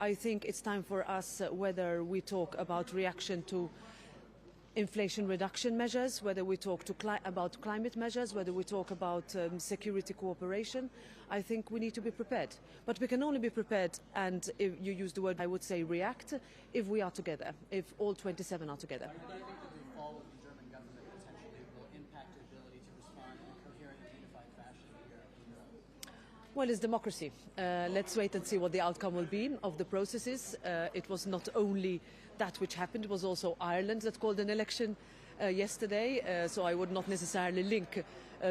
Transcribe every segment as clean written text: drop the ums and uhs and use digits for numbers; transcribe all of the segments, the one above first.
I think it's time for us, whether we talk about reaction to inflation reduction measures, whether we talk about climate measures, whether we talk about security cooperation, I think we need to be prepared. But we can only be prepared, and if you use the word, I would say react, if we are together, if all 27 are together. Well, it's democracy. Let's wait and see what the outcome will be of the processes. It was not only that which happened, it was also Ireland that called an election yesterday, so I would not necessarily link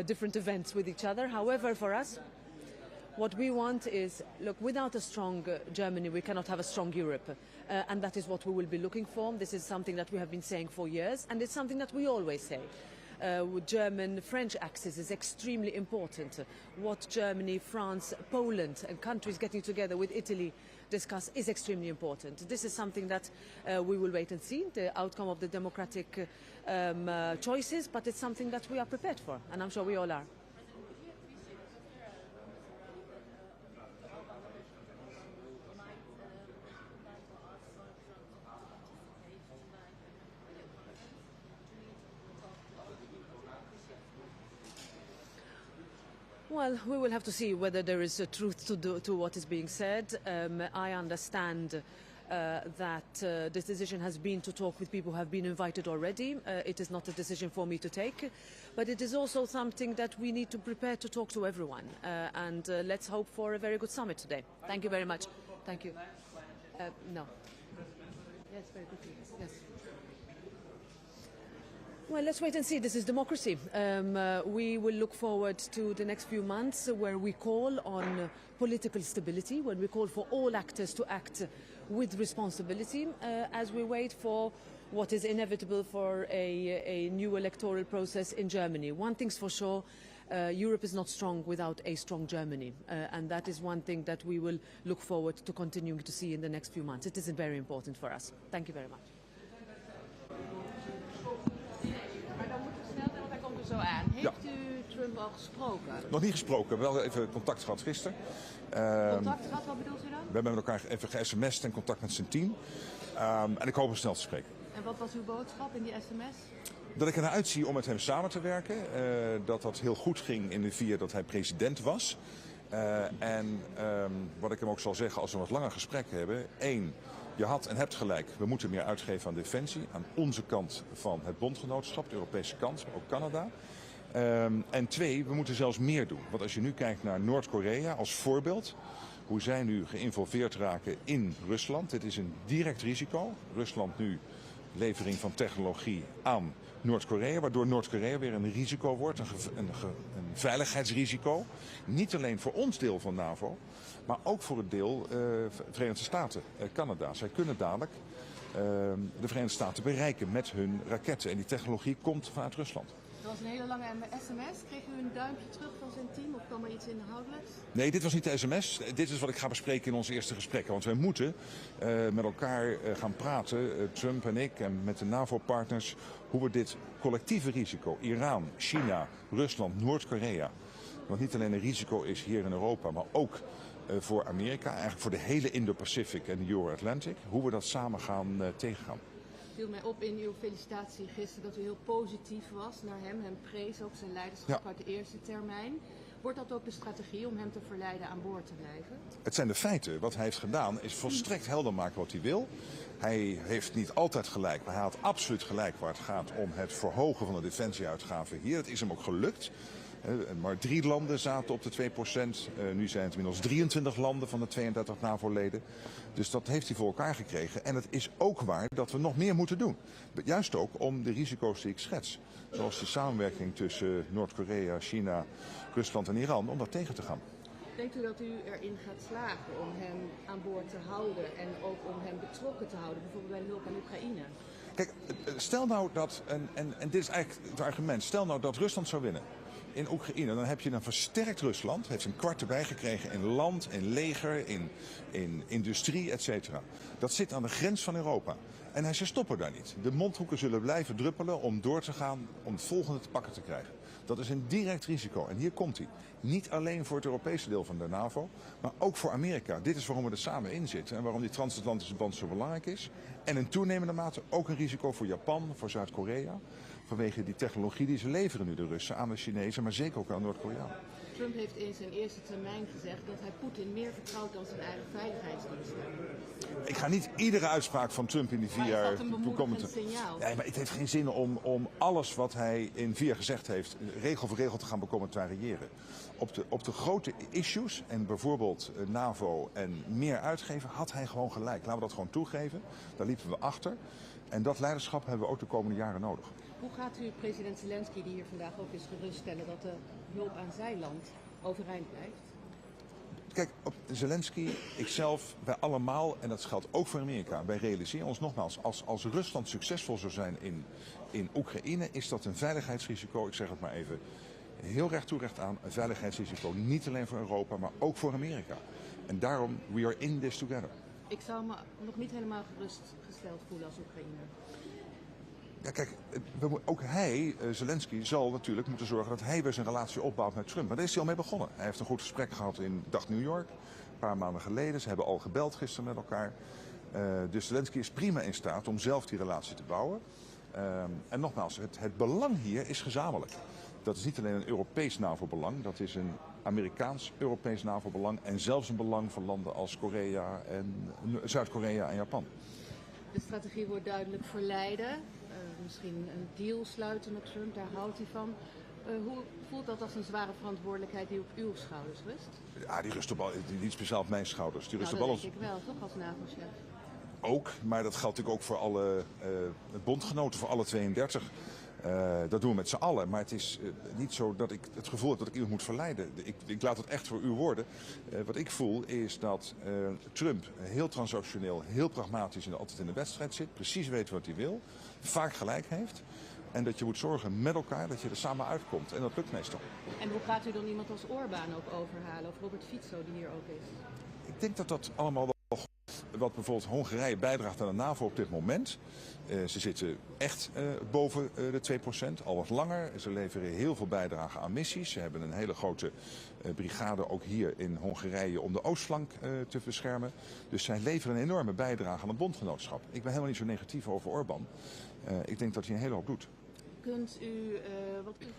different events with each other. However, for us, what we want is, look, without a strong Germany, we cannot have a strong Europe. And that is what we will be looking for. This is something that we have been saying for years, and it's something that we always say. German-French axis is extremely important. What Germany, France, Poland and countries getting together with Italy discuss is extremely important. This is something that we will wait and see, the outcome of the democratic choices, but it's something that we are prepared for, and I'm sure we all are. Well, we will have to see whether there is a truth to what is being said. I understand that this decision has been to talk with people who have been invited already. It is not a decision for me to take, but it is also something that we need to prepare to talk to everyone. And let's hope for a very good summit today. Thank you very much. Thank you. No. Yes, very quickly. Yes. Well, let's wait and see. This is democracy. We will look forward to the next few months where we call on political stability, when we call for all actors to act with responsibility as we wait for what is inevitable for a new electoral process in Germany. One thing's for sure, Europe is not strong without a strong Germany. And that is one thing that we will look forward to continuing to see in the next few months. It is very important for us. Thank you very much. Zo aan. Heeft u Trump al gesproken? Nog niet gesproken, wel even contact gehad gisteren. Contact gehad, wat bedoelt u dan? We hebben met elkaar even ge-sms'd en contact met zijn team. En ik hoop hem snel te spreken. En wat was uw boodschap in die sms? Dat ik ernaar uitzie om met hem samen te werken. Dat dat heel goed ging in de 4 dat hij president was. En wat ik hem ook zal zeggen als we een wat langer gesprek hebben. 1, je had en hebt gelijk. We moeten meer uitgeven aan defensie. Aan onze kant van het bondgenootschap, de Europese kant, maar ook Canada. En 2, we moeten zelfs meer doen. Want als je nu kijkt naar Noord-Korea als voorbeeld. Hoe zij nu geïnvolveerd raken in Rusland. Dit is een direct risico. Rusland nu levering van technologie aan Noord-Korea. Waardoor Noord-Korea weer een risico wordt. Een veiligheidsrisico. Niet alleen voor ons deel van NAVO. Maar ook voor het deel Verenigde Staten, Canada. Zij kunnen dadelijk de Verenigde Staten bereiken met hun raketten. En die technologie komt vanuit Rusland. Dat was een hele lange sms. Kreeg u een duimpje terug van zijn team of kwam er iets inhoudelijks? Nee, dit was niet de sms. Dit is wat ik ga bespreken in onze eerste gesprekken. Want wij moeten met elkaar gaan praten, Trump en ik en met de NAVO-partners, hoe we dit collectieve risico, Iran, China, Rusland, Noord-Korea, wat niet alleen een risico is hier in Europa, maar ook voor Amerika, eigenlijk voor de hele Indo-Pacific en de Euro-Atlantic, hoe we dat samen gaan tegengaan. Het viel mij op in uw felicitatie gisteren dat u heel positief was naar hem. Hem prees ook zijn leiderschap uit de eerste termijn. Wordt dat ook de strategie om hem te verleiden aan boord te blijven? Het zijn de feiten. Wat hij heeft gedaan is volstrekt helder maken wat hij wil. Hij heeft niet altijd gelijk, maar hij had absoluut gelijk waar het gaat om het verhogen van de defensieuitgaven hier. Dat is hem ook gelukt. Maar 3 landen zaten op de 2%. Nu zijn het inmiddels 23 landen van de 32 NAVO-leden. Dus dat heeft hij voor elkaar gekregen. En het is ook waar dat we nog meer moeten doen. Juist ook om de risico's die ik schets. Zoals de samenwerking tussen Noord-Korea, China, Rusland en Iran, om dat tegen te gaan. Denkt u dat u erin gaat slagen om hem aan boord te houden en ook om hem betrokken te houden, bijvoorbeeld bij de hulp aan Oekraïne? Kijk, stel nou dat, en dit is eigenlijk het argument, stel nou dat Rusland zou winnen in Oekraïne, dan heb je een versterkt Rusland, heeft een kwart erbij gekregen in land, in leger, in industrie, etc. Dat zit aan de grens van Europa. En hij zegt stoppen daar niet. De mondhoeken zullen blijven druppelen om door te gaan, om het volgende te pakken te krijgen. Dat is een direct risico. En hier komt hij. Niet alleen voor het Europese deel van de NAVO, maar ook voor Amerika. Dit is waarom we er samen in zitten en waarom die transatlantische band zo belangrijk is. En in toenemende mate ook een risico voor Japan, voor Zuid-Korea. Vanwege die technologie die ze leveren nu, de Russen, aan de Chinezen, maar zeker ook aan Noord-Korea. Trump heeft in zijn eerste termijn gezegd dat hij Poetin meer vertrouwt dan zijn eigen veiligheidsdiensten. Ik ga niet iedere uitspraak van Trump in die 4 jaar toekomende signaal. Nee, maar het heeft geen zin om alles wat hij in 4 jaar gezegd heeft, regel voor regel te gaan becommentariëren. Op de grote issues, en bijvoorbeeld NAVO en meer uitgeven, had hij gewoon gelijk. Laten we dat gewoon toegeven. Daar liepen we achter. En dat leiderschap hebben we ook de komende jaren nodig. Hoe gaat u president Zelensky, die hier vandaag ook is, geruststellen dat de hulp aan zijn land overeind blijft? Kijk, op Zelensky, ikzelf, wij allemaal, en dat geldt ook voor Amerika, wij realiseren ons nogmaals, als Rusland succesvol zou zijn in Oekraïne, is dat een veiligheidsrisico, ik zeg het maar even heel recht toe recht aan, een veiligheidsrisico niet alleen voor Europa, maar ook voor Amerika. En daarom, we are in this together. Ik zou me nog niet helemaal gerustgesteld voelen als Oekraïne. Ja, kijk, ook hij, Zelensky, zal natuurlijk moeten zorgen dat hij weer zijn relatie opbouwt met Trump. Maar daar is hij al mee begonnen. Hij heeft een goed gesprek gehad in Dag New York, een paar maanden geleden. Ze hebben al gebeld gisteren met elkaar. Dus Zelensky is prima in staat om zelf die relatie te bouwen. En nogmaals, het belang hier is gezamenlijk. Dat is niet alleen een Europees NAVO-belang, dat is een Amerikaans-Europees NAVO-belang en zelfs een belang van landen als Korea en Zuid-Korea en Japan. De strategie wordt duidelijk verleiden. Misschien een deal sluiten met Trump, daar houdt hij van. Hoe voelt dat als een zware verantwoordelijkheid die op uw schouders rust? Ja, die rust niet speciaal op mijn schouders. Die rust dat op alles. denk ik wel, toch als NAVO-chef? Ook, maar dat geldt natuurlijk ook voor alle bondgenoten, voor alle 32. Dat doen we met z'n allen, maar het is niet zo dat ik het gevoel heb dat ik iemand moet verleiden. Ik laat het echt voor uw woorden. Wat ik voel is dat Trump heel transactioneel, heel pragmatisch en altijd in de wedstrijd zit. Precies weet wat hij wil, vaak gelijk heeft. En dat je moet zorgen met elkaar dat je er samen uitkomt. En dat lukt meestal. En hoe gaat u dan iemand als Orbán ook overhalen? Of Robert Fico die hier ook is? Ik denk dat dat allemaal wel goed is. Wat bijvoorbeeld Hongarije bijdraagt aan de NAVO op dit moment. Ze zitten echt boven de 2%, al wat langer. Ze leveren heel veel bijdrage aan missies. Ze hebben een hele grote brigade ook hier in Hongarije om de oostflank te beschermen. Dus zij leveren een enorme bijdrage aan het bondgenootschap. Ik ben helemaal niet zo negatief over Orbán. Ik denk dat hij een hele hoop doet. Kunt u, wat kunt u...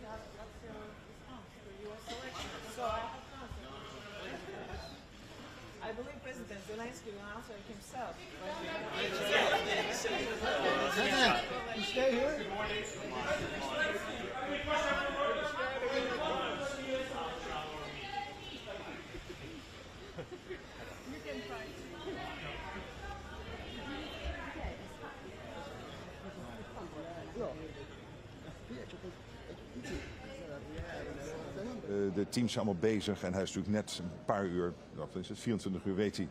I believe President Zelensky will answer it himself. You stay here? De teams zijn allemaal bezig en hij is natuurlijk net een paar uur, wat is het, 24 uur weet hij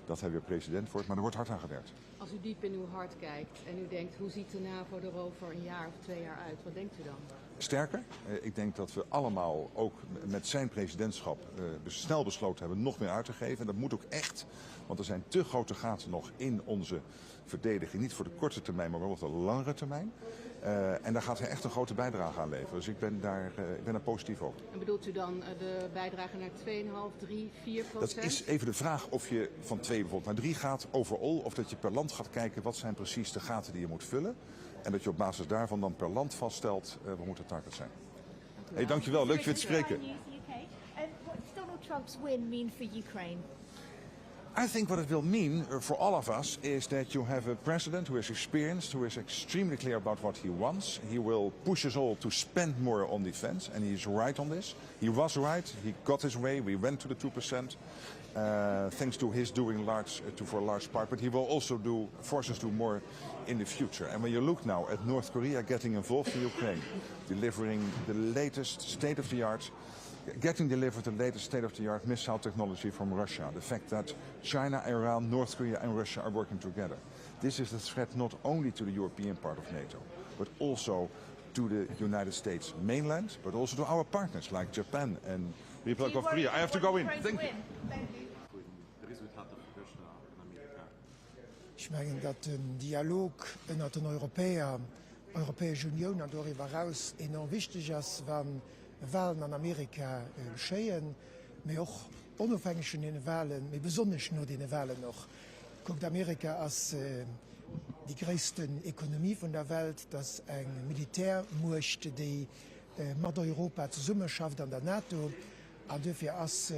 dat hij weer president wordt. Maar er wordt hard aan gewerkt. Als u diep in uw hart kijkt en u denkt, hoe ziet de NAVO er over een jaar of 2 jaar uit? Wat denkt u dan? Sterker, ik denk dat we allemaal ook met zijn presidentschap snel besloten hebben nog meer uit te geven. En dat moet ook echt, want er zijn te grote gaten nog in onze verdediging. Niet voor de korte termijn, maar wel op de langere termijn. En daar gaat hij echt een grote bijdrage aan leveren. Dus ik ben daar positief over. En bedoelt u dan de bijdrage naar 2,5, 3, 4%? Dat is even de vraag of je van 2 bijvoorbeeld naar 3 gaat overal. Of dat je per land gaat kijken wat zijn precies de gaten die je moet vullen. En dat je op basis daarvan dan per land vaststelt wat moet het target zijn. Hey, dankjewel, leuk je weer te spreken. What does Donald Trump's win mean for Ukraine? I think what it will mean for all of us is that you have a president who is experienced, who is extremely clear about what he wants. He will push us all to spend more on defense, and he is right on this. He was right. He got his way. We went to the 2%, thanks to his doing for a large part. But he will also force us to do more in the future. And when you look now at North Korea getting involved in Ukraine, delivering the latest state-of-the-art. Getting delivered the latest state-of-the-art missile technology from Russia. The fact that China, Iran, North Korea and Russia are working together. This is a threat not only to the European part of NATO, but also to the United States mainland, but also to our partners like Japan and the Republic of Korea. I have to go in. Thank you. Ich meine, dat een dialoog met de Europese Unie darüber hinaus enorm wichtig ist, wenn Wahlen an Amerika geschehen, mir auch unabhängig von den Wahlen, mir besonders nur den Wahlen noch. Guckt Amerika als die größte Ökonomie von der Welt, das eine Militärmacht, die mit Europa zusammen schafft an der NATO, und dafür als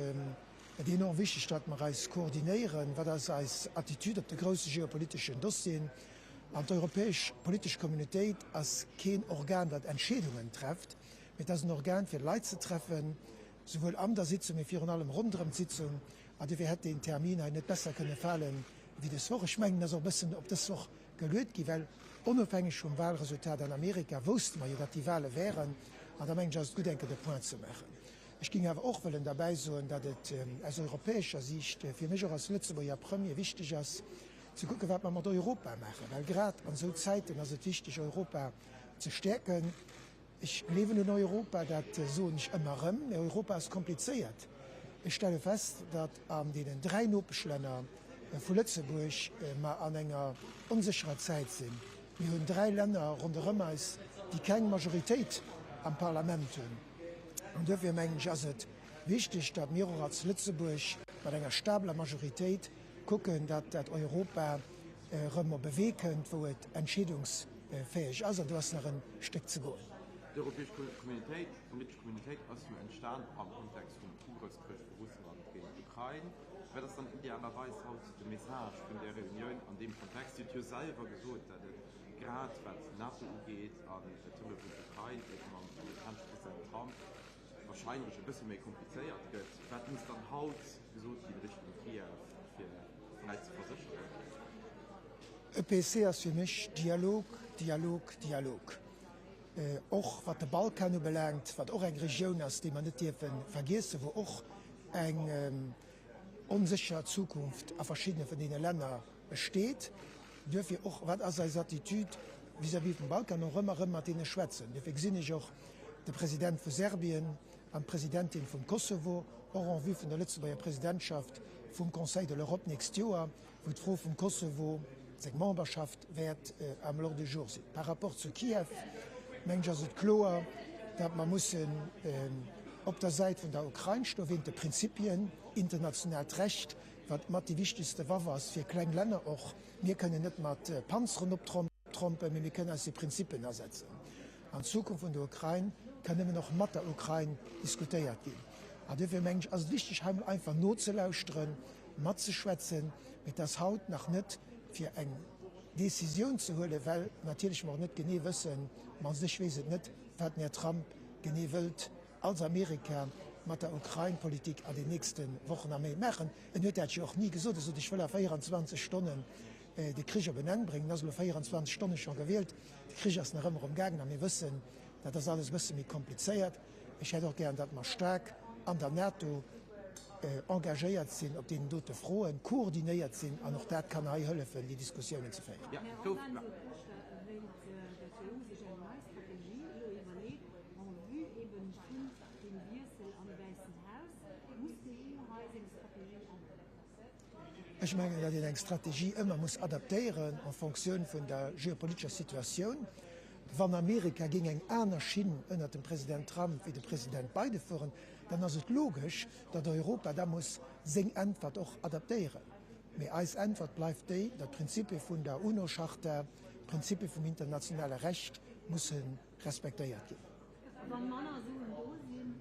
enorm wichtig, dass wir uns koordinieren, weil das als Attitüde auf die großen geopolitischen Dossiers an die europäische politische Kommunität als kein Organ, das Entscheidungen trifft, mit das ein Organ für Leute zu treffen, sowohl an der Sitzung wie für allem runderen Sitzung, und wir hätten den Termin nicht besser können fallen wie das Woche. Ich meine, das auch ein bisschen, ob das auch gelöst gibt, weil unabhängig vom Wahlresultat in Amerika wussten wir ja, dass die Wahlen wären, und da meine ich, es gut, den Punkt zu machen. Ich ging aber auch dabei so, dass es aus europäischer Sicht für mich auch als Lützeburger Premier wichtig ist, zu gucken, was wir mit Europa machen. Weil gerade an so Zeiten ist es wichtig, Europa zu stärken. Ich lebe in Europa, das so nicht immer Europa ist kompliziert. Ich stelle fest, dass an den 3 Notbeschländern von Lützeburg an einer unsicheren Zeit sind. Wir haben 3 Länder rundherum, die keine Majorität am Parlament haben. Und dafür meine ich, ist es wichtig, dass wir als Lützeburg mit einer stablen Majorität gucken, dass Europa bewegen, wo es entscheidungsfähig ist. Also du hast noch ein Stück zu gehen. Die europäische politische Kommunität ist entstanden am Kontext vom Angriffskrieg von Russland gegen die Ukraine. Wäre das dann idealerweise auch die Message von der Reunion an dem Kontext, die du selber gesagt hast, gerade was NATO geht, an der Zunge von der Ukraine, eben am amerikanischen Präsident Trump, wahrscheinlich ein bisschen mehr kompliziert wird. Was muss dann halt gesucht in Richtung Keir für vielleicht zu versichern? EPC ist für mich Dialog, Dialog, Dialog. Auch was der Balkan belangt, was auch eine Region ist, die man nicht vergessen, wo auch eine unsichere Zukunft an verschiedenen von den Ländern besteht, dürfen wir auch, was als Attitüde vis-à-vis vom Balkan noch immer mit denen schwätzen. Deswegen sehe ich auch der Präsident von Serbien, die Präsidentin vom Kosovo, auch en vue von der Lützeburger Präsidentschaft vom Conseil de l'Europe nächstes Jahr, wo die Frau vom Kosovo seine Memberschaft wird am L'ordre du jour sein. Par rapport zu Kiew, Mensch, ist es klar, dass man muss auf der Seite von der Ukraine stehen, die Prinzipien, internationales Recht, was mit die wichtigste Waffe ist für kleine Länder auch. Wir können nicht mit Panzern abtrompen, wir können als die Prinzipien ersetzen. An Zukunft von der Ukraine können wir noch mit der Ukraine diskutiert gehen. Und dafür meine ich, es wichtig, einfach nur zu lauschen, mitzuschwätzen, mit das Haut noch nicht für eine Decision zu holen, weil natürlich wir auch nicht genau wissen, man sich weiß nicht, was Herr Trump genau will, als Amerika mit der Ukraine-Politik an den nächsten Wochen machen. Und heute hat ich auch nie gesagt, also ich will auf 24 Stunden den Krieg benennen bringen, also 24 Stunden schon gewählt. Der Krieg ist noch immer umgegangen, und wir wissen, dass das alles ein bisschen mehr kompliziert. Ich hätte auch gern, dass wir stark an der NATO engagiert sind, ob den dort Frauen koordiniert sind, und auch das kann helfen, die Diskussionen zu führen. Ja, Ich meine, dass eine Strategie immer muss adaptieren en Funktion von der geopolitischen Situation. Wenn Amerika gegen eine andere Schiene unter dem Präsident Trump wie der Präsident Biden führen, dann ist es logisch, dass Europa da muss seine Antwort auch adaptieren. Aber als Antwort bleibt die, dass Prinzipien von der UNO-Charta, Prinzipien vom internationalen Recht müssen respektiert werden. Wenn Männer so und so sind,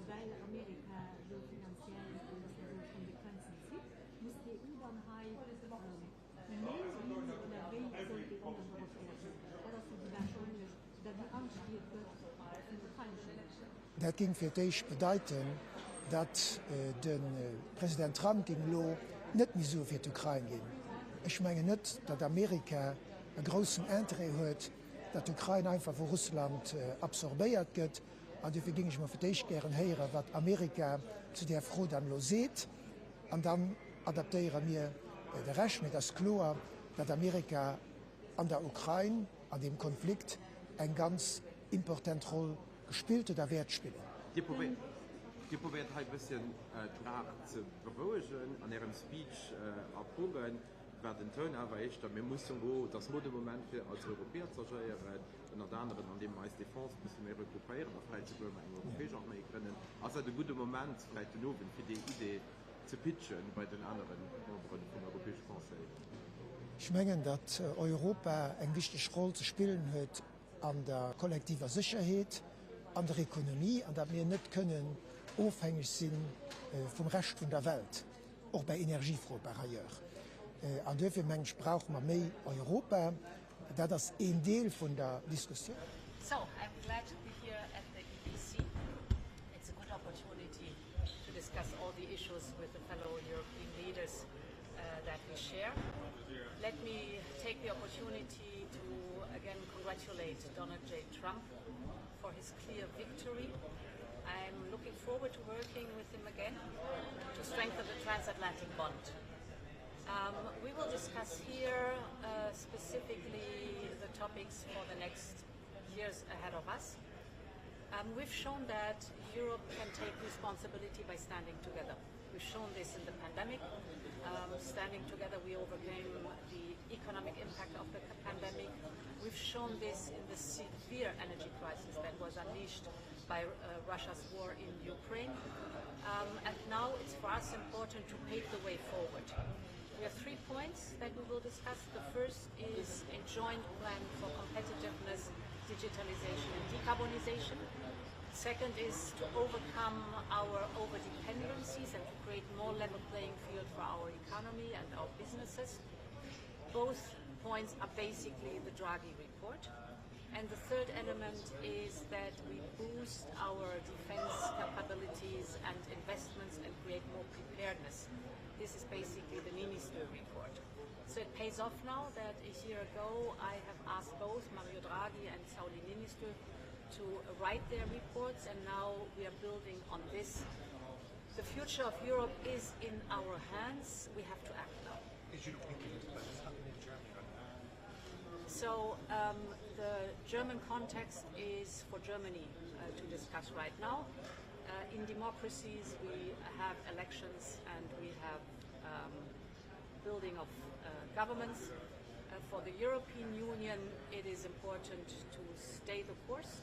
weil Amerika so finanziell von den Grenzen zieht, muss die EU dann halt melden oder wen soll die anderen darauf reagieren? Oder ist die wahrscheinlich, dass die Angst wird von ukrainischen Menschen? Das ging für dich bedeuten, dass der Präsident Trump gegen Lo nicht mehr so für die Ukraine ging. Ich meine nicht, dass Amerika einen großen Interesse hat, dass die Ukraine einfach von Russland absorbiert wird. Und dafür ging ich mir für dich gerne hören, was Amerika zu der Frau dann lo sieht. Und dann adaptieren wir den Rest mit das klar, dass Amerika an der Ukraine, an dem Konflikt, eine ganz importante Rolle gespielt oder wird spielen. Die probiert halt ein bisschen klar zu beruhigen an ihrem Speech abholen, war den Ton aber echt, wir müssen go das Modemoment für als Europäer zu steuern, und an anderen an dem meist Fonds müssen wir rekuperieren, vielleicht sogar im europäischen Armee können. Also ein guter Moment vielleicht nur für die Idee zu pitchen bei den anderen Membern vom Europäischen Conseil. Ich meine, dass Europa eine wichtige Rolle zu spielen hat an der kollektiven Sicherheit, an der Ökonomie, und dass wir nicht können abhängig sind vom Rest von der Welt, auch bei Energiefragen par ailleurs. Und dafür brauchen wir mehr Europa. Das ist ein Teil von der Diskussion. So, I'm glad to be here at the EBC. It's a good opportunity to discuss all the issues with the fellow European leaders that we share. Let me take the opportunity to again congratulate Donald J. Trump for his clear victory. I'm looking forward to working with him again to strengthen the transatlantic bond. We will discuss here specifically the topics for the next years ahead of us. We've shown that Europe can take responsibility by standing together. We've shown this in the pandemic. Standing together, we overcame the economic impact of the pandemic. We've shown this in the severe energy crisis that was unleashed by Russia's war in Ukraine. And now it's for us important to pave the way forward. We have 3 points that we will discuss. The first is a joint plan for competitiveness, digitalization and decarbonization. Second is to overcome our over-dependencies and to create more level playing field for our economy and our businesses. Both points are basically the Draghi report. And the third element is that we boost our defense capabilities and investments and create more preparedness. This is basically the Niinistö report. So it pays off now that a year ago I have asked both Mario Draghi and Sauli Niinistö to write their reports, and now we are building on this. The future of Europe is in our hands. We have to act now. So the German context is for Germany to discuss right now. In democracies, we have elections and we have building of governments. For the European Union, it is important to stay the course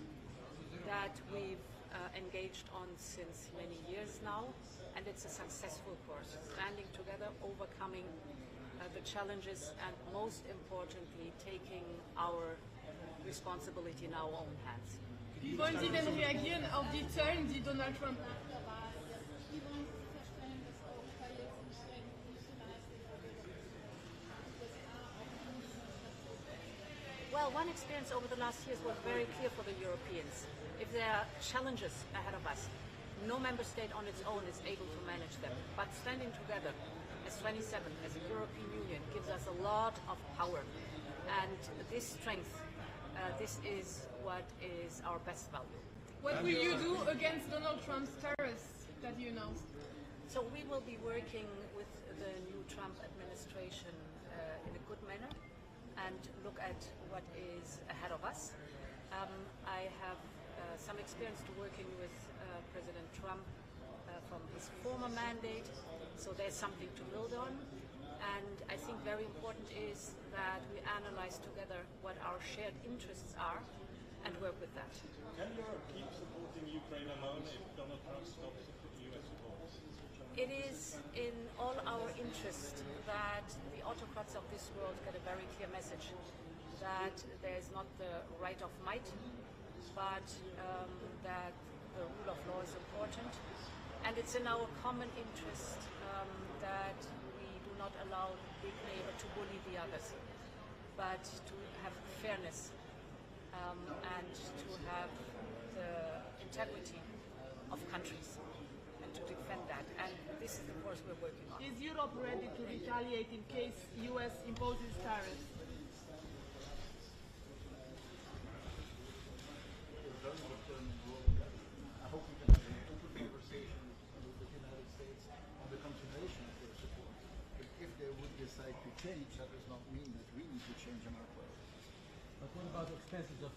that we've engaged on since many years now, and it's a successful course, standing together, overcoming the challenges, and most importantly, taking our responsibility in our own hands. Wie wollen Sie denn reagieren auf die Zöllen, die Donald Trump Well, one experience over the last years was very clear for the Europeans. If there are challenges ahead of us, no member state on its own is able to manage them. But standing together as 27, as a European Union, gives us a lot of power. And this strength, this is what is our best value. What will you do against Donald Trump's tariffs that you announced? So we will be working with the new Trump administration in a good manner and look at what is ahead of us. I have some experience to working with President Trump from his former mandate, so there's something to build on. And I think very important is that we analyze together what our shared interests are and work with that. Can Europe keep supporting Ukraine alone if Donald Trump stops the US support? It is in all our interest that the autocrats of this world get a very clear message that there is not the right of might, but that the rule of law is important. And it's in our common interest that we do not allow the big neighbor to bully the others, but to have fairness and to have the integrity of countries and to defend that. And this is the course we're working on. Is Europe ready to retaliate in case US imposes tariffs? I hope we can have an open conversation with the United States on the continuation of their support. But if they would decide to change, that does not mean that we need to change on our part. But what about the expenses of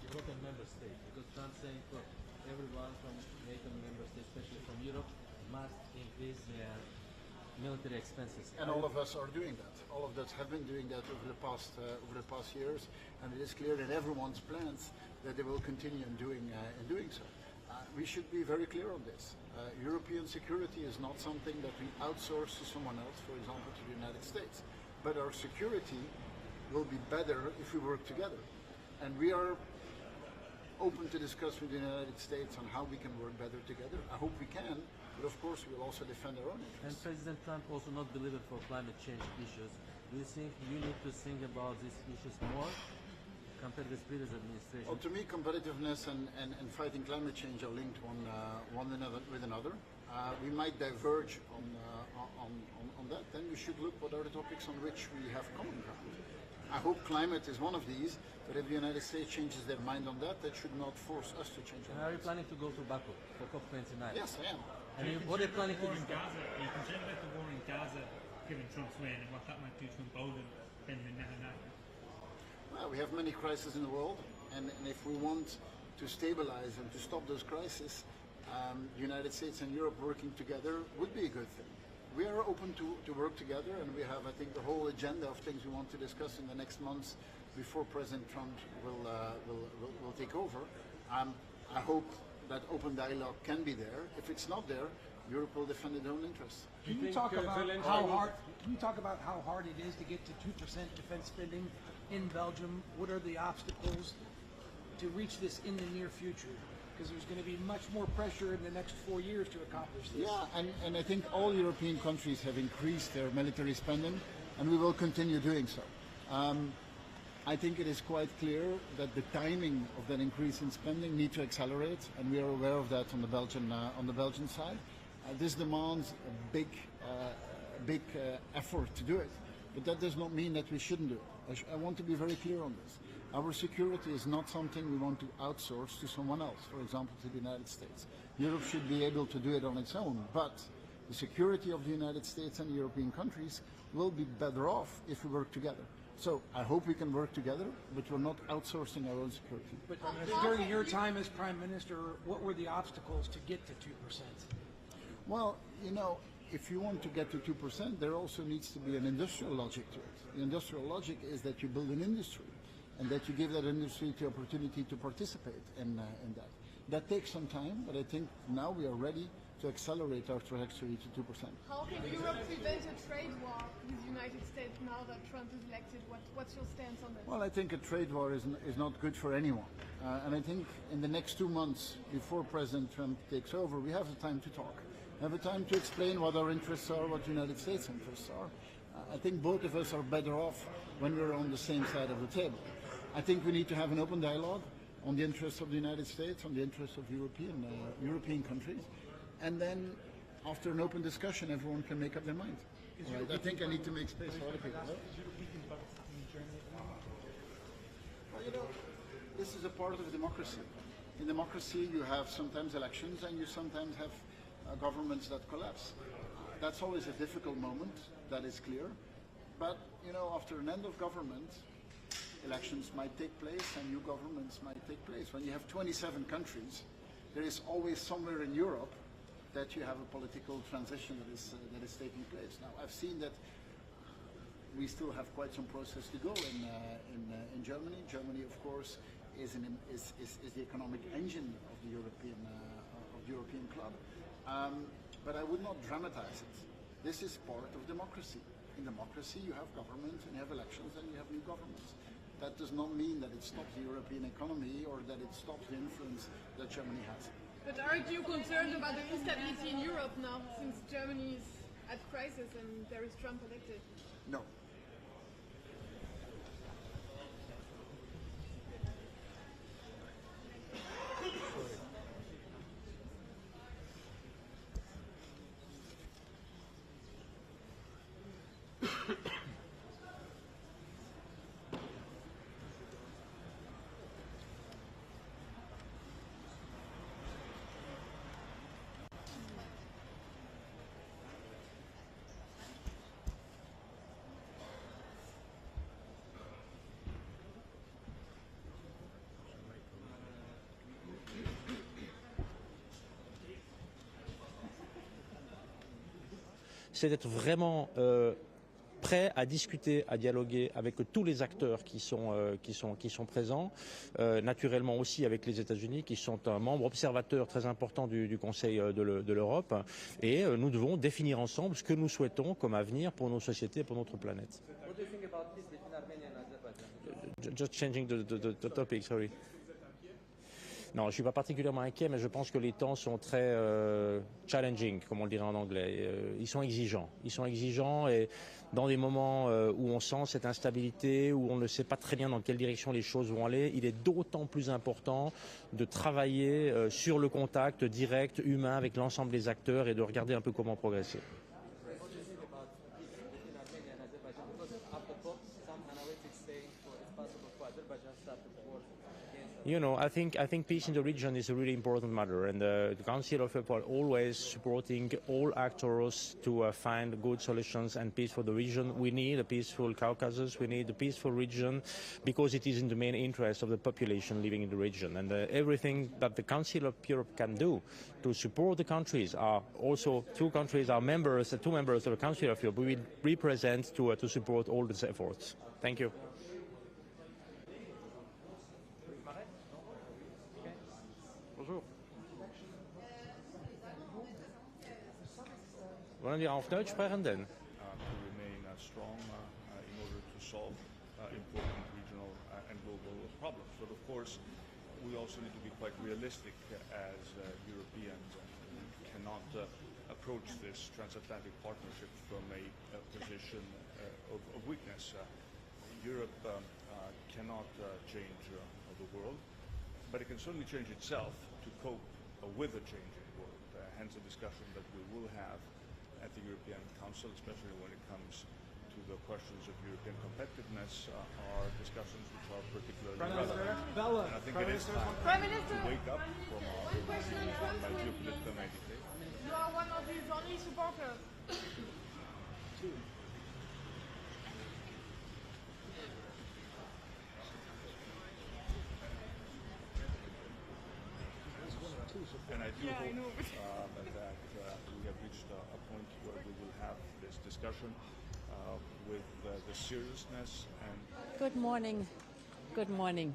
European member states? Because Trump's saying, look, everyone from NATO member states, especially from Europe, must increase their military expenses. And all of us are doing that. All of us have been doing that over the past years, and it is clear in everyone's plans that they will continue in doing so. We should be very clear on this. European security is not something that we outsource to someone else, for example, to the United States. But our security will be better if we work together. And we are open to discuss with the United States on how we can work better together. I hope we can, but of course we will also defend our own And interests. President Trump also not believer for climate change issues. Do you think you need to think about these issues more compared with previous administration? Well, to me, competitiveness and fighting climate change are linked one another with another. We might diverge on that. Then we should look what are the topics on which we have common ground. I hope climate is one of these, but if the United States changes their mind on that, that should not force us to change our And are you minds. planning to go to Baku for COP29? Yes, I am. And what are you planning to War do? in Gaza. Are you concerned about the war in Gaza, given Trump's win, and what that might do to embolden Benjamin Netanyahu? Well, we have many crises in the world, and if we want to stabilize and to stop those crises, the United States and Europe working together would be a good thing. We are open to work together, and we have, I think, the whole agenda of things we want to discuss in the next months before President Trump will take over. I hope that open dialogue can be there. If it's not there, Europe will defend its own interests. Can you talk about how hard? Can you talk about how hard it is to get to 2% defense spending in Belgium? What are the obstacles to reach this in the near future? Because there's going to be much more pressure in the next 4 years to accomplish this. Yeah, and I think all European countries have increased their military spending, and we will continue doing so. I think it is quite clear that the timing of that increase in spending needs to accelerate, and we are aware of that on the Belgian side. This demands a big effort to do it, but that does not mean that we shouldn't do it. I want to be very clear on this. Our security is not something we want to outsource to someone else, for example, to the United States. Europe should be able to do it on its own, but the security of the United States and European countries will be better off if we work together. So I hope we can work together, but we're not outsourcing our own security. But during your time as Prime Minister, what were the obstacles to get to 2%? Well, you know, if you want to get to 2%, there also needs to be an industrial logic to it. The industrial logic is that you build an industry, and that you give that industry the opportunity to participate in that. That takes some time, but I think now we are ready to accelerate our trajectory to 2%. How can Europe prevent a trade war with the United States now that Trump is elected? What's your stance on this? Well, I think a trade war is not good for anyone. And I think in the next 2 months before President Trump takes over, we have the time to talk. We have the time to explain what our interests are, what the United States' interests are. I think both of us are better off when we're on the same side of the table. I think we need to have an open dialogue on the interests of the United States, on the interests of European countries. And then, after an open discussion, everyone can make up their mind. Right? I think I need to make space for other people. Well, you know, this is a part of democracy. In democracy, you have sometimes elections, and you sometimes have governments that collapse. That's always a difficult moment, that is clear. But, you know, after an end of government, elections might take place and new governments might take place. When you have 27 countries, there is always somewhere in Europe that you have a political transition that is taking place. Now, I've seen that we still have quite some process to go in Germany. Germany, of course, is the economic engine of the European club. But I would not dramatize it. This is part of democracy. In democracy, you have government, and you have elections, and you have new governments. That does not mean that it stops the European economy or that it stops the influence that Germany has. But aren't you concerned about the instability in Europe now, since Germany is at crisis and there is Trump elected? No. c'est d'être vraiment prêt à discuter, à dialoguer avec tous les acteurs qui sont présents, naturellement aussi avec les États-Unis qui sont un membre observateur très important du Conseil de l'Europe, et nous devons définir ensemble ce que nous souhaitons comme avenir pour nos sociétés et pour notre planète. What do you think about peace between Armenia and Azerbaijan? Just changing the topic, sorry. Non, je ne suis pas particulièrement inquiet, mais je pense que les temps sont très challenging, comme on le dirait en anglais. Ils sont exigeants et dans des moments où on sent cette instabilité, où on ne sait pas très bien dans quelle direction les choses vont aller, il est d'autant plus important de travailler sur le contact direct, humain, avec l'ensemble des acteurs et de regarder un peu comment progresser. You know, I think peace in the region is a really important matter, and the Council of Europe are always supporting all actors to find good solutions and peace for the region. We need a peaceful Caucasus, we need a peaceful region, because it is in the main interest of the population living in the region. And everything that the Council of Europe can do to support the countries are also two members of the Council of Europe. We will represent to support all these efforts. Thank you. Wollen wir auf Deutsch sprechen denn? To remain strong in order to solve important regional and global problems. But of course, we also need to be quite realistic as Europeans. We cannot approach this transatlantic partnership from a position of weakness. Europe cannot change the world, but it can certainly change itself to cope with a changing world. Hence the discussion that we will have at the European Council, especially when it comes to the questions of European competitiveness, are discussions which are particularly relevant. And I think it is time to wake up from our geopolitical naivete. You are one of his only supporters. And I do hope that we have reached a point where we will have this discussion with the seriousness and... Good morning. Good morning.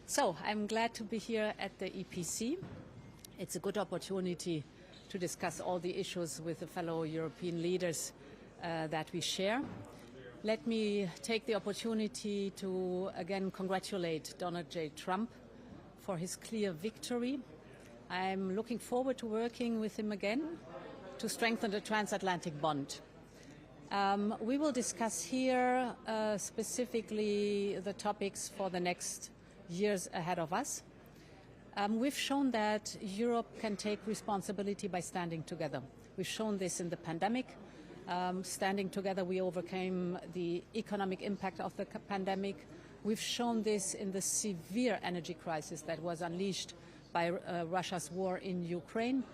So, I'm glad to be here at the EPC. It's a good opportunity to discuss all the issues with the fellow European leaders that we share. Let me take the opportunity to again congratulate Donald J. Trump for his clear victory. I'm looking forward to working with him again to strengthen the transatlantic bond. We will discuss here specifically the topics for the next years ahead of us. We've shown that Europe can take responsibility by standing together. We've shown this in the pandemic. Standing together, we overcame the economic impact of the pandemic. We've shown this in the severe energy crisis that was unleashed by Russia's war in Ukraine.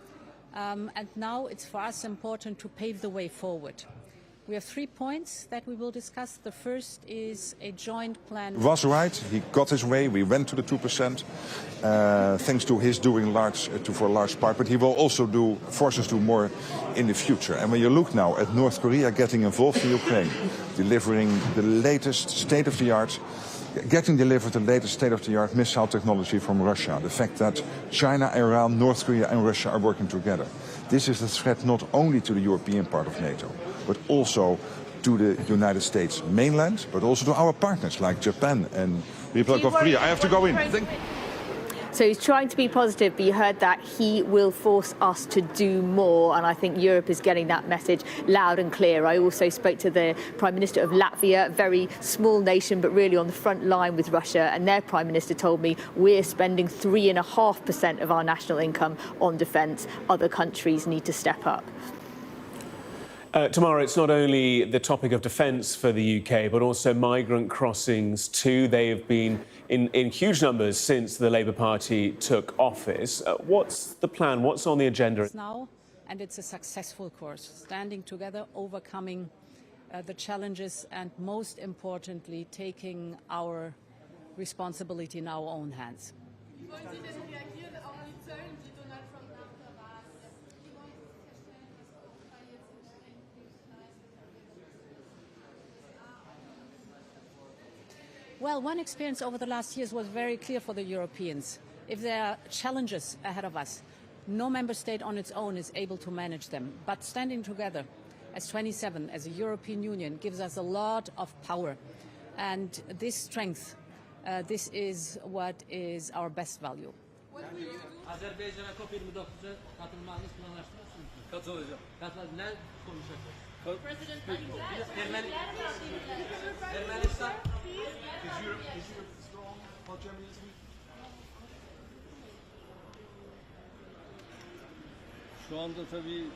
And now it's for us important to pave the way forward. We have 3 points that we will discuss. The first is a joint plan. Was right, he got his way, we went to the 2%, thanks to his doing for a large part, but he will also force us to do more in the future. And when you look now at North Korea getting involved in Ukraine, delivering the latest state-of-the-art missile technology from Russia. The fact that China, Iran, North Korea and Russia are working together. This is a threat not only to the European part of NATO, but also to the United States mainland, but also to our partners like Japan and the Republic of Korea. I have to go in. So he's trying to be positive, but you heard that he will force us to do more, and I think Europe is getting that message loud and clear. I also spoke to the Prime Minister of Latvia, a very small nation, but really on the front line with Russia, and their Prime Minister told me we're spending 3.5% of our national income on defence. Other countries need to step up. Tomorrow, it's not only the topic of defence for the UK, but also migrant crossings too. They have been in huge numbers since the Labour Party took office. What's the plan? What's on the agenda? Now, and it's a successful course, standing together, overcoming the challenges, and most importantly, taking our responsibility in our own hands. Well, one experience over the last years was very clear for the Europeans. If there are challenges ahead of us, no member state on its own is able to manage them. But standing together as 27, as a European Union, gives us a lot of power. And this strength, this is what is our best value. Azerbaycan'a COP29'a katılmanız planlaştınız mı? Katılacağım. Ne konuşacağız? President, Ermenistan. Is Europe strong for Germany this week? Şu anda tabii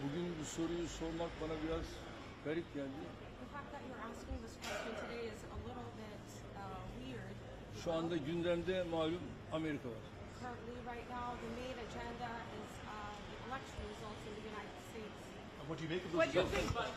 bugün bu soruyu sormak bana biraz garip geldi. Şu anda gündemde malum Amerika var. Currently, right now, the main agenda is the election results in the United States. What do you make of those What do you results? think?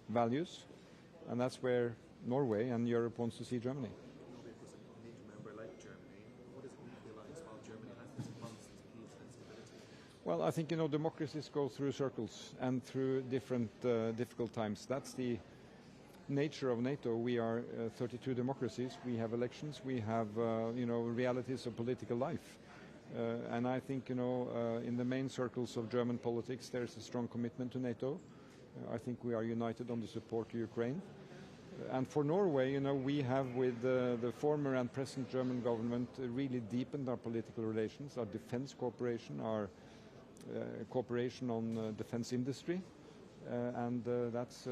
Values, and that's where Norway and Europe wants to see Germany. Well, I think, democracies go through circles and through different difficult times. That's the nature of NATO. We are 32 democracies. We have elections. We have, realities of political life. And I think, in the main circles of German politics, there's a strong commitment to NATO. I think we are united on the support to Ukraine. And for Norway, we have with the former and present German government really deepened our political relations, our defense cooperation, our cooperation on defense industry. And that's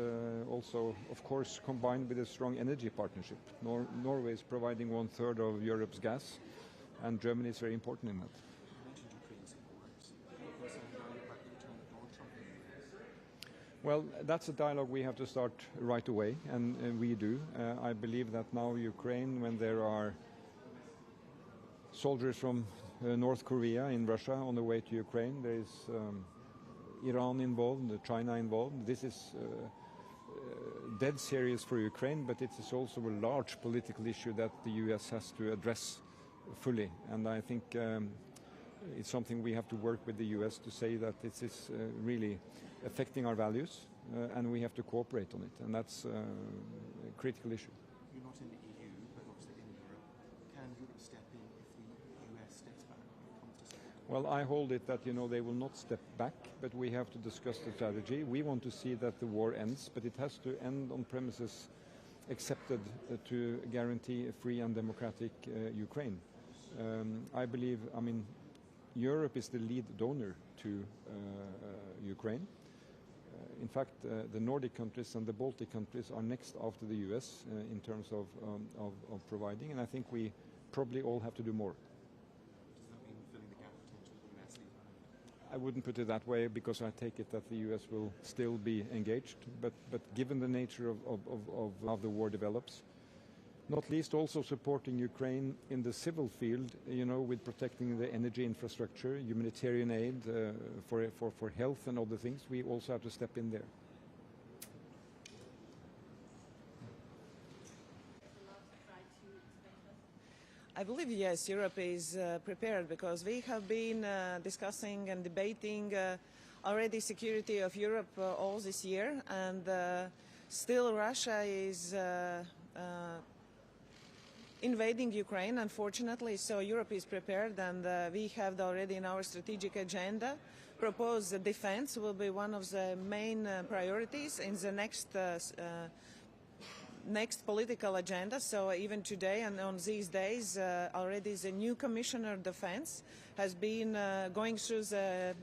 also, of course, combined with a strong energy partnership. Norway is providing 1/3 of Europe's gas, and Germany is very important in that. Well, that's a dialogue we have to start right away, and we do. I believe that now Ukraine, when there are soldiers from North Korea in Russia on the way to Ukraine, there is Iran involved, China involved. This is dead serious for Ukraine, but it is also a large political issue that the US has to address fully. And I think it's something we have to work with the US to say that this is really affecting our values, and we have to cooperate on it, and that's a critical issue. You're not in the EU, but obviously in Europe. Can Europe step in if the US steps back when it comes to support? Well, I hold it that, they will not step back, but we have to discuss the strategy. We want to see that the war ends, but it has to end on premises accepted to guarantee a free and democratic Ukraine. I believe, Europe is the lead donor to Ukraine. In fact, the Nordic countries and the Baltic countries are next after the US in terms of providing, and I think we probably all have to do more. I wouldn't put it that way because I take it that the US will still be engaged. But given the nature of how the war develops, not least also supporting Ukraine in the civil field, you know, with protecting the energy infrastructure, humanitarian aid for health and other things, we also have to step in there. I believe, yes, Europe is prepared because we have been discussing and debating already security of Europe all this year, and still Russia is invading Ukraine, unfortunately, so Europe is prepared, and we have already in our strategic agenda proposed that defense will be one of the main priorities in the next political agenda. So even today and on these days, already the new Commissioner of Defense has been going through the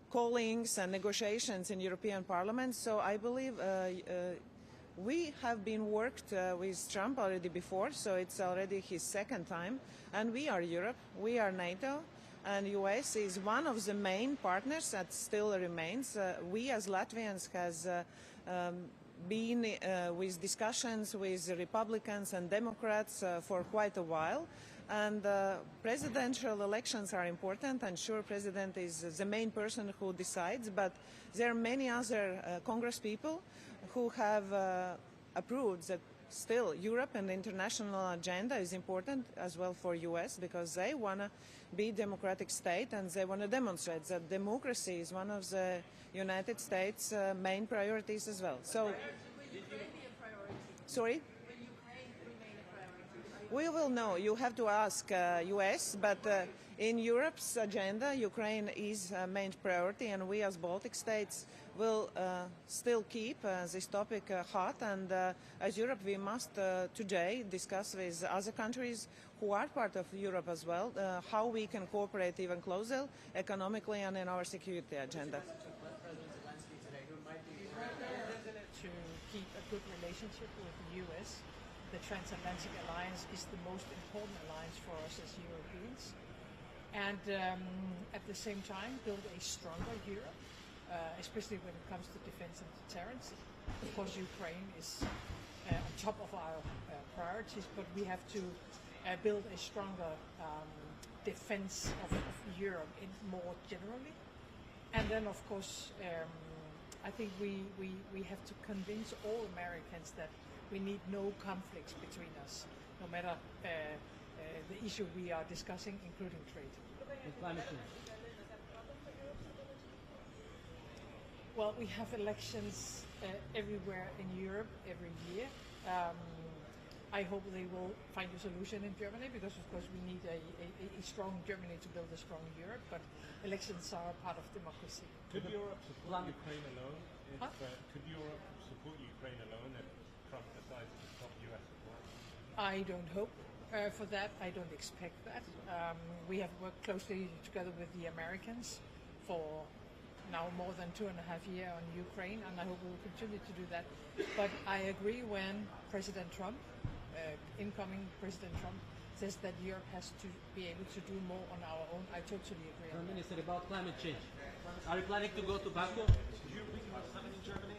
callings and negotiations in European Parliament. So I believe we have been worked with Trump already before, so it's already his second time. And we are Europe, we are NATO, and US is one of the main partners that still remains. We as Latvians has been with discussions with Republicans and Democrats for quite a while, and presidential elections are important, and sure, President is the main person who decides, but there are many other Congress people who have approved that still Europe and the international agenda is important as well for US because they want to be democratic state and they want to demonstrate that democracy is one of the United States' main priorities as well. So, sorry? We will know. You have to ask US, but in Europe's agenda, Ukraine is a main priority, and we as Baltic states will still keep this topic hot. And as Europe, we must today discuss with other countries who are part of Europe as well, how we can cooperate even closer economically and in our security agenda. To keep a good relationship with the US, the Transatlantic Alliance is the most important alliance for us as Europeans, and at the same time build a stronger Europe, especially when it comes to defense and deterrence. Of course, Ukraine is on top of our priorities, but we have to build a stronger defense of Europe more generally. And then, of course, I think we have to convince all Americans that we need no conflicts between us, no matter the issue we are discussing, including trade. Well, we have elections everywhere in Europe every year. I hope they will find a solution in Germany because, of course, we need a strong Germany to build a strong Europe, but elections are part of democracy. Could Europe support Ukraine alone? Could Europe support Ukraine alone if Trump decides to stop US support? I don't hope for that. I don't expect that. We have worked closely together with the Americans for now more than 2.5 years on Ukraine, and I hope we will continue to do that. But I agree when President Trump, incoming President Trump, says that Europe has to be able to do more on our own. I totally agree. Prime Minister, about climate change. Are you planning to go to Baku? Did you read about something in Germany?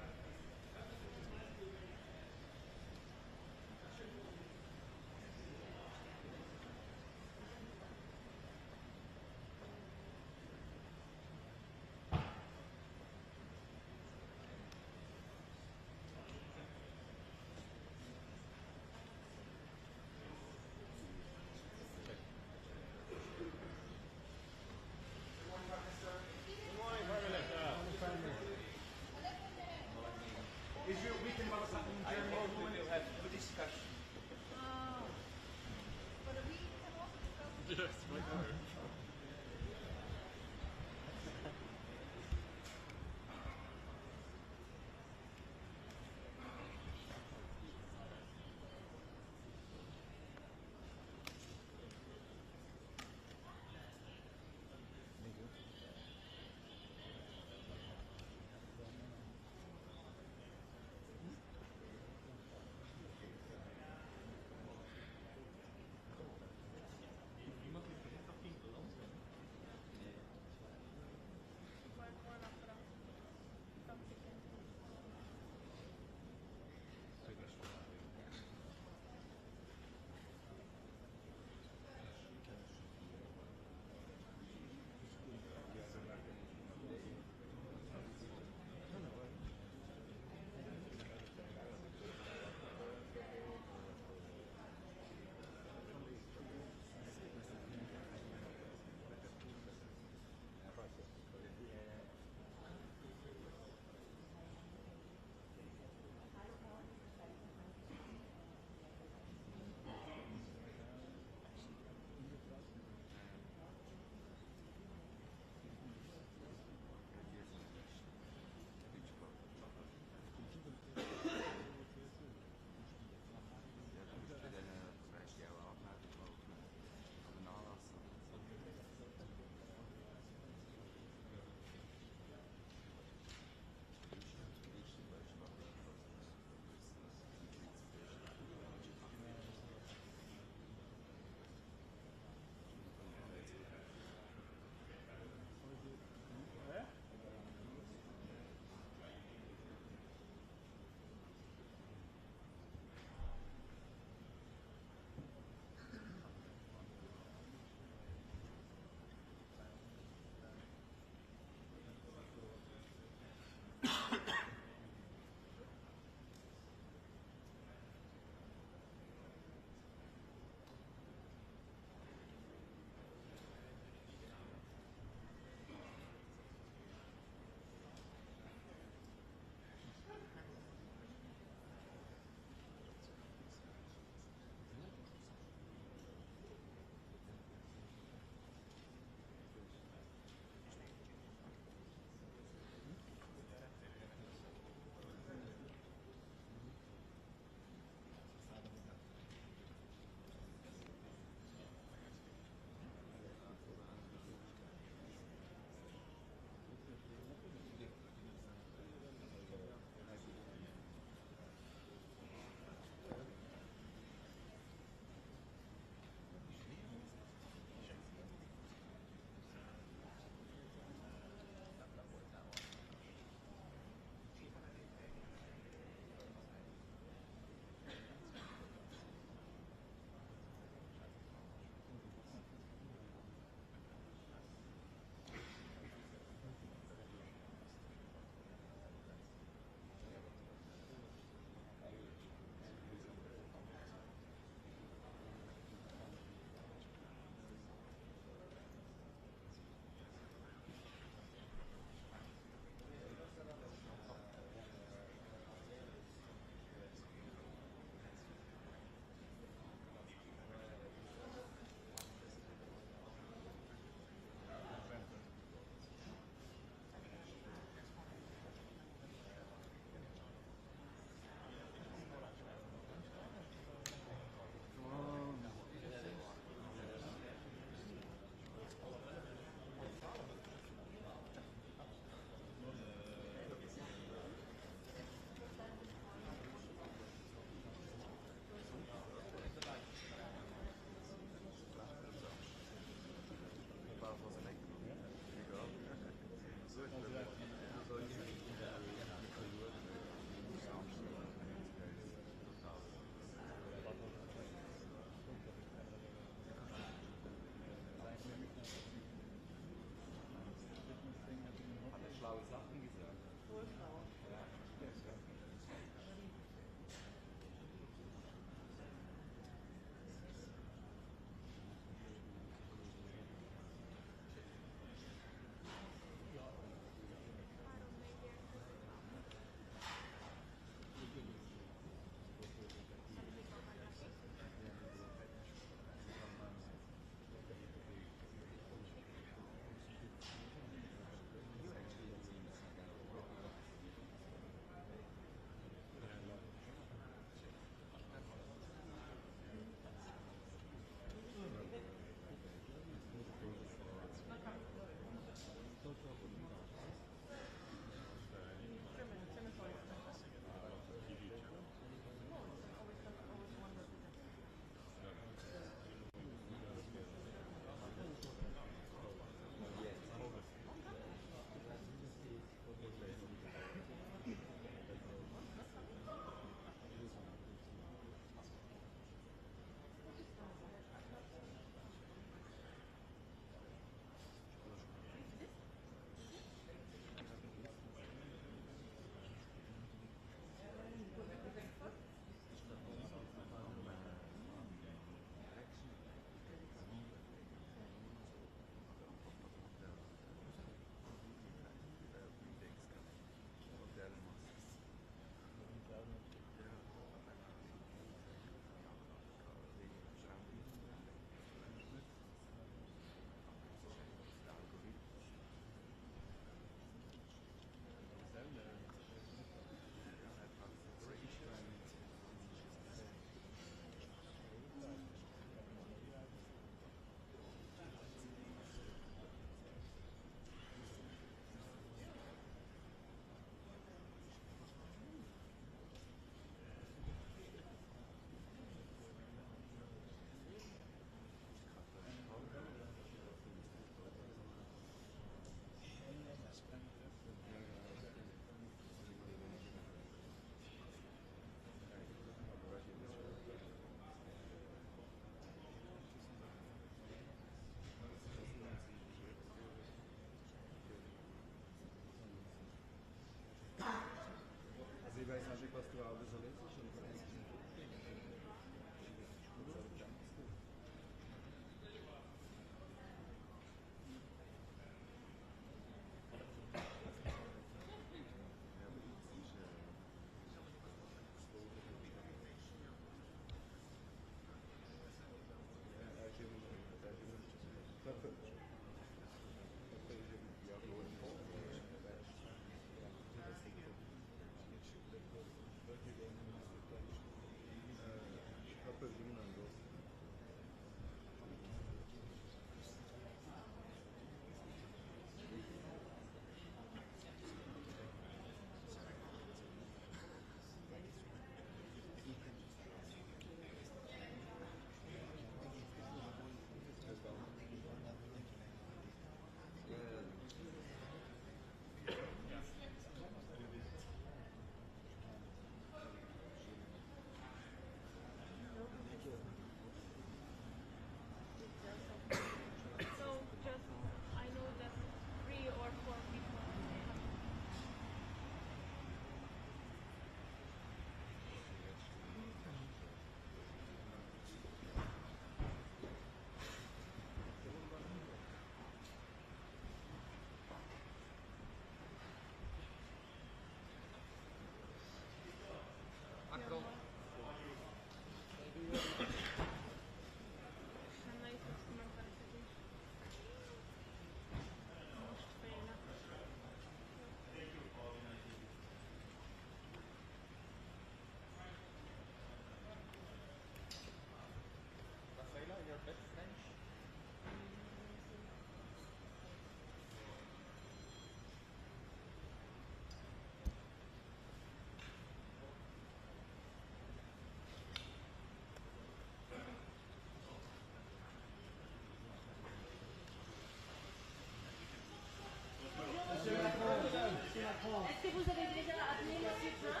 Est-ce que vous avez déjà appelé M. Trump?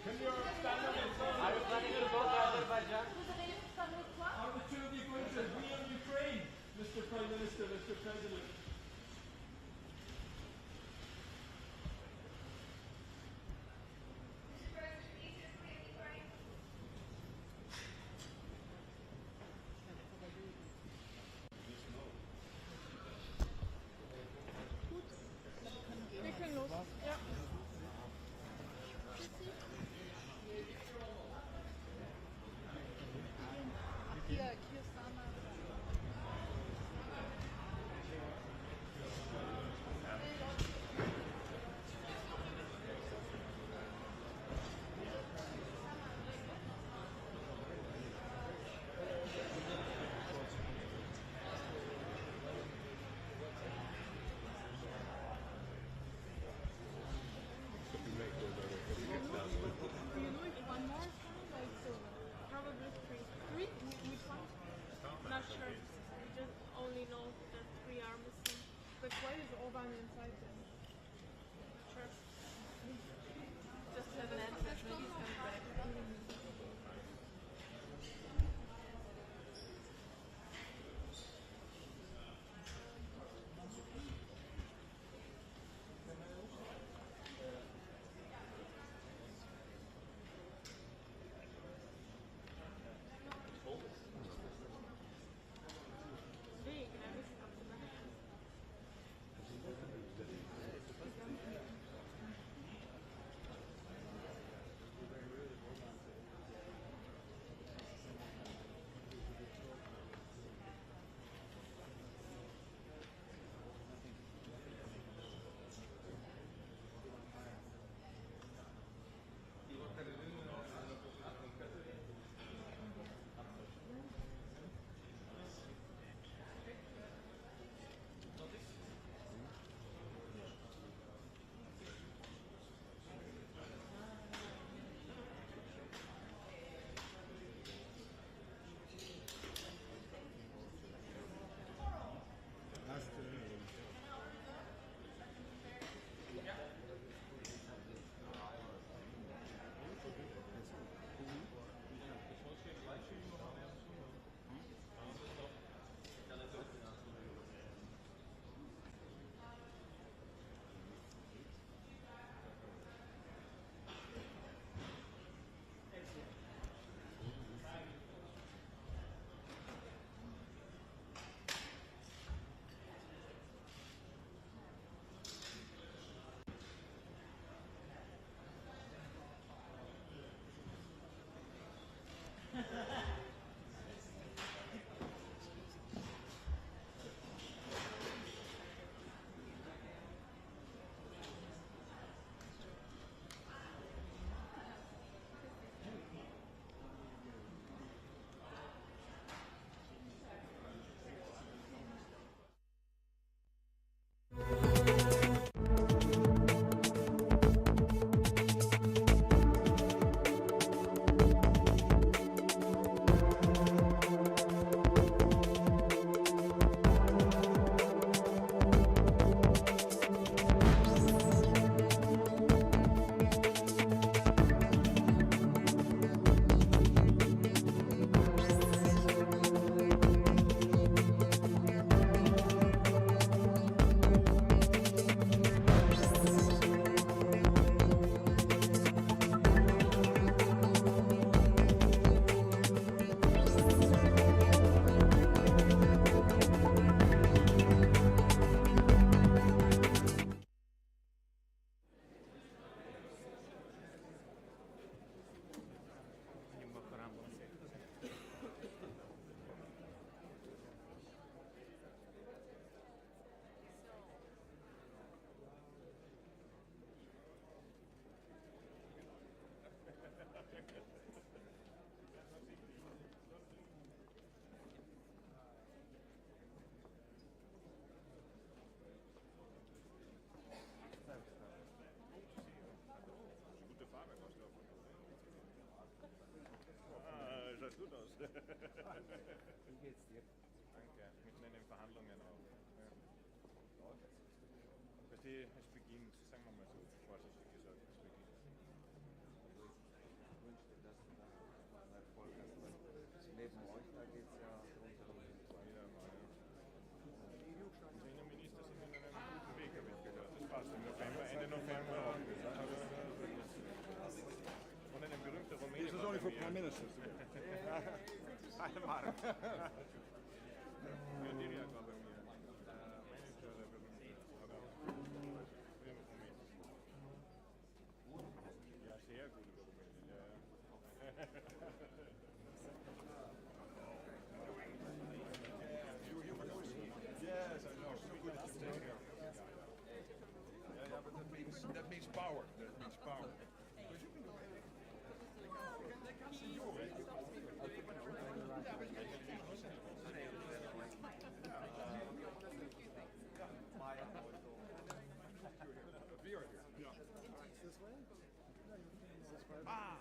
Can you stand on it? Are you planning to go to Azerbaijan? Vous avez parlé quoi? Are the two of you going to agree on Ukraine, Mr. Prime Minister, Mr. President? Wir können los. Ja. Keir Starmer. Do you know if one more song? Like, so, probably three. Three? Which one? Not sure. We just only know that three are missing. But why is Orban inside then? Sure. Just have an answer. Maybe he's coming back. Wie geht's dir? Danke, mitten in den Verhandlungen auch. Ja. es beginnt, sagen wir mal so, vorsichtig gesagt, es beginnt. Ich wünsche dir, dass du da Erfolg hast, weil neben euch, da geht es ja rundherum. Die Innenminister sind in einem guten Weg, habe ich gehört. Das passt im November, Ende November auch. Von einem berühmten Rumänen. This is only for prime ministers. Hi, Mark. Direkt war bei mir. Manager der berühmten. Ja, sehr gut über Rumänien. Yes, I know. So good at you take care. Yeah, but that means power. That means power. Ah!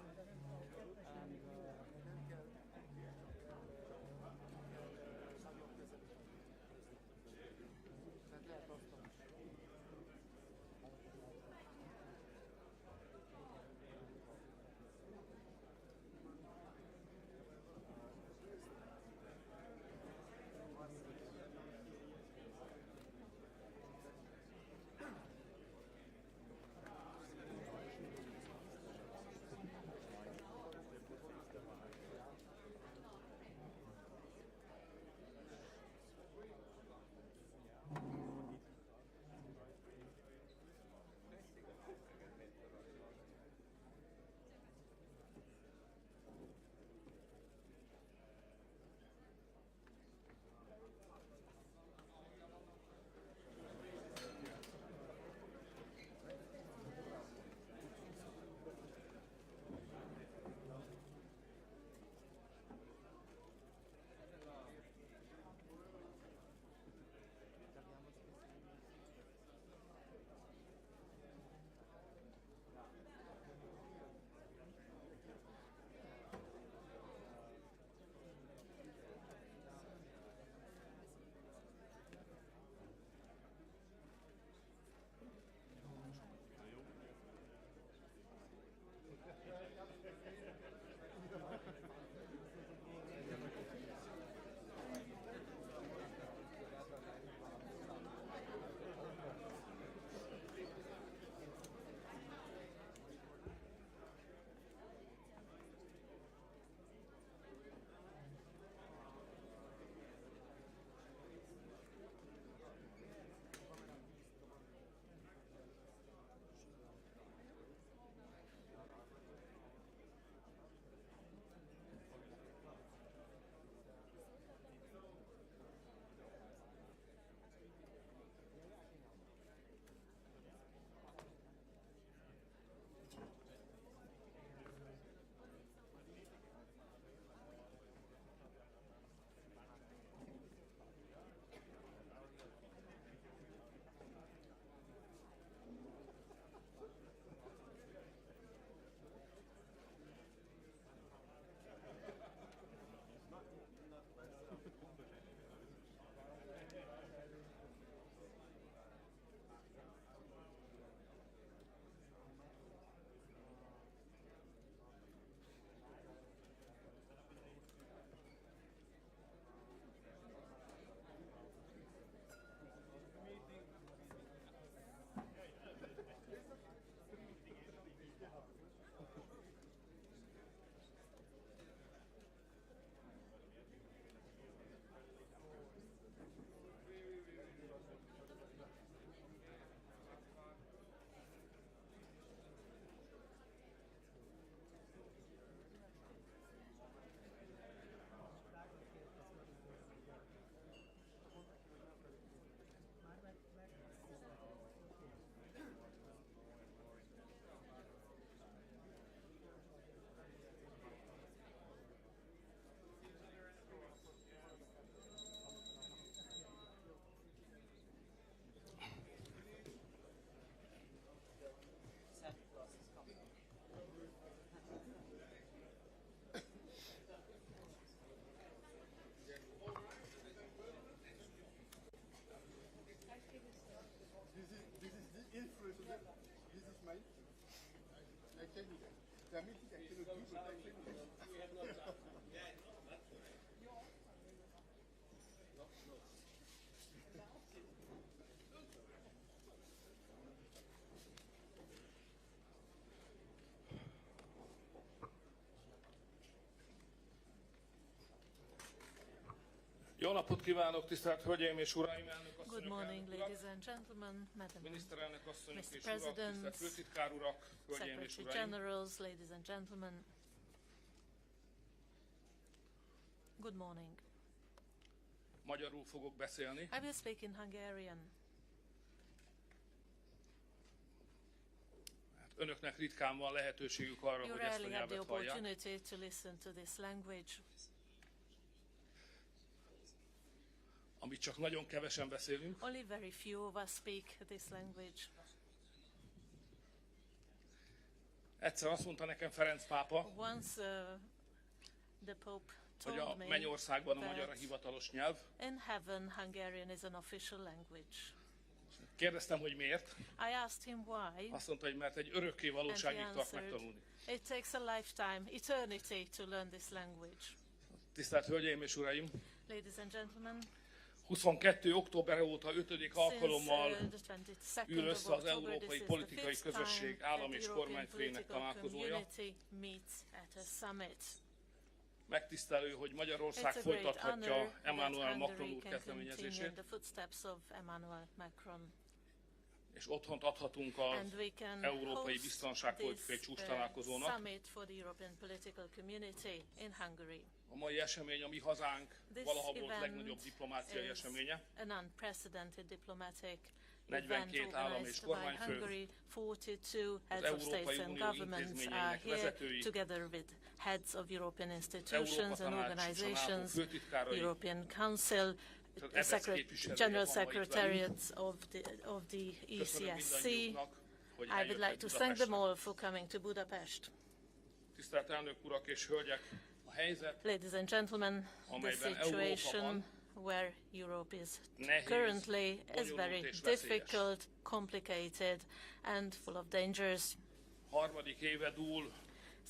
Jó napot kívánok, tisztelt Hölgyeim és Uraim, elnök asszonyok, Good morning, elnök ladies urak, and gentlemen, Madam miniszterelnök asszonyok Mr. és urak, tisztelt President, főtitkár urak, Hölgyeim és Secretary Uraim. Generals, ladies and gentlemen. Good morning. Magyarul fogok beszélni. I will speak in Hungarian. Önöknek ritkán van lehetőségük arra, You hogy ezt a rarely have the nyelvet hallják. opportunity to listen to this language, Amit csak nagyon kevesen beszélünk. only very few of us speak this language. Egyszer azt mondta nekem Ferenc pápa, Once the Pope hogy a told me mennyországban a magyar a that hivatalos nyelv. in heaven Hungarian is an official language. Kérdeztem, hogy miért. I asked him why, Azt mondta, hogy mert egy örökké and he valóságig tart answered, megtanulni. it takes a lifetime, eternity to learn this language. Tisztelt Hölgyeim és Uraim! Ladies and gentlemen, 22. október óta 5. alkalommal the 22nd ül of össze az October, Európai this is the Politikai fifth Közösség time állam that és the European kormányfőinek Political találkozója. Community meets at a summit. Megtisztelő, hogy Magyarország It's a great folytathatja honor Emmanuel that Macron Hungary úr can continue in kezdeményezését, the footsteps of Emmanuel Macron. és otthont adhatunk az And we can Európai host Biztonságpolitikai this Csúcstalálkozónak. summit for the European political community in Hungary. A mai esemény a mi hazánk This valaha volt event legnagyobb diplomáciai is eseménye. an unprecedented diplomatic 42 event állam és organized by kormányfő, Hungary. 42 az heads of Európai states and Unió governments are intézményeinek here vezetői, together with heads of European Európa institutions and Tanács és a NATO organizations, főtitkárai, European Council, tehát the EBESZ képviselője General van ma itt velünk. Secretariats of the Köszönöm ECSC. mindannyiuknak, hogy I would like eljöttek to thank them Budapestre. all for coming to Budapest. Tisztelt elnök urak és hölgyek, a helyzet, Ladies and gentlemen, the amelyben situation Európa where Europe is nehéz, currently is bonyolult very és veszélyes. difficult, complicated and full of dangers. Harmadik éve dúl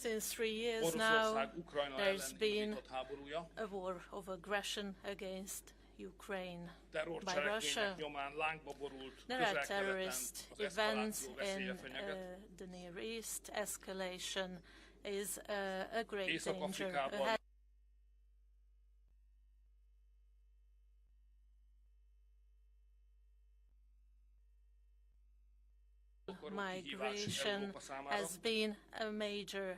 Since 3 years now, Oroszország Ukrajna there's ellen been indított háborúja. a war of aggression against Ukraine by Terrorcselekmények Russia. nyomán lángba borult There are Közel-Keleten terrorist az events eszkaláció veszélye in fenyeget. the Near East. Escalation is a great danger Észak-Afrikában ahead. Migration Európa számára, has been a major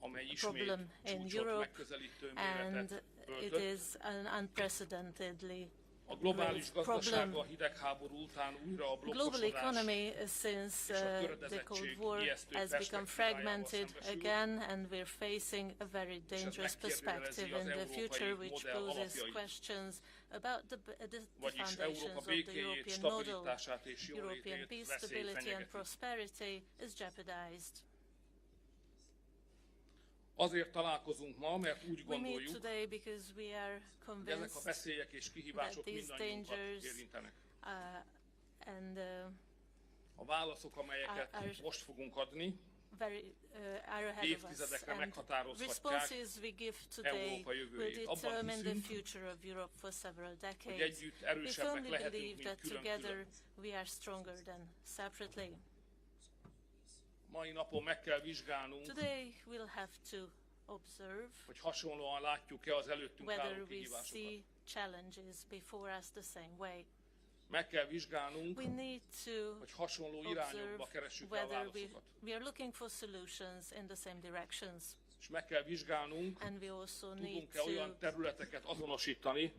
amely ismét problem in csúcsot Europe, megközelítő and méretet it öltött. is an unprecedentedly A globális great gazdaság problem. a hidegháború után újra a Global blokkosodás economy since és a the töredezettség Cold War ijesztő has become perspektívájával fragmented szembesül, again, and we're facing a very és ez dangerous megkérdőjelezi perspective az in the európai future, which modell poses alapjait. questions about the Vagyis foundations Európa of the békéjét, European model. stabilitását és European jólétét peace, veszély stability and fenyegeti. prosperity is jeopardized. Azért találkozunk ma, mert úgy We meet gondoljuk, today because we are hogy ezek a convinced veszélyek és kihívások that these mindannyiunkat dangers érintenek. and A válaszok, amelyeket are most fogunk adni, very are ahead of us, évtizedekre and meghatározhatják responses we give today Európa will jövőjét. Abban determine the hiszünk, future of Europe for several hogy decades. együtt We erősebbek firmly lehetünk, believe mint that together külön-külön. we are stronger than separately. Mai napon meg kell vizsgálnunk, Today we'll have to observe hogy hasonlóan látjuk-e az előttünk álló whether we kihívásokat. see challenges before us the same way. Meg kell vizsgálnunk, We need to hogy hasonló observe irányokba keressük a whether válaszokat. we are looking for solutions in the same directions. És meg kell vizsgálnunk, And we also need tudunk-e olyan to területeket azonosítani,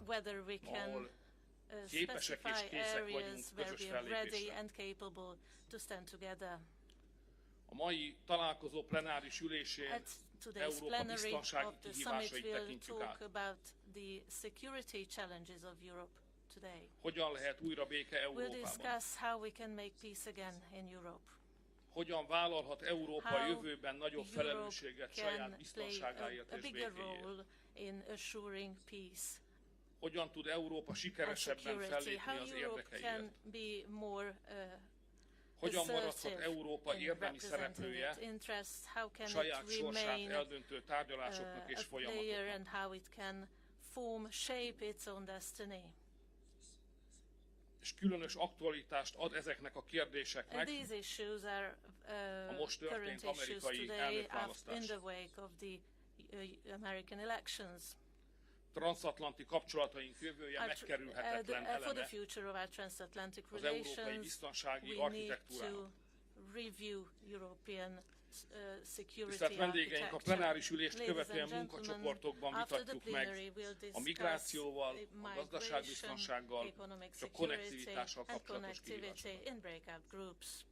whether we can ahol képesek és specify készek areas vagyunk where közös we are ready fellépésre. and capable to stand together. A mai találkozó plenáris ülésén At today's Európa plenary of biztonsági the summit kihívásait we'll tekintjük talk át. about the security challenges of Europe today. Hogyan lehet újra béke We'll Európában? discuss how we can make peace again in Europe. Hogyan vállalhat Európa How jövőben nagyobb Europe felelősséget saját can play biztonságáért a és bigger békéért? role in assuring peace Hogyan tud Európa and sikeresebben security. fellépni How az Europe érdekeiért? can be more Hogyan maradhat assertive Európa in érdemi representing szereplője its interests? How can saját it sorsát remain eldöntő tárgyalásoknak és a player, and folyamatoknak? how it can shape its own destiny? És különös aktualitást ad ezeknek a kérdéseknek These issues are a most current történt issues amerikai today in elnökválasztás. the wake of the American elections. Transatlanti kapcsolataink jövője megkerülhetetlen For the eleme future of our transatlantic az európai relations, biztonsági we need to architektúrának. review European security Tisztelt vendégeink, a architecture. plenáris ülést Ladies and követően gentlemen, munkacsoportokban after the vitatjuk meg plenary, we'll a discuss migrációval, a migration, gazdaságbiztonsággal economic és a security konnektivitással and kapcsolatos connectivity kihívásokat. in breakout groups.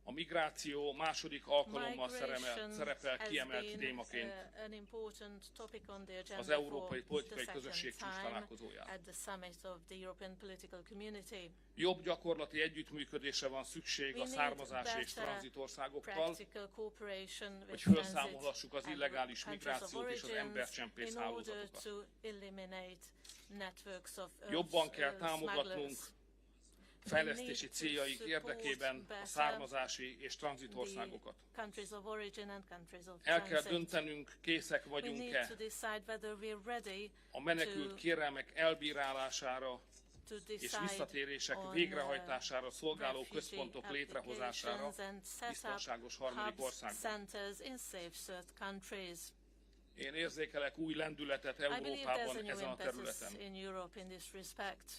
A migráció második alkalommal Migration szerepel has kiemelt been, témaként an important topic on the agenda az Európai for Politikai the Közösség second csúcs time találkozóján. at the summit of the European Political Community. Jobb gyakorlati együttműködésre van szükség We a need származási és better tranzitországokkal, practical cooperation with hogy transit felszámolhassuk az and illegális countries of migrációt és az origins embercsempész in order hálózatokat. to eliminate networks of Jobban kell támogatnunk smugglers. fejlesztési céljaink érdekében a származási és tranzitországokat. Countries of origin and countries of El kell transit. döntenünk, készek We need to vagyunk-e decide whether we're ready a menekült kérelmek elbírálására to és decide visszatérések on, végrehajtására szolgáló refugee központok létrehozására applications and set up biztonságos harmadik hubs, országban. centers in safe third countries. Én érzékelek új lendületet I believe there's a Európában new ezen a impetus területen. in Europe in this respect.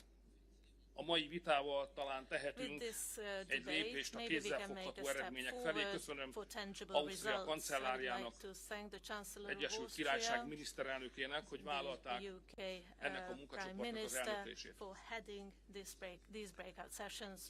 A mai vitával talán With tehetünk this egy debate, lépést a maybe we can make a kézzelfogható step eredmények felé. forward Köszönöm for tangible Ausztria results. I'd kancellárjának, like to thank the Chancellor of Egyesült Királyság Austria, miniszterelnökének, hogy vállalták the UK ennek a Prime munkacsoportnak az Minister elnöklését. for heading these breakout sessions.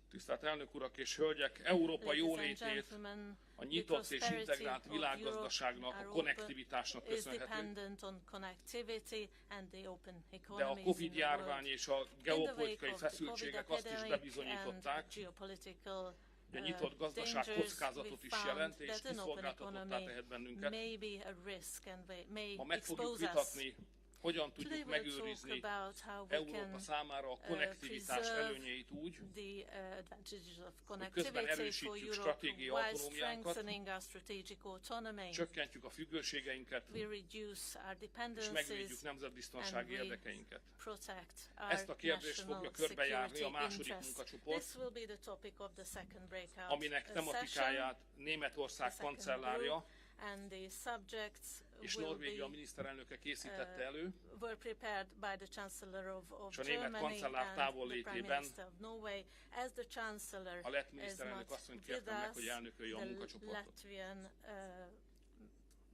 Tisztelt elnök urak és hölgyek, Európa Ladies and jólétét gentlemen, a nyitott és prosperity integrált of világgazdaságnak, Europe, a konnektivitásnak is köszönhető, dependent on connectivity and the open de a economies in Covid the járvány world. és a In the geopolitikai wake of the Covid feszültségek azt is epidemic bebizonyították, and geopolitical hogy a nyitott gazdaság dangers, kockázatot we is found jelent, és that an open kiszolgáltatottá economy tehet bennünket. may be a risk and may Ma meg fogjuk expose us. vitatni, hogyan Today tudjuk we'll megőrizni talk about how we Európa can számára a konnektivitás preserve előnyeit úgy, the advantages of közben connectivity for erősítjük Europe stratégiai while autonómiánkat, strengthening our strategic autonomy. csökkentjük a függőségeinket, We reduce our és dependencies megvédjük nemzetbiztonsági and we érdekeinket. protect our Ezt a kérdést national fogja körbejárni a security második interests. munkacsoport, This will be the topic of the second breakout aminek session. tematikáját Németország The second kancellárja group, and the subjects és will Norvégia be miniszterelnöke készítette elő, were prepared by the Chancellor of és a német Germany kancellár and the Prime távollétében Minister of Norway. As the Chancellor a lett is miniszterelnök not asszonyt with kértem meg, us, hogy elnökölje a the munkacsoportot. Latvian Prime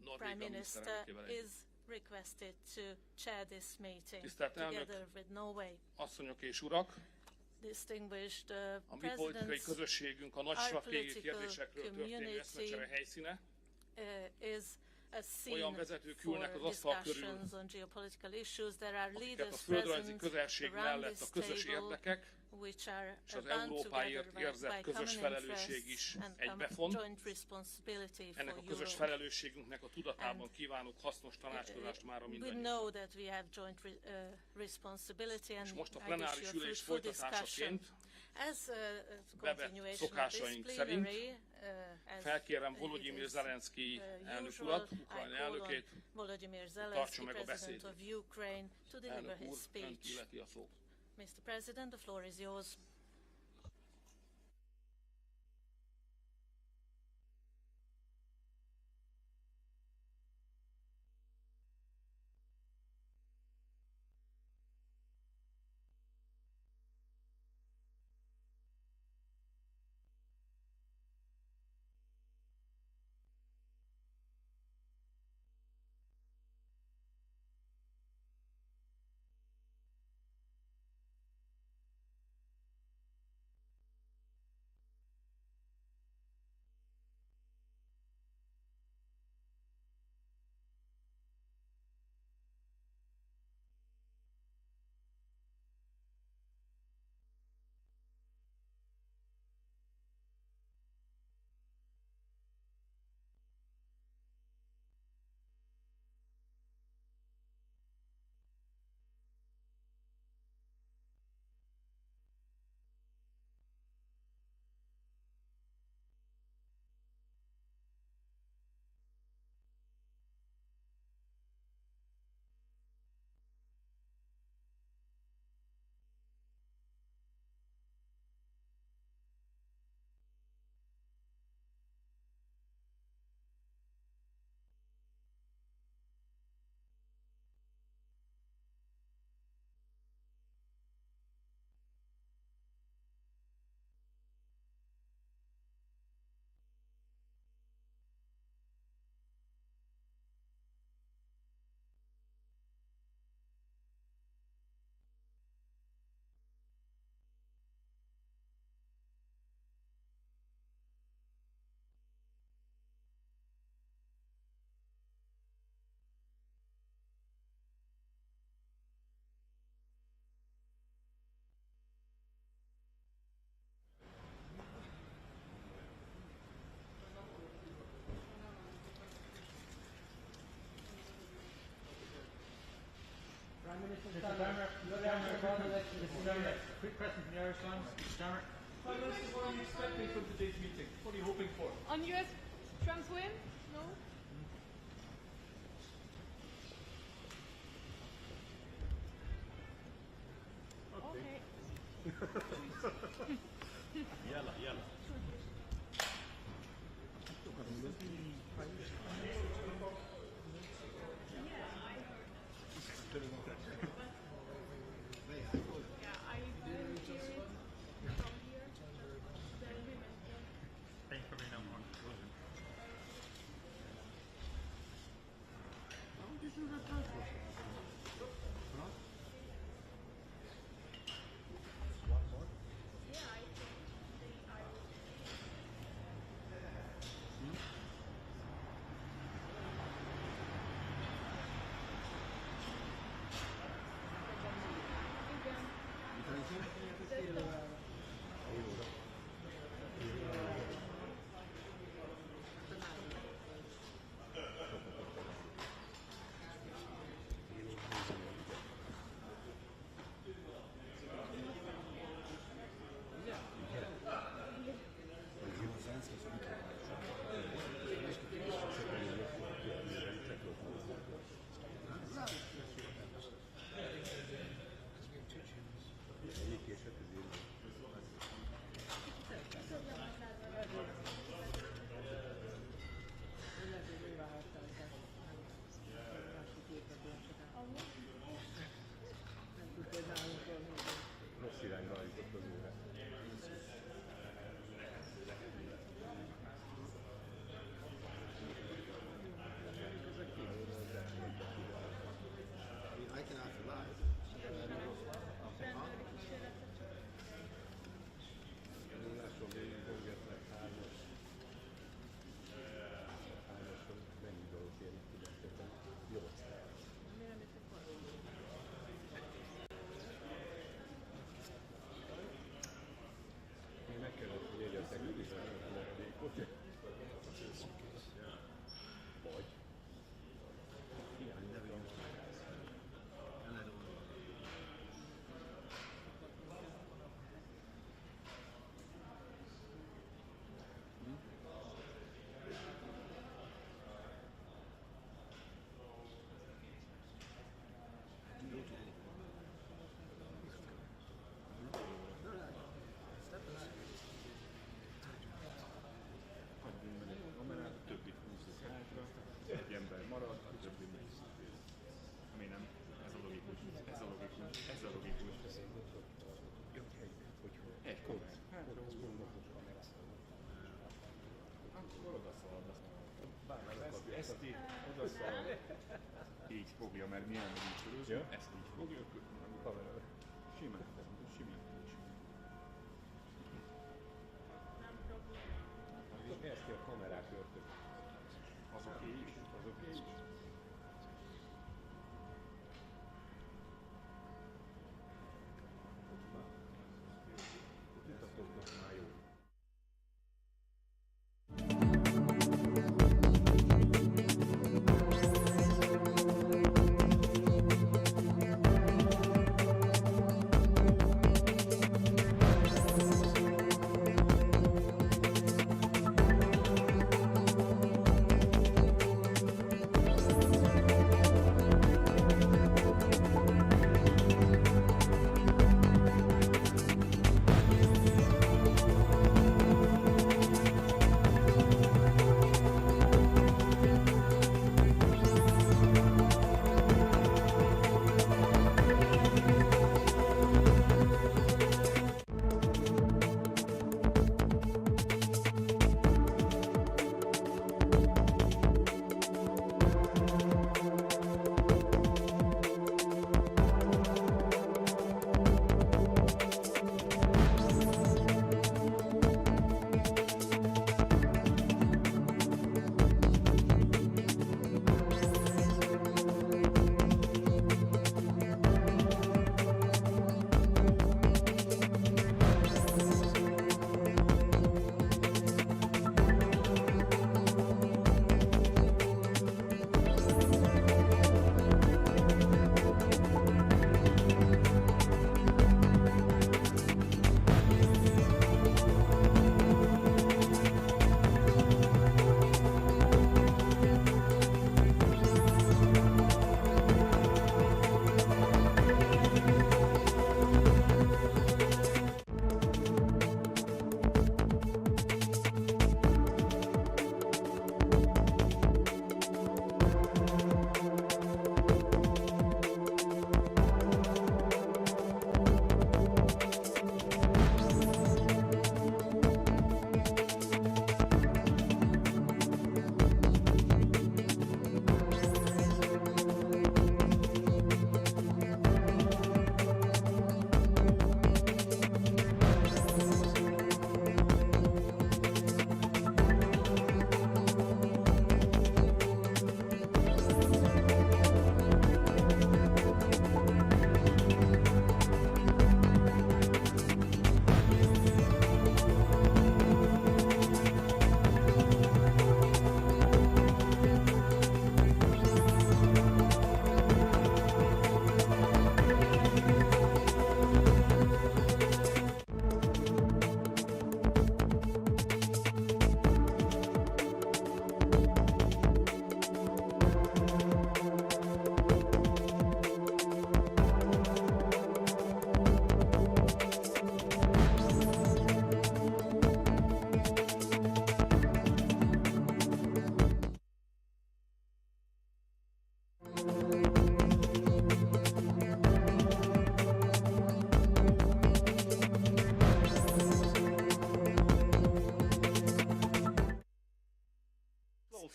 Norvégia Minister miniszterelnökével is együtt. requested to chair this meeting Tisztelt elnök, together with Norway. asszonyok és urak, Distinguished a mi politikai presidents, közösségünk a nagy our stratégiai political kérdésekről történő community eszmecsere helyszíne. Is a scene Olyan vezetők for ülnek az asztal körül, discussions on geopolitical issues. There are akiket a leaders földrajzi present közelség around mellett this a közös table, érdekek which are és az bound Európáért together érzett by közös common felelősség is interests and egybefon. joint responsibility Ennek for a közös Europe. felelősségünknek a tudatában kívánok hasznos tanácskozást mára We mindannyiunknak. know that we have joint responsibility, and És most a I wish plenáris you a ülés fruitful discussion. folytatásaként As a bevett continuation of this szokásaink szerint plenary, as felkérem it Volodymyr is, Zelenszky elnök usual, urat, I Ukrajna call on elnökét, Volodymyr tartsa Zelensky, meg a President beszédét. of Ukraine, to deliver Elnök his úr, önt speech. illeti a szó. Mr. President, the floor is yours. the Irish Times, Starmer. Prime Minister, what are you expecting from today's meeting? What are you hoping for? On US Trump's win? No? Okay. Yalla, yalla. Ezt így odaszal, így fogja, mert milyen így ezt így fogja, simán, simán. Ezt a kamerák örtök. Az oké is, az oké is.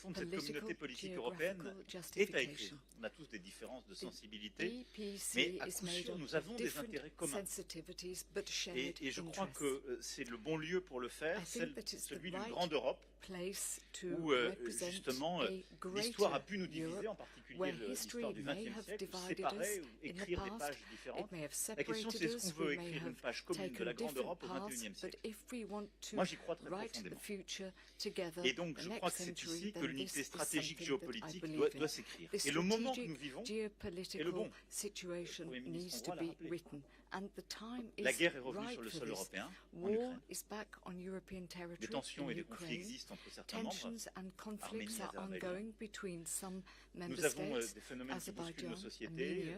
fond de cette communauté politique européenne est à écrire. On a tous des différences de sensibilité, mais à coup sûr, nous avons des intérêts communs. Et je crois que c'est le bon lieu pour le faire, celui d'une grande Europe, où justement l'histoire a pu nous diviser, en particulier l'histoire du XXe siècle, séparer ou écrire des pages différentes. La question c'est est-ce qu'on veut écrire une page commune de la grande Europe au XXIe siècle? Moi j'y crois très profondément. Et donc je crois que c'est ici que l'unité stratégique géopolitique doit s'écrire. Et le moment que nous vivons est le bon. Le Premier ministre l'a rappelé. La guerre est revenue sur le sol européen, en Ukraine. Des tensions et des conflits existent entre certains membres, Arménie, Azerbaïdjan. Nous avons des phénomènes qui bousculent nos sociétés,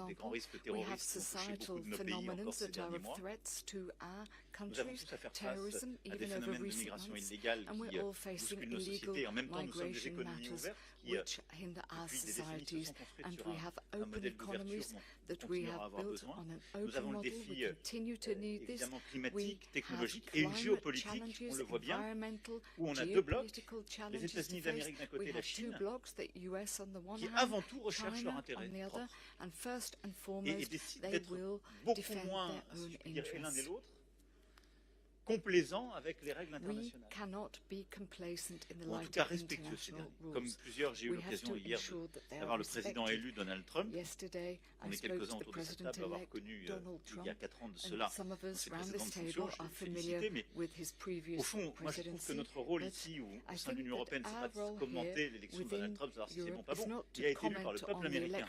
des grands risques terroristes qui ont touché beaucoup de nos pays encore ces derniers mois. Nous avons tous à faire face à des phénomènes de migration illégale qui bousculent nos sociétés. Et en même temps, nous sommes des économies ouvertes qui, depuis des décennies, se sont construites sur un modèle d'ouverture dont on continuera à avoir besoin. Nous avons le défi évidemment climatique, technologique et une géopolitique, on le voit bien, où on a deux blocs, les États-Unis d'Amérique d'un côté et la Chine, qui avant tout recherchent leur intérêt propre et décident d'être beaucoup moins, si je puis dire, l'un et l'autre, complaisant avec les règles internationales. Ou en tout cas respectueux ces derniers. Comme plusieurs, j'ai eu l'occasion hier d'avoir le président élu Donald Trump. On est quelques-uns autour de cette table à avoir connu il y a 4 ans de cela ses précédentes fonctions, je le féliciter, mais au fond, moi je trouve que notre rôle ici, au sein de l'Union européenne, c'est pas de commenter l'élection de Donald Trump, savoir si c'est bon ou pas bon. Il a été élu par le peuple américain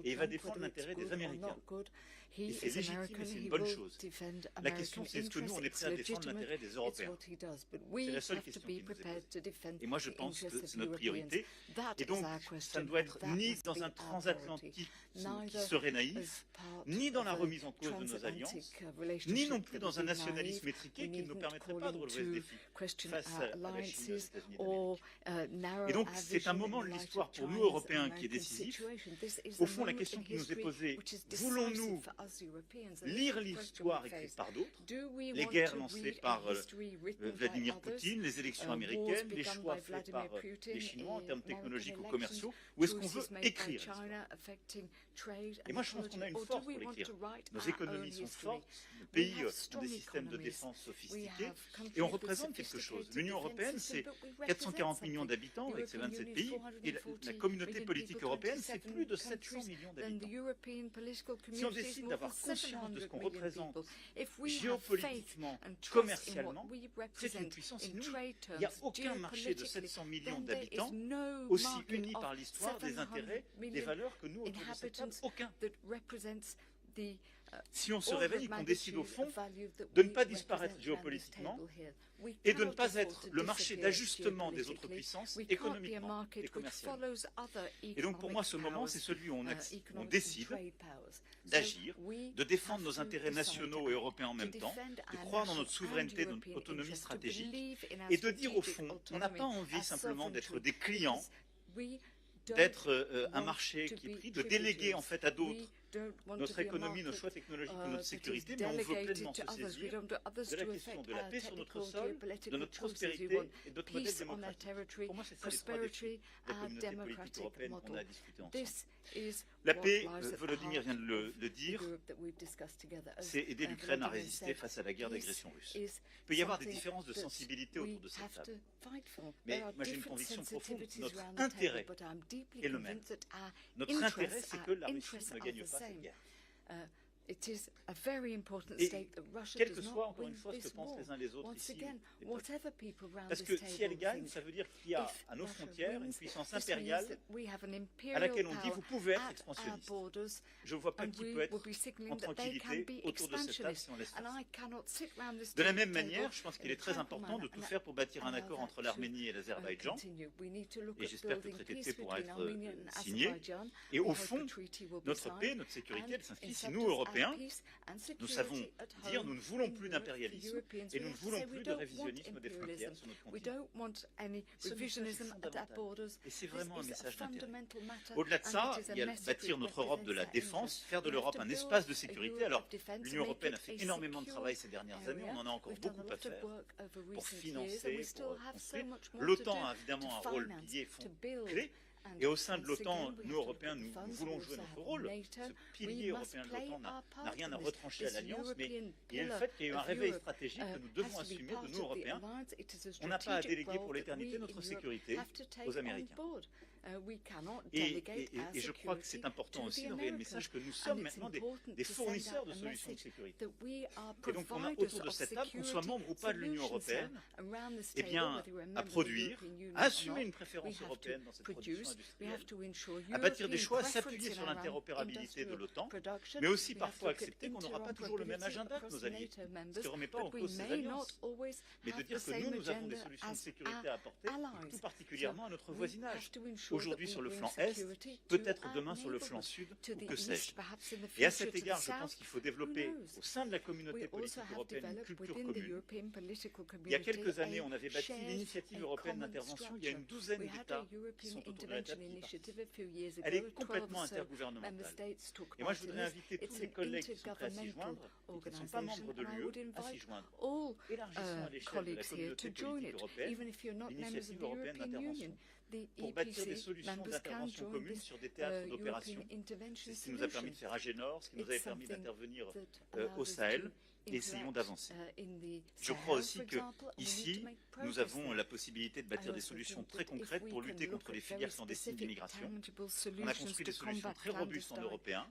et il va défendre l'intérêt des Américains. Et c'est légitime et c'est une bonne chose. La question c'est est-ce que nous on est prêts à défendre l'intérêt des Européens? C'est la seule question qui nous est posée. Et moi je pense que c'est notre priorité. Et donc ça ne doit être ni dans un transatlantique qui serait naïf, ni dans la remise en cause de nos alliances, ni non plus dans un nationalisme étriqué qui ne nous permettrait pas de relever ce défi face à la Chine et aux États-Unis d'Amérique. Et donc c'est un moment de l'histoire pour nous Européens qui est décisif. Au fond la question qui nous est posée, voulons-nous lire l'histoire écrite par d'autres, les guerres lancées par Vladimir Poutine, les élections américaines, les choix faits par les Chinois en termes technologiques ou commerciaux, ou est-ce qu'on veut écrire l'histoire? Et moi je pense qu'on a une force pour l'écrire. Nos économies sont fortes, nos pays ont des systèmes de défense sophistiqués, et on représente quelque chose. L'Union européenne, c'est 440 millions d'habitants avec ses 27 pays, et la communauté politique européenne, c'est plus de 700 millions d'habitants. Si on décide d'avoir conscience de ce qu'on représente géopolitiquement, commercialement, c'est une puissance inouïe. Il n'y a aucun marché de 700 millions d'habitants aussi uni par l'histoire, des intérêts, des valeurs que nous autour de cette table. Aucun. Si on se réveille et qu'on décide au fond de ne pas disparaître géopolitiquement et de ne pas être le marché d'ajustement des autres puissances économiquement et commercialement. Et donc pour moi ce moment c'est celui où on décide d'agir, de défendre nos intérêts nationaux et européens en même temps, de croire dans notre souveraineté, dans notre autonomie stratégique et de dire au fond on n'a pas envie simplement d'être des clients, d'être un marché qui est pris, de déléguer en fait à d'autres notre économie, nos choix technologiques et notre sécurité, mais on veut pleinement se saisir de la question de la paix sur notre sol, de notre prospérité et de notre modèle démocratique. Pour moi, c'est ça les 3 défis de la communauté politique européenne qu'on a discuté ensemble. La paix, Volodymyr vient de le dire, c'est aider l'Ukraine à résister face à la guerre d'agression russe. Il peut y avoir des différences de sensibilité autour de cette table. Mais moi j'ai une conviction profonde, notre intérêt est le même. Notre intérêt, c'est que la Russie ne gagne pas cette guerre. Et quel que soit, encore une fois, ce que pensent les uns les autres ici, parce que si elle gagne, ça veut dire qu'il y a à nos frontières une puissance impériale à laquelle on dit vous pouvez être expansionniste. Je ne vois pas qui peut être en tranquillité autour de cette table si on laisse faire ça. De la même manière, je pense qu'il est très important de tout faire pour bâtir un accord entre l'Arménie et l'Azerbaïdjan, et j'espère que le traité de paix pourra être signé. Et au fond, notre paix, notre sécurité, elle s'inscrit si nous, Européens, Européens, nous savons dire nous ne voulons plus d'impérialisme et nous ne voulons plus de révisionnisme des frontières sur notre continent. Ce message est fondamental. Et c'est vraiment un message d'intérêt. Au-delà de ça, il y a bâtir notre Europe de la défense, faire de l'Europe un espace de sécurité. Alors, l'Union européenne a fait énormément de travail ces dernières années, on en a encore beaucoup à faire pour financer, pour construire. L'OTAN a évidemment un rôle pilier clé. Et au sein de l'OTAN, nous, Européens, nous voulons jouer notre rôle. Ce pilier européen de l'OTAN n'a rien à retrancher à l'Alliance, mais il y a le fait qu'il y a eu un réveil stratégique que nous devons assumer de nous, Européens. On n'a pas à déléguer pour l'éternité notre sécurité aux Américains. Et je crois que c'est important aussi d'envoyer le message que nous sommes maintenant des fournisseurs de solutions de sécurité. Et donc on a autour de cette table, qu'on soit membre ou pas de l'Union européenne, eh bien, à produire, à assumer une préférence européenne dans cette production industrielle, à bâtir des choix, à s'appuyer sur l'interopérabilité de l'OTAN, mais aussi parfois accepter qu'on n'aura pas toujours le même agenda que nos alliés, ce qui ne remet pas en cause ces alliances, mais de dire que nous avons des solutions de sécurité à apporter, tout particulièrement à notre voisinage. Aujourd'hui sur le flanc Est, peut-être demain sur le flanc Sud, ou que sais-je. Et à cet égard, je pense qu'il faut développer au sein de la communauté politique européenne une culture commune. Il y a quelques années, on avait bâti l'initiative européenne d'intervention. Il y a une douzaine d'États qui sont autour de la table. Elle est complètement intergouvernementale. Et moi, je voudrais inviter tous les collègues qui sont prêts à s'y joindre et qui ne sont pas membres de l'UE à s'y joindre. Élargissons à l'échelle de la communauté politique européenne l'initiative européenne d'intervention, pour bâtir des solutions d'intervention communes sur des théâtres d'opération. C'est ce qui nous a permis de faire Agénor, ce qui nous avait permis d'intervenir au Sahel, et essayons d'avancer. Je crois aussi qu'ici, nous avons la possibilité de bâtir des solutions très concrètes pour lutter contre les filières clandestines d'immigration. On a construit des solutions très robustes en européen,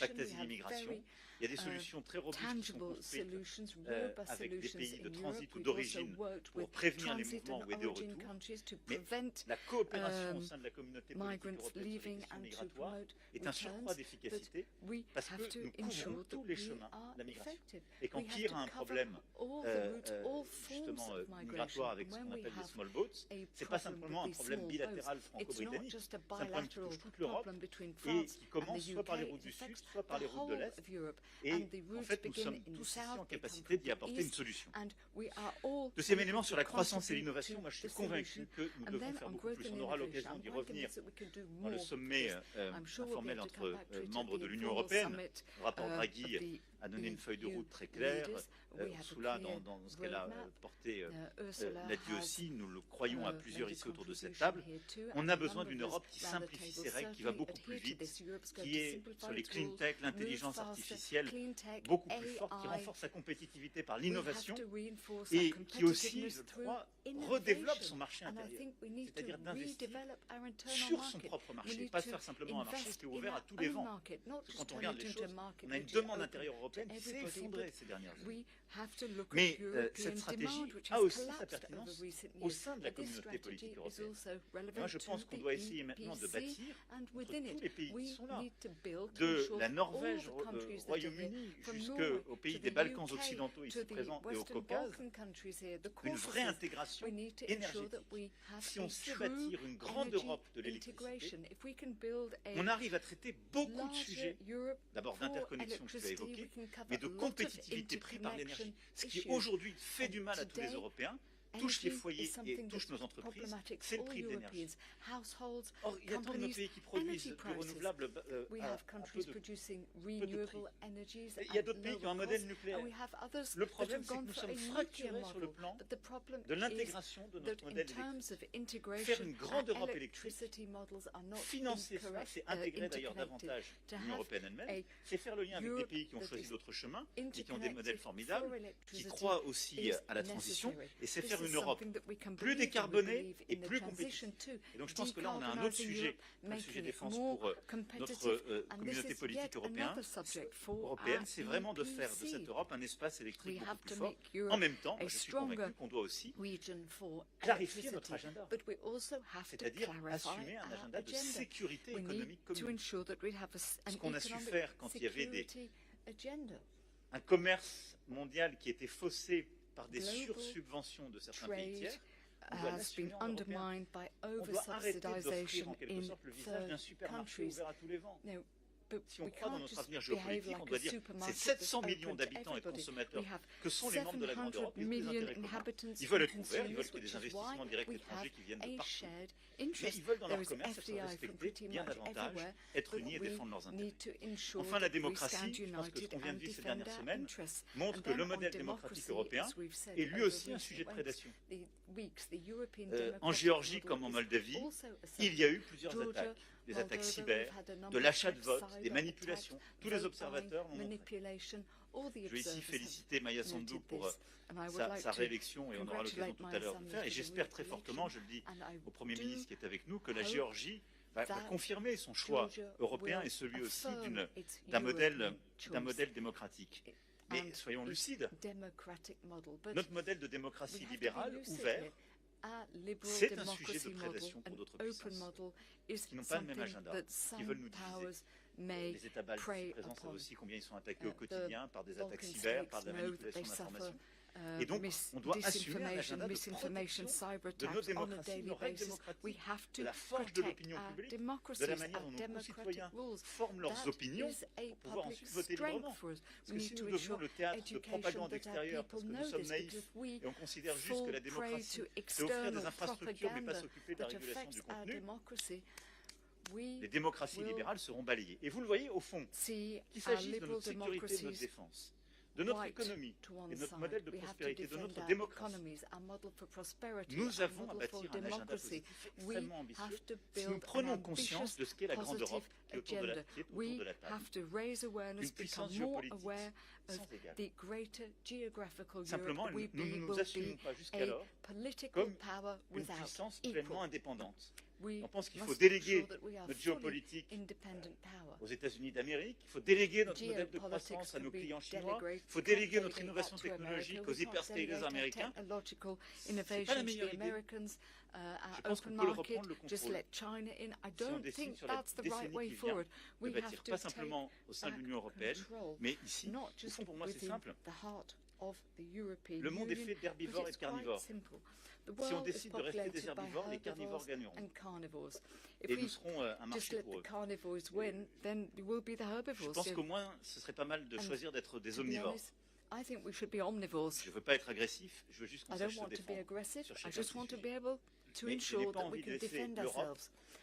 pacte asile-immigration. Il y a des solutions très robustes qui sont construites avec des pays de transit ou d'origine pour prévenir les mouvements ou aider au retour. Mais la coopération au sein de la communauté politique européenne sur les questions migratoires est un surcroît d'efficacité parce que nous couvrons tous les chemins de la migration. Et quand Keir a un problème justement migratoire avec ce qu'on appelle les small boats, c'est pas simplement un problème bilatéral franco-britannique, c'est un problème qui touche toute l'Europe et qui commence soit par les routes du Sud, soit par les routes de l'Est. Et en fait, nous sommes tous ici en capacité d'y apporter une solution. Deuxième élément sur la croissance et l'innovation, moi je suis convaincu que nous devons faire beaucoup plus. On aura l'occasion d'y revenir dans le sommet informel entre membres de l'Union européenne. Le rapport Draghi a donné une feuille de route très claire. Ursula, dans ce qu'elle a porté, l'a dit aussi, nous le croyons à plusieurs ici autour de cette table. On a besoin d'une Europe qui simplifie ses règles, qui va beaucoup plus vite, qui est sur les clean tech, l'intelligence artificielle, beaucoup plus forte, qui renforce sa compétitivité par l'innovation et qui aussi, je crois, redéveloppe son marché intérieur, c'est-à-dire d'investir sur son propre marché, pas de faire simplement un marché qui est ouvert à tous les vents. Parce que quand on regarde les choses, on a une demande intérieure européenne qui s'est effondrée ces dernières années. Mais cette stratégie a aussi sa pertinence au sein de la communauté politique européenne. Et moi, je pense qu'on doit essayer maintenant de bâtir entre tous les pays qui sont là, de la Norvège au Royaume-Uni jusqu'aux pays des Balkans occidentaux ici présents et au Caucase, une vraie intégration énergétique. Si on sait bâtir une grande Europe de l'électricité, on arrive à traiter beaucoup de sujets, d'abord d'interconnexion que tu as évoqué, mais de compétitivité prix par l'énergie, ce qui aujourd'hui fait du mal à tous les Européens, touche les foyers et touche nos entreprises, c'est le prix de l'énergie. Or, il y a tant de nos pays qui produisent du renouvelable à peu de prix. Il y a d'autres pays qui ont un modèle nucléaire. Le problème, c'est que nous sommes fracturés sur le plan de l'intégration de notre modèle électrique. Faire une grande Europe électrique, financer cela, c'est intégrer d'ailleurs davantage l'Union européenne elle-même, c'est faire le lien avec des pays qui ont choisi d'autres chemins et qui ont des modèles formidables, qui croient aussi à la transition, et c'est faire une Europe plus décarbonée et plus compétitive. Et donc je pense que là on a un autre sujet, un sujet défense pour notre communauté politique européenne, c'est vraiment de faire de cette Europe un espace électrique beaucoup plus fort. En même temps, je suis convaincu qu'on doit aussi clarifier notre agenda, c'est-à-dire assumer un agenda de sécurité économique commune. Ce qu'on a su faire quand il y avait un commerce mondial qui était faussé par des sursubventions de certains pays tiers, on doit l'assumer en européen. On doit arrêter d'offrir en quelque sorte le visage d'un supermarché ouvert à tous les vents. Si on croit dans notre avenir géopolitique, on doit dire ces 700 millions d'habitants et de consommateurs que sont les membres de la grande Europe, ils ont des intérêts communs. Ils veulent être ouverts, ils veulent qu'il y ait des investissements directs étrangers qui viennent de partout. Mais ils veulent dans leur commerce être respectés bien davantage, être unis et défendre leurs intérêts. Enfin, la démocratie, je pense que ce qu'on vient de vivre ces dernières semaines montre que le modèle démocratique européen est lui aussi un sujet de prédation. En Géorgie comme en Moldavie, il y a eu plusieurs attaques. Des attaques cyber, de l'achat de vote, des manipulations. Tous les observateurs l'ont montré. Je veux ici féliciter Maya Sandu pour sa réélection et on aura l'occasion tout à l'heure de le faire. Et j'espère très fortement, je le dis au Premier ministre qui est avec nous, que la Géorgie va confirmer son choix européen et celui aussi d'un modèle démocratique. Mais soyons lucides, notre modèle de démocratie libérale, ouvert, c'est un sujet de prédation pour d'autres puissances qui n'ont pas le même agenda, qui veulent nous diviser. Les États baltes présents savent aussi combien ils sont attaqués au quotidien par des attaques cyber, par de la manipulation d'informations. Et donc, on doit assumer un agenda de protection de nos démocraties, de nos règles démocratiques, de la force de l'opinion publique, de la manière dont nos concitoyens forment leurs opinions pour pouvoir ensuite voter librement. Parce que si nous devenons le théâtre de propagande extérieure, parce que nous sommes naïfs et on considère juste que la démocratie, c'est offrir des infrastructures mais pas s'occuper de la régulation du contenu, les démocraties libérales seront balayées. Et vous le voyez au fond, qu'il s'agisse de notre sécurité, de notre défense, de notre économie et de notre modèle de prospérité, de notre démocratie. Nous avons à bâtir un agenda positif extrêmement ambitieux si nous prenons conscience de ce qu'est la grande Europe qui est autour de la table, une puissance géopolitique sans égale. Simplement, nous ne nous assumons pas jusqu'alors comme une puissance pleinement indépendante. On pense qu'il faut déléguer notre géopolitique aux États-Unis d'Amérique, il faut déléguer notre modèle de croissance à nos clients chinois, il faut déléguer notre innovation technologique aux hyperscalers américains. Ce n'est pas la meilleure idée. Je pense qu'on peut le reprendre le contrôle. Si on décide sur la décennie qui vient de bâtir pas simplement au sein de l'Union européenne, mais ici, au fond pour moi c'est simple. Le monde est fait d'herbivores et de carnivores. Si on décide de rester des herbivores, les carnivores gagneront. Et nous serons un marché pour eux. Je pense qu'au moins, ce serait pas mal de choisir d'être des omnivores. Je ne veux pas être agressif, je veux juste qu'on sache se défendre sur chacun de ces sujets. Mais je n'ai pas envie de laisser l'Europe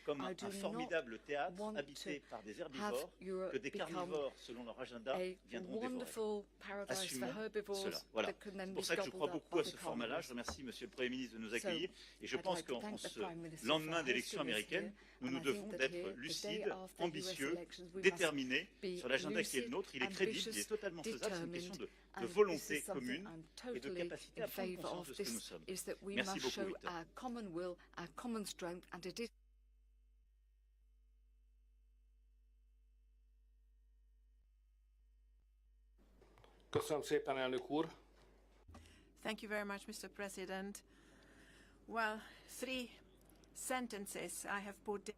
comme un formidable théâtre habité par des herbivores que des carnivores, selon leur agenda, viendront dévorer. Assumons cela. Voilà. C'est pour ça que je crois beaucoup à ce format-là. Je remercie Monsieur le Premier ministre de nous accueillir. Et je pense qu'en ce lendemain d'élections américaines, nous devons être lucides, ambitieux, déterminés sur l'agenda qui est le nôtre. Il est crédible, il est totalement faisable. C'est une question de volonté commune et de capacité à prendre conscience de ce que nous sommes. Merci beaucoup, Victor. Köszönöm szépen, elnök úr. Thank you very much, Mr. President. Well, 3 sentences I have put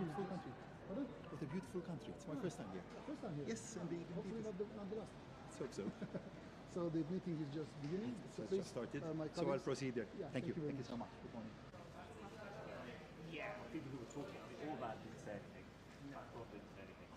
beautiful country. Pardon? It's a beautiful country. It's my first time here. First time here? Yes, indeed. Hopefully not the last. Let's hope so. So the meeting is just beginning. So it's just started. So I'll proceed there. Yeah, thank you. very Thank you so much. Good morning. Yeah, people who were talking, all that didn't say anything. I thought they didn't say anything.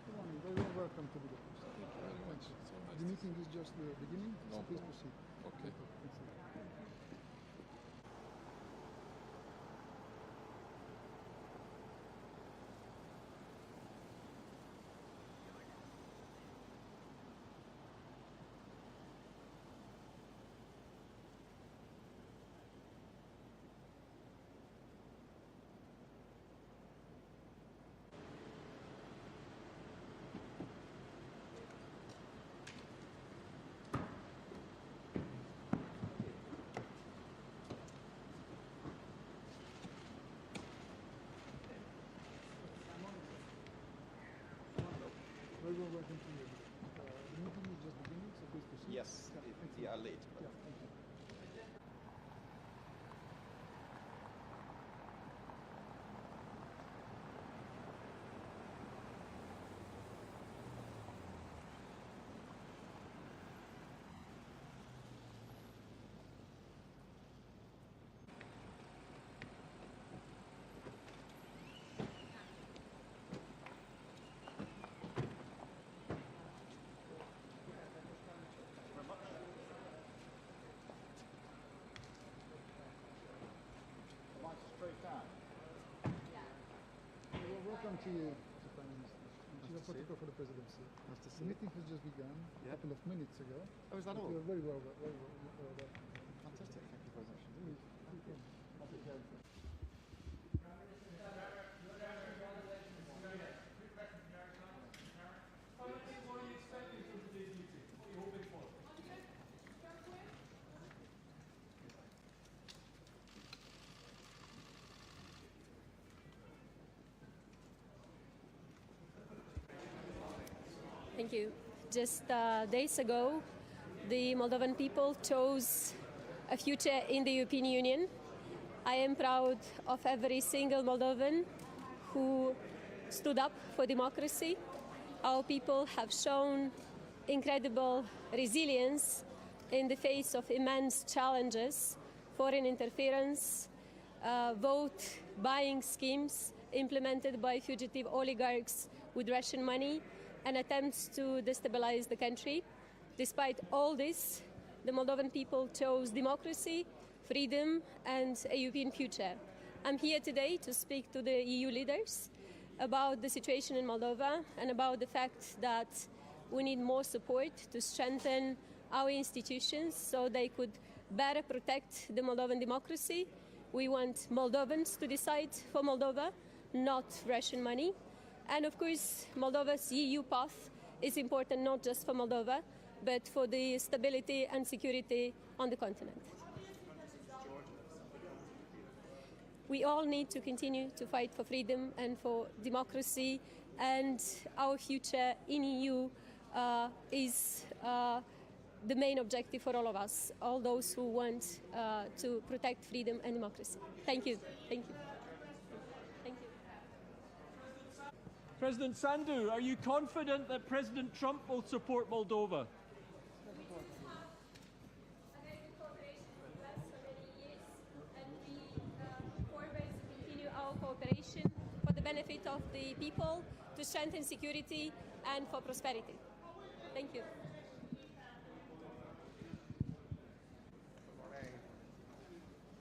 Good morning. Very welcome to Budapest. Thank you very much. The meeting is just the beginning, so please proceed. Okay. Very welcome to you. The meeting is just beginning, so please proceed. Yes, we are late. But Yeah, thank you. Welcome to you, Mr. Prime Minister. Geopolitical for the presidency. Nice to see The you. meeting has just begun a couple of minutes ago. Oh, is that all? You're very well. Fantastic. Thank you very much. Thank you. Just days ago, the Moldovan people chose a future in the European Union. I am proud of every single Moldovan who stood up for democracy. Our people have shown incredible resilience in the face of immense challenges, foreign interference, vote buying schemes implemented by fugitive oligarchs with Russian money, and attempts to destabilize the country. Despite all this, the Moldovan people chose democracy, freedom, and a European future. I'm here today to speak to the EU leaders about the situation in Moldova and about the fact that we need more support to strengthen our institutions so they could better protect the Moldovan democracy. We want Moldovans to decide for Moldova, not Russian money. And of course, Moldova's EU path is important not just for Moldova, but for the stability and security on the continent. We all need to continue to fight for freedom and for democracy, and our future in EU is the main objective for all of us, all those who want to protect freedom and democracy. Thank you. Thank you. Thank you. President Sandu, are you confident that President Trump will support Moldova? Cooperation for the benefit of the people, to strengthen security and for prosperity. Thank you.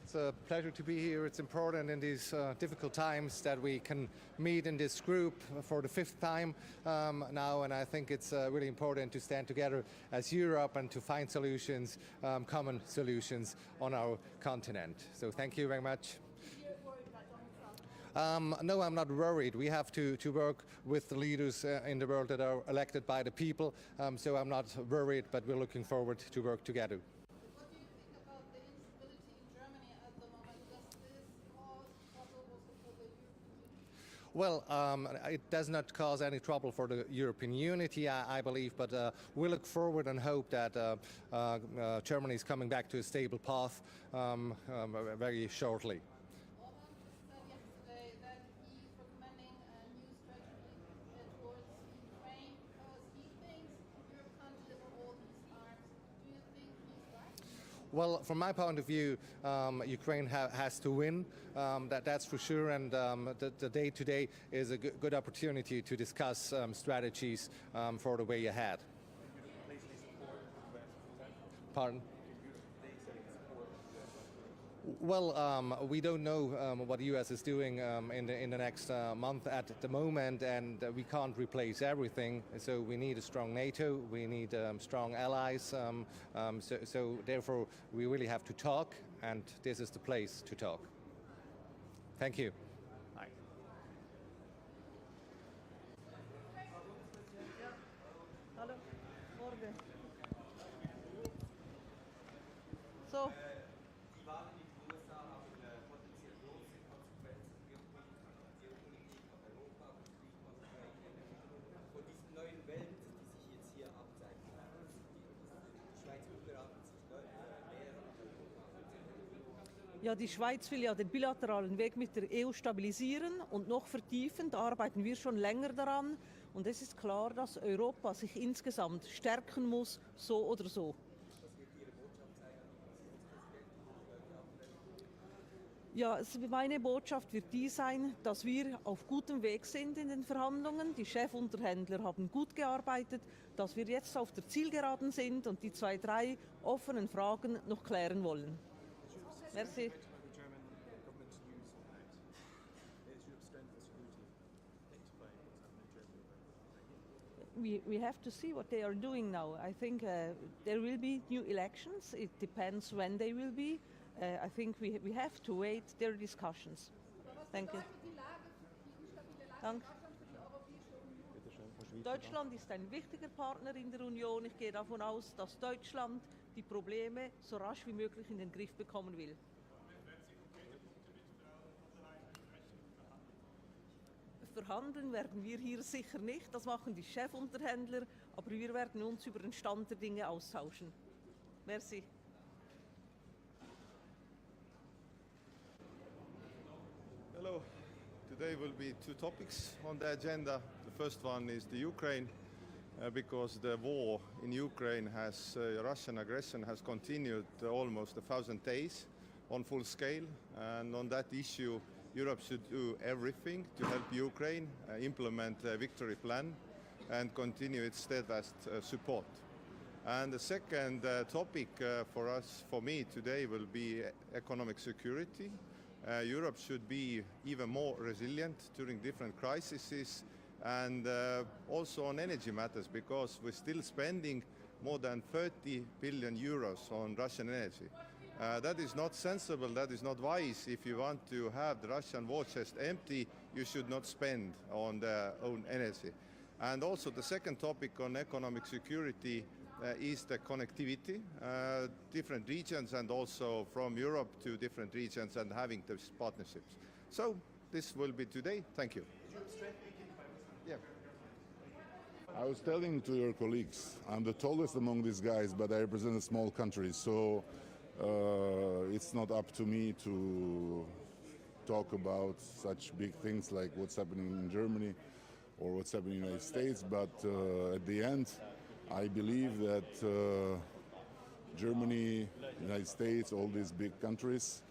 It's a pleasure to be here. It's important in these difficult times that we can meet in this group for the 5th time now, and I think it's really important to stand together as Europe and to find solutions, common solutions on our continent. So thank you very much. No, I'm not worried. We have to work with the leaders in the world that are elected by the people, so I'm not worried, but we're looking forward to work together. Well, it does not cause any trouble for the European unity, I believe, but we look forward and hope that Germany is coming back to a stable path very shortly. Well, from my point of view, Ukraine has to win, that's for sure, and the day today is a good opportunity to discuss strategies for the way ahead. Pardon? Well, we don't know what the U.S. is doing in the next month at the moment, and we can't replace everything. So we need a strong NATO, we need strong allies. So therefore, we really have to talk, and this is the place to talk. Thank you. Hi. Hallo, morgen. So. Ja, die Schweiz will ja den bilateralen Weg mit der EU stabilisieren und noch vertiefen. Da arbeiten wir schon länger daran. Und es ist klar, dass Europa sich insgesamt stärken muss, so oder so. Ja, meine Botschaft wird die sein, dass wir auf gutem Weg sind in den Verhandlungen. Die Chefunterhändler haben gut gearbeitet, dass wir jetzt auf der Zielgeraden sind und die 2, 3 offenen Fragen noch klären wollen. Merci. We have to see what they are doing now. I think there will be new elections. It depends when they will be. I think we have to wait their discussions. Thank you. Danke. Deutschland ist ein wichtiger Partner in der Union. Ich gehe davon aus, dass Deutschland die Probleme so rasch wie möglich in den Griff bekommen will. Verhandeln werden wir hier sicher nicht, das machen die Chefunterhändler, aber wir werden uns über den Stand der Dinge austauschen. Merci. Hello. Today will be 2 topics on the agenda. The first one is the Ukraine, because the war in Ukraine has, Russian aggression has continued almost 1,000 days on full scale, and on that issue Europe should do everything to help Ukraine implement a victory plan and continue its steadfast support. And the second topic for me today will be economic security. Europe should be even more resilient during different crises, and also on energy matters, because we're still spending more than 30 billion euros on Russian energy. That is not sensible, that is not wise. If you want to have the Russian war chest empty, you should not spend on their own energy. And also the second topic on economic security is the connectivity, different regions, and also from Europe to different regions, and having those partnerships. So this will be today. Thank you. Yeah. I was telling to your colleagues, I'm the tallest among these guys, but I represent a small country, so it's not up to me to talk about such big things like what's happening in Germany or what's happening in the United States, but at the end, I believe that Germany, United States, all these big countries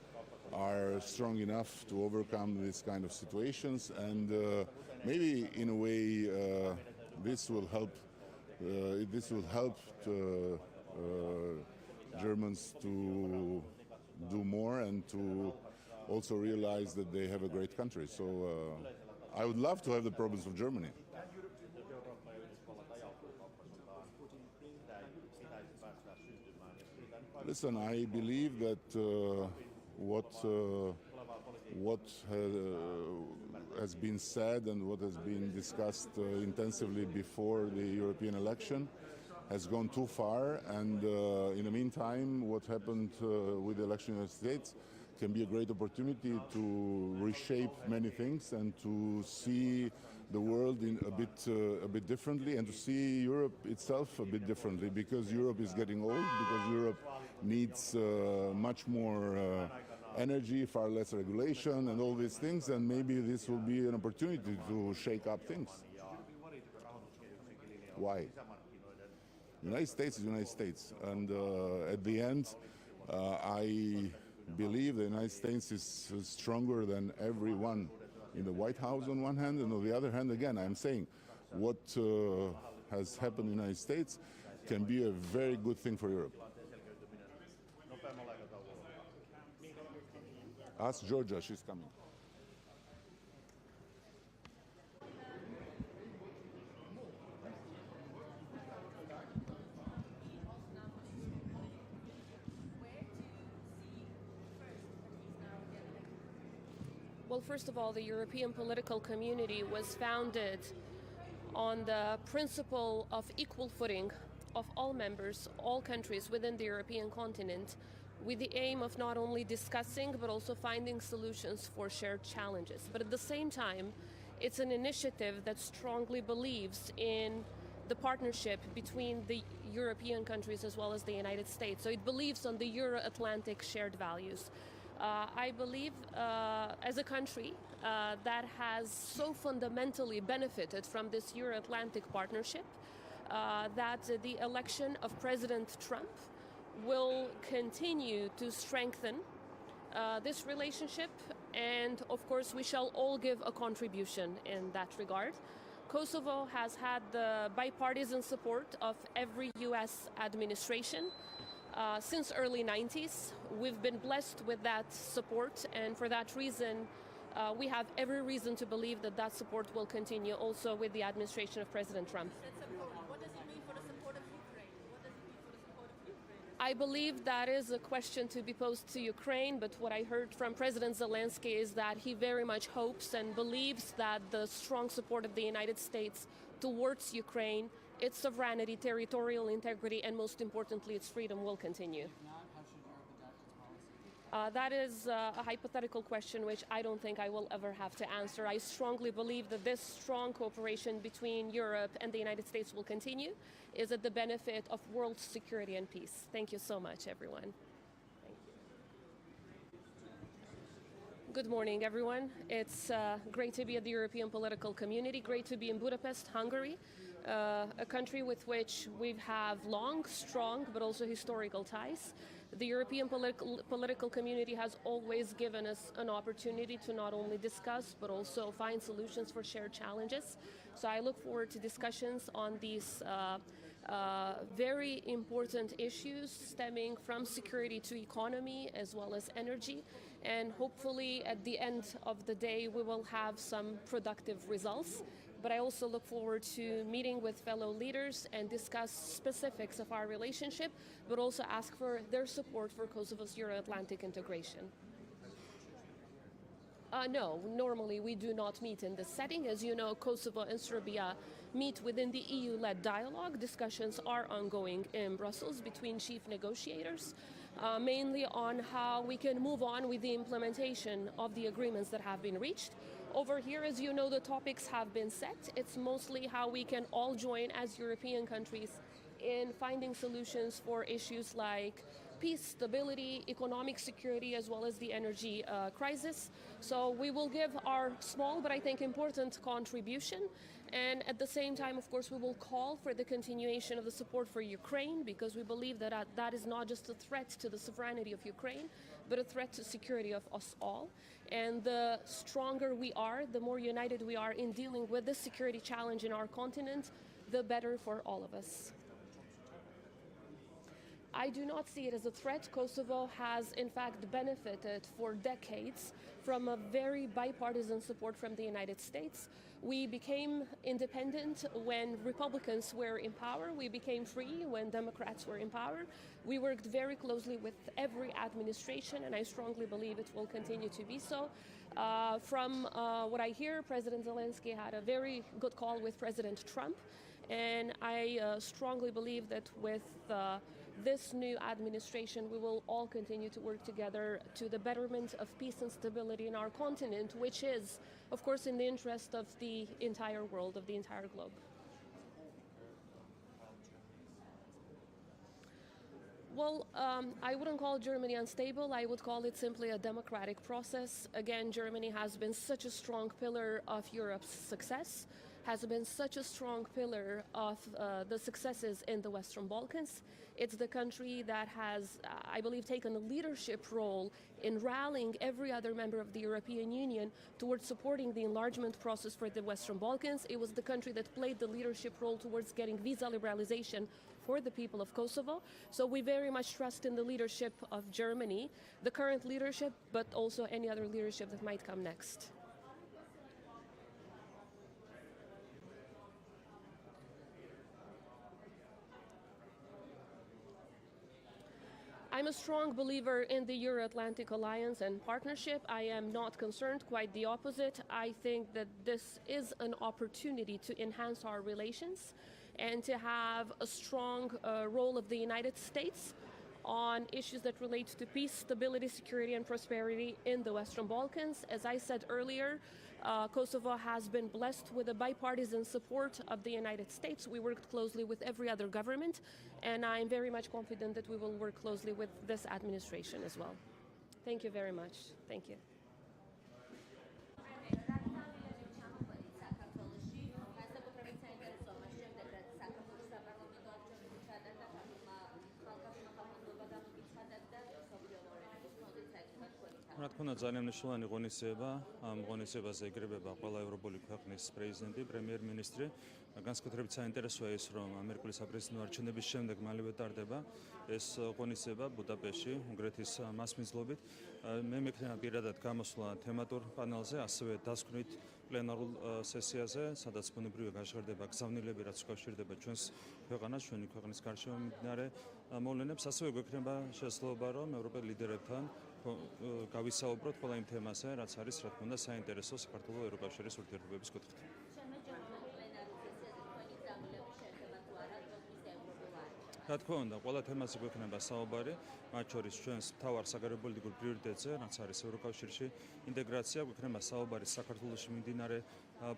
are strong enough to overcome this kind of situations, and maybe in a way this will help. Germans to do more and to also realize that they have a great country. So I would love to have the problems of Germany. Listen, I believe that what has been said and what has been discussed intensively before the European election has gone too far, and in the meantime, what happened with the election in the United States can be a great opportunity to reshape many things and to see the world in a bit differently, and to see Europe itself a bit differently, because Europe is getting old, because Europe needs much more energy, far less regulation, and all these things, and maybe this will be an opportunity to shake up things. Why? United States is United States, and at the end, I believe the United States is stronger than everyone in the White House on one hand, and on the other hand, again, I'm saying what has happened in the United States can be a very good thing for Europe. Ask Georgia, she's coming. Well, first of all, the European political community was founded on the principle of equal footing of all members, all countries within the European continent, with the aim of not only discussing but also finding solutions for shared challenges. But at the same time, it's an initiative that strongly believes in the partnership between the European countries as well as the United States. So it believes on the Euro-Atlantic shared values. I believe as a country that has so fundamentally benefited from this Euro-Atlantic partnership that the election of President Trump will continue to strengthen this relationship, and of course we shall all give a contribution in that regard. Kosovo has had the bipartisan support of every US administration since early 90s. We've been blessed with that support, and for that reason we have every reason to believe that that support will continue also with the administration of President Trump. What does it mean for the support of Ukraine? What does it mean for the support of Ukraine? I believe that is a question to be posed to Ukraine, but what I heard from President Zelensky is that he very much hopes and believes that the strong support of the United States towards Ukraine, its sovereignty, territorial integrity, and most importantly, its freedom will continue. That is a hypothetical question which I don't think I will ever have to answer. I strongly believe that this strong cooperation between Europe and the United States will continue, is at the benefit of world security and peace. Thank you so much, everyone. Thank you. Good morning, everyone. It's great to be at the European political community, great to be in Budapest, Hungary, a country with which we have long, strong, but also historical ties. The European political community has always given us an opportunity to not only discuss, but also find solutions for shared challenges. So I look forward to discussions on these very important issues stemming from security to economy as well as energy. And hopefully at the end of the day, we will have some productive results. But I also look forward to meeting with fellow leaders and discuss specifics of our relationship, but also ask for their support for Kosovo's Euro-Atlantic integration. No, normally we do not meet in this setting. As you know, Kosovo and Serbia meet within the EU-led dialogue. Discussions are ongoing in Brussels between chief negotiators, mainly on how we can move on with the implementation of the agreements that have been reached. Over here, as you know, the topics have been set. It's mostly how we can all join as European countries in finding solutions for issues like peace, stability, economic security, as well as the energy crisis. So we will give our small, but I think important contribution. And at the same time, of course, we will call for the continuation of the support for Ukraine, because we believe that that is not just a threat to the sovereignty of Ukraine, but a threat to security of us all. And the stronger we are, the more united we are in dealing with this security challenge in our continent, the better for all of us. I do not see it as a threat. Kosovo has, in fact, benefited for decades from a very bipartisan support from the United States. We became independent when Republicans were in power. We became free when Democrats were in power. We worked very closely with every administration, and I strongly believe it will continue to be so. From what I hear, President Zelensky had a very good call with President Trump, and I strongly believe that with this new administration, we will all continue to work together to the betterment of peace and stability in our continent, which is, of course, in the interest of the entire world, of the entire globe. Well, I wouldn't call Germany unstable. I would call it simply a democratic process. Again, Germany has been such a strong pillar of Europe's success, has been such a strong pillar of the successes in the Western Balkans. It's the country that has, I believe, taken a leadership role in rallying every other member of the European Union towards supporting the enlargement process for the Western Balkans. It was the country that played the leadership role towards getting visa liberalization for the people of Kosovo. So we very much trust in the leadership of Germany, the current leadership, but also any other leadership that might come next. I'm a strong believer in the Euro-Atlantic alliance and partnership. I am not concerned, quite the opposite. I think that this is an opportunity to enhance our relations and to have a strong role of the United States on issues that relate to peace, stability, security, and prosperity in the Western Balkans. As I said earlier, Kosovo has been blessed with the bipartisan support of the United States. We worked closely with every other government, and I'm very much confident that we will work closely with this administration as well. Thank you very much. Thank you. რა თქმა უნდა, ძალიან მნიშვნელოვანი ღონისძიება. ამ ღონისძიებაზე ეგრებება ყველა ევროპული ქვეყნის პრეზიდენტი, პრემიერ-მინისტრი. განსაკუთრებით საინტერესოა ის, რომ ამერიკული საპრეზიდენტო არჩევნების შემდეგ მალევე ტარდება ეს ღონისძიება ბუდაპეშტში, უნგრეთის მასმინძლობით. მე მექნება პირადად გამოსვლა თემატურ პანელზე, ასევე დასკვნით პლენარულ სესიაზე, სადაც ბუნებრივია გაჟღერდება გზავნილები, რაც უკავშირდება ჩვენს ქვეყანას, ჩვენი ქვეყნის გარშემო მიმდინარე მოვლენებს. ასევე გვექნება შესაძლებლობა, რომ ევროპელ ლიდერებთან გავისაუბროთ ყველა იმ თემაზე, რაც არის, რა თქმა უნდა, საინტერესო საქართველოს ევროკავშირის ურთიერთობების კუთხით. რა თქმა უნდა, ყველა თემაზე გვექნება საუბარი, მათ შორის ჩვენს მთავარ საგარეო პოლიტიკურ პრიორიტეტზე, რაც არის ევროკავშირში ინტეგრაცია, გვექნება საუბარი საქართველოში მიმდინარე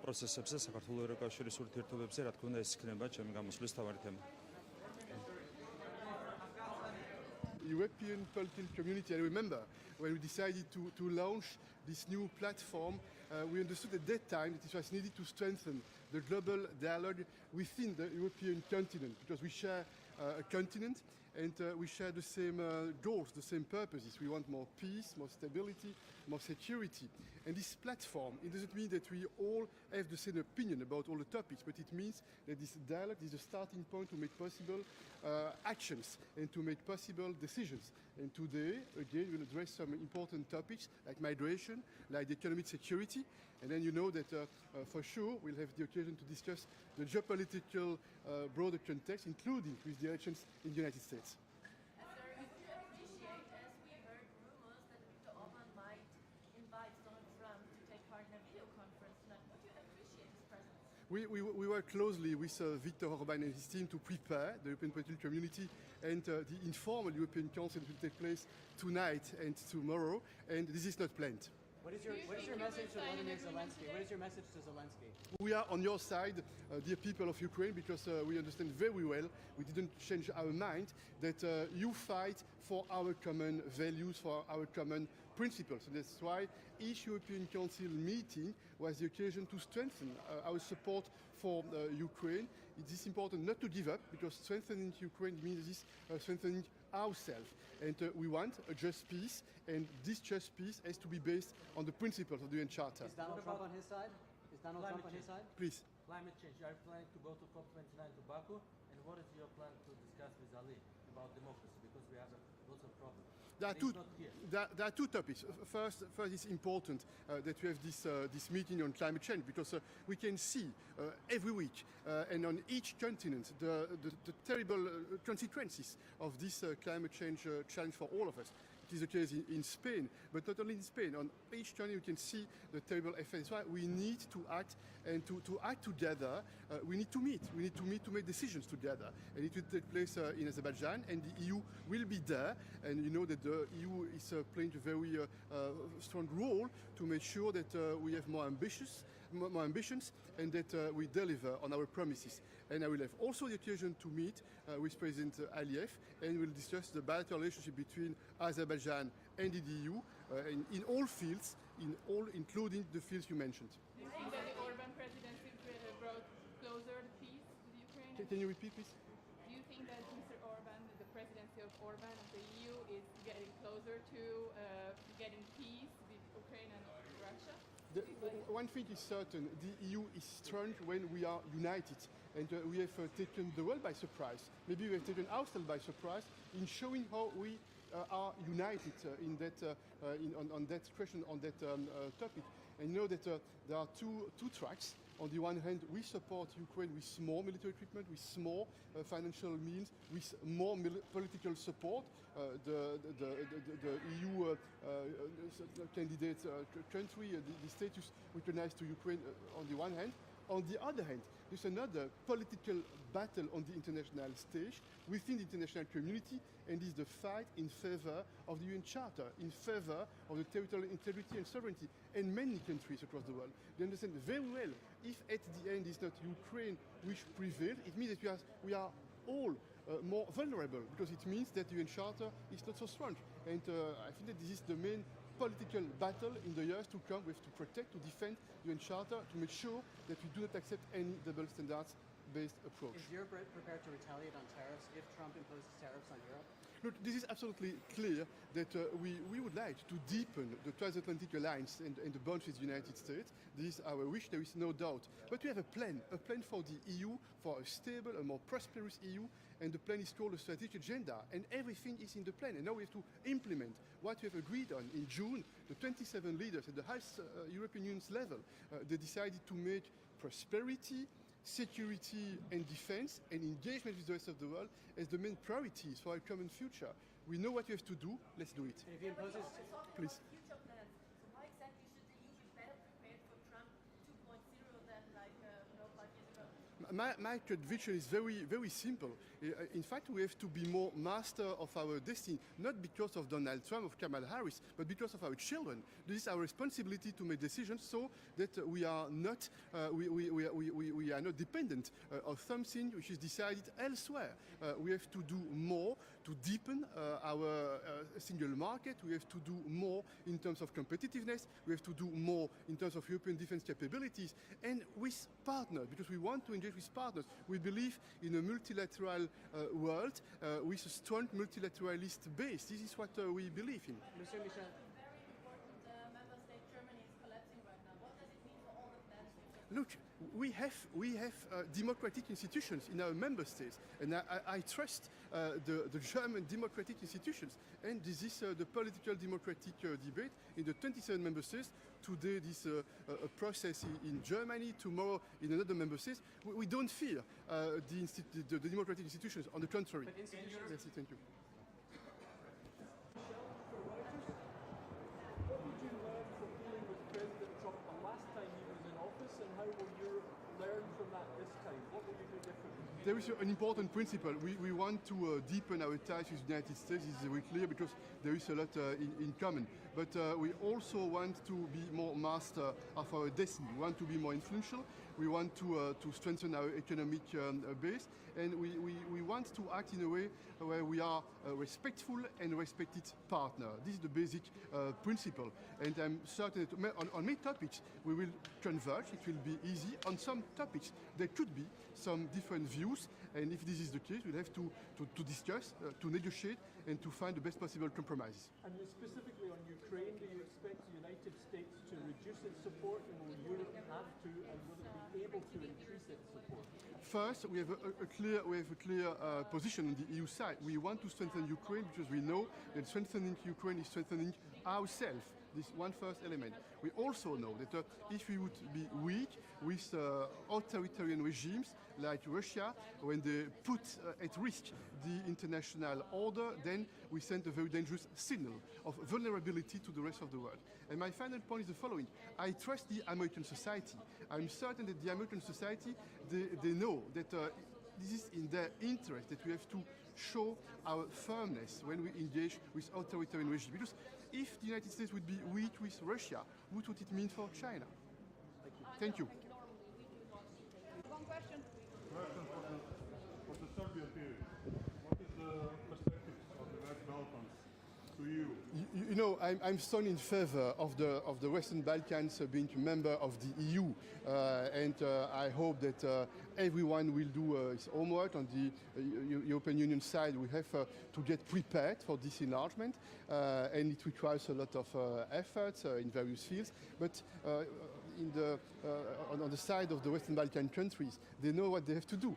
პროცესებზე, საქართველოს ევროკავშირის ურთიერთობებზე, რა თქმა უნდა, ეს იქნება ჩემი გამოსვლის მთავარი თემა. European political community. I remember when we decided to launch this new platform, we understood at that time that it was needed to strengthen the global dialogue within the European continent, because we share a continent and we share the same goals, the same purposes. We want more peace, more stability, more security. And this platform, it doesn't mean that we all have the same opinion about all the topics, but it means that this dialogue is the starting point to make possible actions and to make possible decisions. And today, again, we'll address some important topics like migration, like economic security, and then you know that for sure we'll have the occasion to discuss the geopolitical broader context, including with the elections in the United States. We work closely with Viktor Orban and his team to prepare the European political community and the informal European Council will take place tonight and tomorrow, and this is not planned. What is your message to Volodymyr Zelensky? What is your message to Zelensky? We are on your side, dear people of Ukraine, because we understand very well, we didn't change our mind, that you fight for our common values, for our common principles. So that's why each European Council meeting was the occasion to strengthen our support for Ukraine. It is important not to give up, because strengthening Ukraine means this strengthening ourselves. And we want a just peace, and this just peace has to be based on the principles of the UN Charter. Is Donald Trump on his side? Is Donald Trump on his side? Please. Climate change. You are planning to go to COP29 to Baku, and what is your plan to discuss with Ali about democracy? Because we have lots of problems. There are two topics. First, it's important that we have this meeting on climate change, because we can see every week and on each continent the terrible consequences of this climate change challenge for all of us. It is the case in Spain, but not only in Spain. On each journey we can see the terrible effects. That's why we need to act, and to act together, we need to meet. We need to meet to make decisions together. And it will take place in Azerbaijan, and the EU will be there. And you know that the EU is playing a very strong role to make sure that we have more ambitions, and that we deliver on our promises. And I will have also the occasion to meet with President Aliyev, and we'll discuss the bilateral relationship between Azerbaijan and the EU in all fields, including the fields you mentioned. Do you think that the Orban presidency brought closer the peace to the Ukraine? Can you repeat, please? Do you think that Mr. Orban, the presidency of Orban of the EU, is getting closer to getting peace with Ukraine and Russia? One thing is certain, the EU is strong when we are united, and we have taken the world by surprise. Maybe we have taken ourselves by surprise in showing how we are united in that, on that question, on that topic. And you know that there are two tracks. On the one hand, we support Ukraine with more military equipment, with more financial means, with more political support. The EU candidate country, the status recognized to Ukraine on the one hand. On the other hand, there's another political battle on the international stage within the international community, and is the fight in favor of the UN Charter, in favor of the territorial integrity and sovereignty, and many countries across the world. They understand very well, if at the end it's not Ukraine which prevails, it means that we are all more vulnerable, because it means that the UN Charter is not so strong. And I think that this is the main political battle in the years to come. We have to protect, to defend the UN Charter, to make sure that we do not accept any double standards-based approach. Is Europe prepared to retaliate on tariffs if Trump imposes tariffs on Europe? Look, this is absolutely clear that we would like to deepen the Transatlantic alliance and the bonds with the United States. This is our wish, there is no doubt. But we have a plan for the EU, for a stable, a more prosperous EU, and the plan is called a strategic agenda, and everything is in the plan. And now we have to implement what we have agreed on. In June, the 27 leaders at the highest European Union's level, they decided to make prosperity, security and defense, and engagement with the rest of the world as the main priorities for our common future. We know what we have to do, let's do it. And if he imposes... Please. My conviction is very, very simple. In fact, we have to be more master of our destiny, not because of Donald Trump, of Kamala Harris, but because of our children. This is our responsibility to make decisions so that we are not dependent of something which is decided elsewhere. We have to do more to deepen our single market. We have to do more in terms of competitiveness. We have to do more in terms of European defense capabilities, and with partners, because we want to engage with partners. We believe in a multilateral world with a strong multilateralist base. This is what we believe in. Monsieur Michel. Look, we have democratic institutions in our member states, and I trust the German democratic institutions. And this is the political democratic debate in the 27 member states. Today, this a process in Germany. Tomorrow, in another member state. We don't fear the democratic institutions. On the contrary. Yes, thank you. What did you learn from dealing with President Trump the last time he was in office, and how will Europe learn from that this time? What will you do differently? There is an important principle. We want to deepen our ties with the United States. This is very clear because there is a lot in common. But we also want to be more master of our destiny. We want to be more influential. We want to strengthen our economic base. And we want to act in a way where we are a respectful and respected partner. This is the basic principle. And I'm certain that on many topics we will converge. It will be easy. On some topics there could be some different views, And if this is the case, we'll have to discuss, to negotiate, and to find the best possible compromises. And specifically on Ukraine, do you expect the United States to reduce its support, and will Europe have to, and will it be able to increase its support? First, we have a clear position on the EU side. We want to strengthen Ukraine because we know that strengthening Ukraine is strengthening ourselves. This one first element. We also know that if we would be weak with authoritarian regimes like Russia, when they put at risk the international order, then we send a very dangerous signal of vulnerability to the rest of the world. And my final point is the following. I trust the American society. I'm certain that the American society, they know that this is in their interest, that we have to show our firmness when we engage with authoritarian regimes. Because if the United States would be weak with Russia, what would it mean for China? Thank you. One question. For the Serbian period, what is the perspective of the West Balkans to you? You know, I'm strong in favor of the Western Balkans being a member of the EU, and I hope that everyone will do his homework. On the European Union side, we have to get prepared for this enlargement, and it requires a lot of efforts in various fields. But on the side of the Western Balkan countries, they know what they have to do.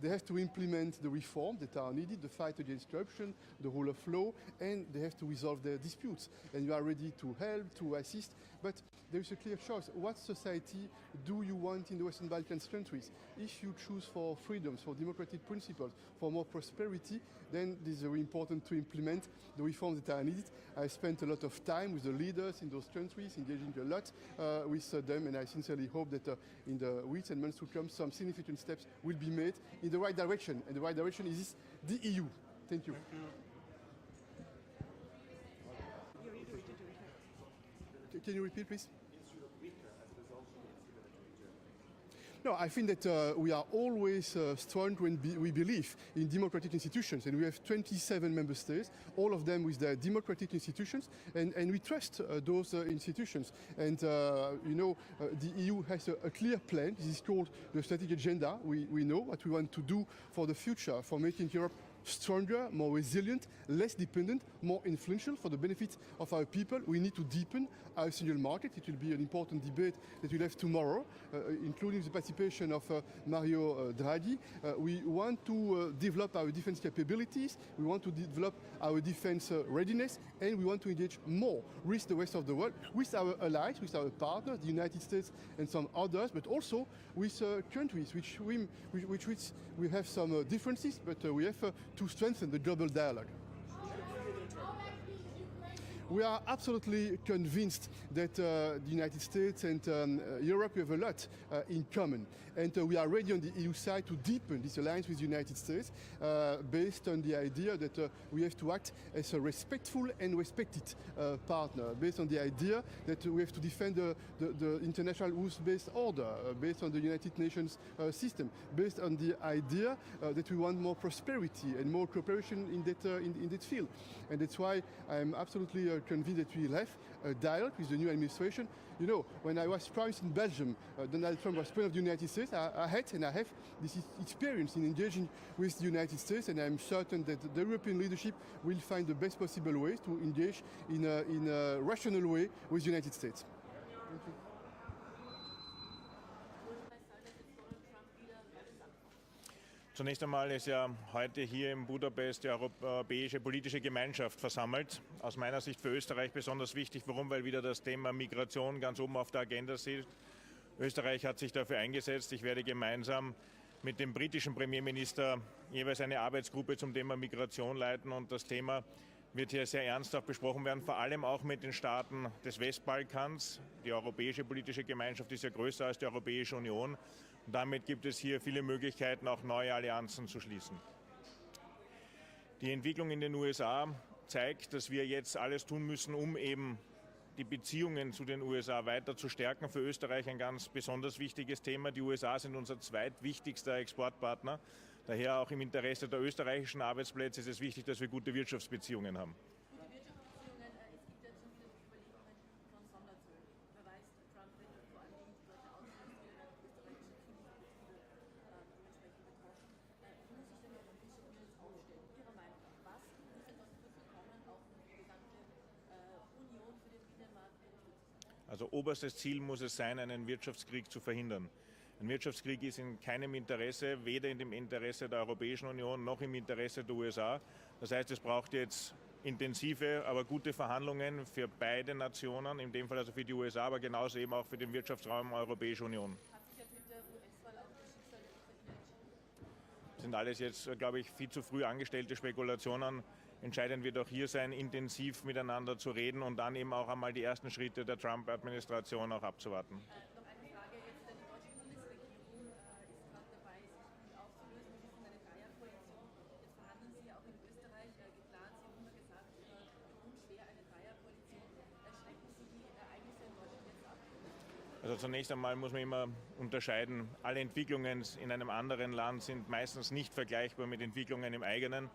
They have to implement the reforms that are needed, the fight against corruption, the rule of law, and they have to resolve their disputes. And you are ready to help, to assist, but there is a clear choice. What society do you want in the Western Balkans countries? If you choose for freedoms, for democratic principles, for more prosperity, then it is very important to implement the reforms that are needed. I spent a lot of time with the leaders in those countries, engaging a lot with them, and I sincerely hope that in the weeks and months to come, some significant steps will be made in the right direction. And the right direction is the EU. Thank you. Thank you. Can you repeat, please? No, I think that we are always strong when we believe in democratic institutions, and we have 27 member states, all of them with their democratic institutions, and we trust those institutions. And the EU has a clear plan. This is called the strategic agenda. We know what we want to do for the future, for making Europe stronger, more resilient, less dependent, more influential for the benefit of our people. We need to deepen our single market. It will be an important debate that we'll have tomorrow, including the participation of Mario Draghi. We want to develop our defense capabilities, we want to develop our defense readiness, and we want to engage more with the rest of the world, with our allies, with our partners, the United States and some others, but also with countries which we have some differences, but we have to strengthen the global dialogue. We are absolutely convinced that the United States and Europe have a lot in common. And we are ready on the EU side to deepen this alliance with the United States based on the idea that we have to act as a respectful and respected partner, based on the idea that we have to defend the international rules-based order, based on the United Nations system, based on the idea that we want more prosperity and more cooperation in that field. And that's why I'm absolutely convinced that we will have a dialogue with the new administration. You know, when I was Prime Minister in Belgium, Donald Trump was President of the United States, I had and I have this experience in engaging with the United States, and I'm certain that the European leadership will find the best possible ways to engage in a rational way with the United States. Thank you. Zunächst einmal ist ja heute hier in Budapest die europäische politische Gemeinschaft versammelt. Aus meiner Sicht für Österreich besonders wichtig. Warum? Weil wieder das Thema Migration ganz oben auf der Agenda steht. Österreich hat sich dafür eingesetzt. Ich werde gemeinsam mit dem britischen Premierminister jeweils eine Arbeitsgruppe zum Thema Migration leiten. Und das Thema wird hier sehr ernsthaft besprochen werden, vor allem auch mit den Staaten des Westbalkans. Die europäische politische Gemeinschaft ist ja größer als die Europäische Union. Und damit gibt es hier viele Möglichkeiten, auch neue Allianzen zu schließen. Die Entwicklung in den USA zeigt, dass wir jetzt alles tun müssen, um eben die Beziehungen zu den USA weiter zu stärken. Für Österreich ein ganz besonders wichtiges Thema. Die USA sind unser zweitwichtigster Exportpartner. Daher auch im Interesse der österreichischen Arbeitsplätze ist es wichtig, dass wir gute Wirtschaftsbeziehungen haben. Also oberstes Ziel muss es sein, einen Wirtschaftskrieg zu verhindern. Ein Wirtschaftskrieg ist in keinem Interesse, weder in dem Interesse der Europäischen Union noch im Interesse der USA. Das heißt, es braucht jetzt intensive, aber gute Verhandlungen für beide Nationen, in dem Fall also für die USA, aber genauso eben auch für den Wirtschaftsraum Europäische Union. Das sind alles jetzt, glaube ich, viel zu früh angestellte Spekulationen. Entscheidend wird auch hier sein, intensiv miteinander zu reden und dann eben auch einmal die ersten Schritte der Trump-Administration auch abzuwarten. Also zunächst einmal muss man immer unterscheiden, alle Entwicklungen in einem anderen Land sind meistens nicht vergleichbar mit Entwicklungen im eigenen.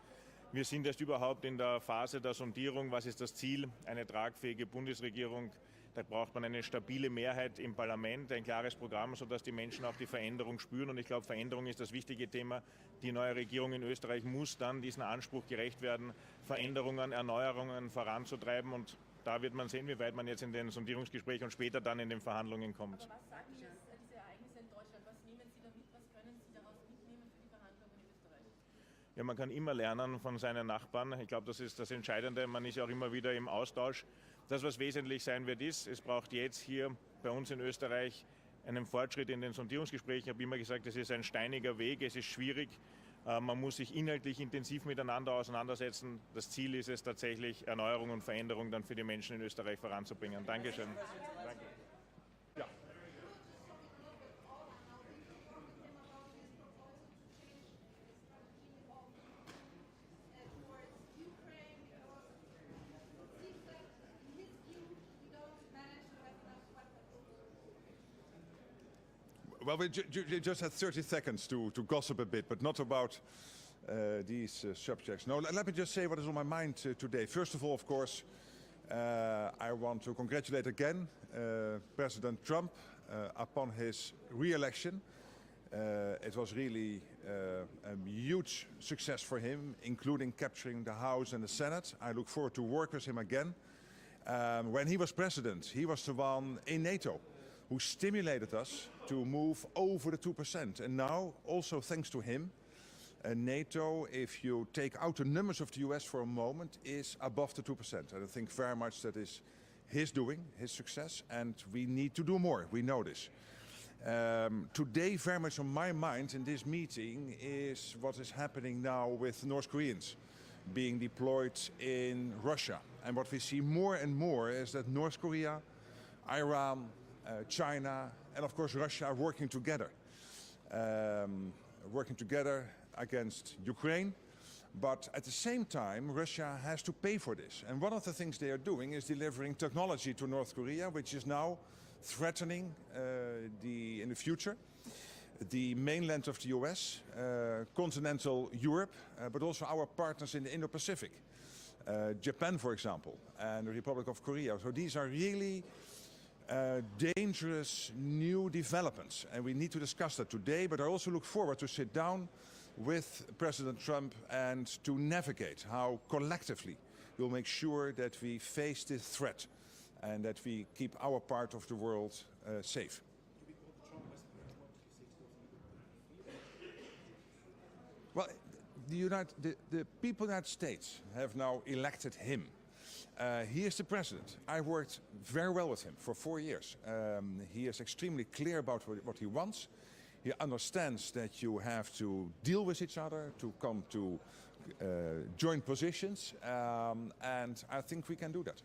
Wir sind erst überhaupt in der Phase der Sondierung. Was ist das Ziel? Eine tragfähige Bundesregierung. Da braucht man eine stabile Mehrheit im Parlament, ein klares Programm, sodass die Menschen auch die Veränderung spüren. Und ich glaube, Veränderung ist das wichtige Thema. Die neue Regierung in Österreich muss dann diesem Anspruch gerecht werden, Veränderungen, Erneuerungen voranzutreiben. Und da wird man sehen, wie weit man jetzt in den Sondierungsgesprächen und später dann in den Verhandlungen kommt. Was sagen jetzt diese Ereignisse in Deutschland? Was nehmen Sie damit? Was können Sie daraus mitnehmen für die Verhandlungen in Österreich? Ja, man kann immer lernen von seinen Nachbarn. Ich glaube, das ist das Entscheidende. Man ist ja auch immer wieder im Austausch. Das, was wesentlich sein wird, ist, es braucht jetzt hier bei uns in Österreich einen Fortschritt in den Sondierungsgesprächen. Ich habe immer gesagt, es ist ein steiniger Weg, es ist schwierig. Man muss sich inhaltlich intensiv miteinander auseinandersetzen. Das Ziel ist es tatsächlich, Erneuerung und Veränderung dann für die Menschen in Österreich voranzubringen. Dankeschön. Danke. Ja. Well, we just had 30 seconds to gossip a bit, but not about these subjects. No, let me just say what is on my mind today. First of all, of course, I want to congratulate again President Trump upon his re-election. It was really a huge success for him, including capturing the House and the Senate. I look forward to work with him again. When he was president, he was the one in NATO who stimulated us to move over the 2%. And now, also thanks to him, NATO, if you take out the numbers of the US for a moment, is above the 2%. And I think very much that is his doing, his success, and we need to do more. We know this. Today, very much on my mind in this meeting is what is happening now with North Koreans being deployed in Russia. And what we see more and more is that North Korea, Iran, China and of course Russia are working together against Ukraine. But at the same time, Russia has to pay for this. And one of the things they are doing is delivering technology to North Korea, which is now threatening in the future the mainland of the US, continental Europe, but also our partners in the Indo-Pacific. Japan, for example, and the Republic of Korea. So these are really dangerous new developments, and we need to discuss that today, but I also look forward to sit down with President Trump and to navigate how collectively we'll make sure that we face this threat and that we keep our part of the world safe. Well, the people of the United States have now elected him. He is the president. I worked very well with him for 4 years. He is extremely clear about what he wants. He understands that you have to deal with each other, to come to joint positions, and I think we can do that.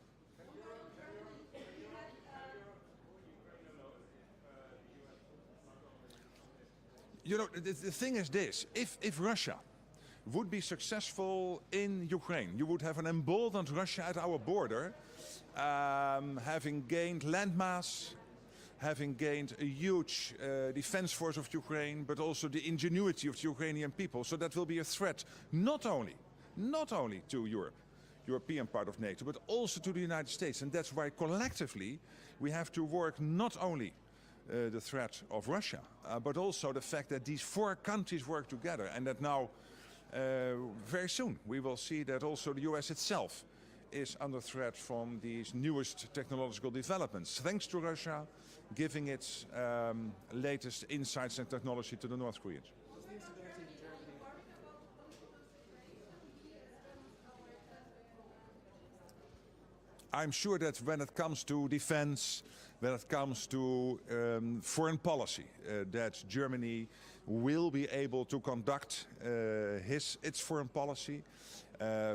You know, the thing is this, if Russia would be successful in Ukraine, you would have an emboldened Russia at our border, having gained landmass, having gained a huge defense force of Ukraine, but also the ingenuity of the Ukrainian people. So that will be a threat not only to Europe, European part of NATO, but also to the United States. And that's why collectively we have to work not only the threat of Russia, but also the fact that these 4 countries work together, and that now very soon we will see that also the US itself is under threat from these newest technological developments, thanks to Russia giving its latest insights and technology to the North Koreans. I'm sure that when it comes to defense, when it comes to foreign policy, that Germany will be able to conduct its foreign policy,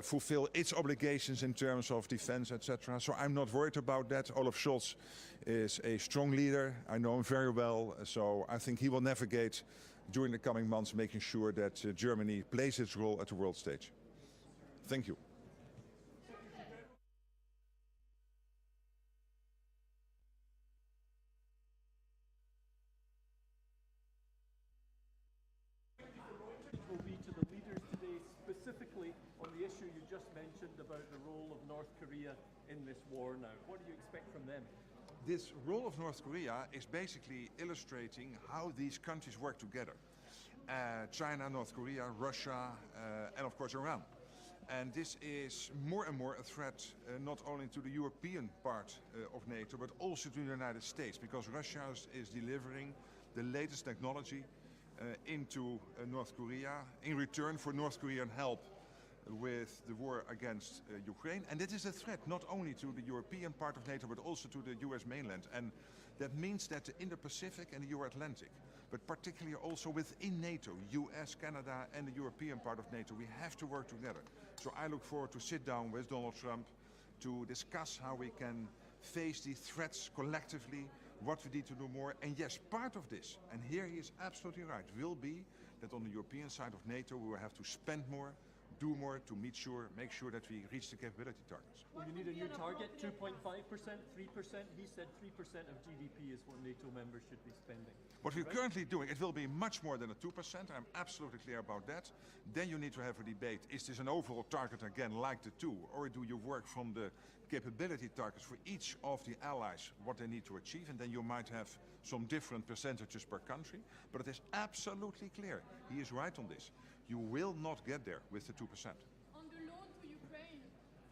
fulfill its obligations in terms of defense, etc. So I'm not worried about that. Olaf Scholz is a strong leader. I know him very well. So I think he will navigate during the coming months, making sure that Germany plays its role at the world stage. Thank you. Will be to the leaders today, specifically on the issue you just mentioned about the role of North Korea in this war now. What do you expect from them? This role of North Korea is basically illustrating how these countries work together. China, North Korea, Russia, and of course Iran. And this is more and more a threat not only to the European part of NATO, but also to the United States, because Russia is delivering the latest technology into North Korea in return for North Korean help with the war against Ukraine. And it is a threat not only to the European part of NATO, but also to the US mainland. And that means that in the Pacific and the Euro-Atlantic, but particularly also within NATO, US, Canada, and the European part of NATO, we have to work together. So I look forward to sit down with Donald Trump to discuss how we can face these threats collectively, what we need to do more. And yes, part of this, and here he is absolutely right, will be that on the European side of NATO we will have to spend more, do more to make sure that we reach the capability targets. Well, you need a new target, 2.5%, 3%. He said 3% of GDP is what NATO members should be spending. What we're currently doing, it will be much more than a 2%. I'm absolutely clear about that. Then you need to have a debate. Is this an overall target again like the 2? Or do you work from the capability targets for each of the allies, what they need to achieve? And then you might have some different percentages per country. But it is absolutely clear. He is right on this. You will not get there with the 2%. On the loan to Ukraine,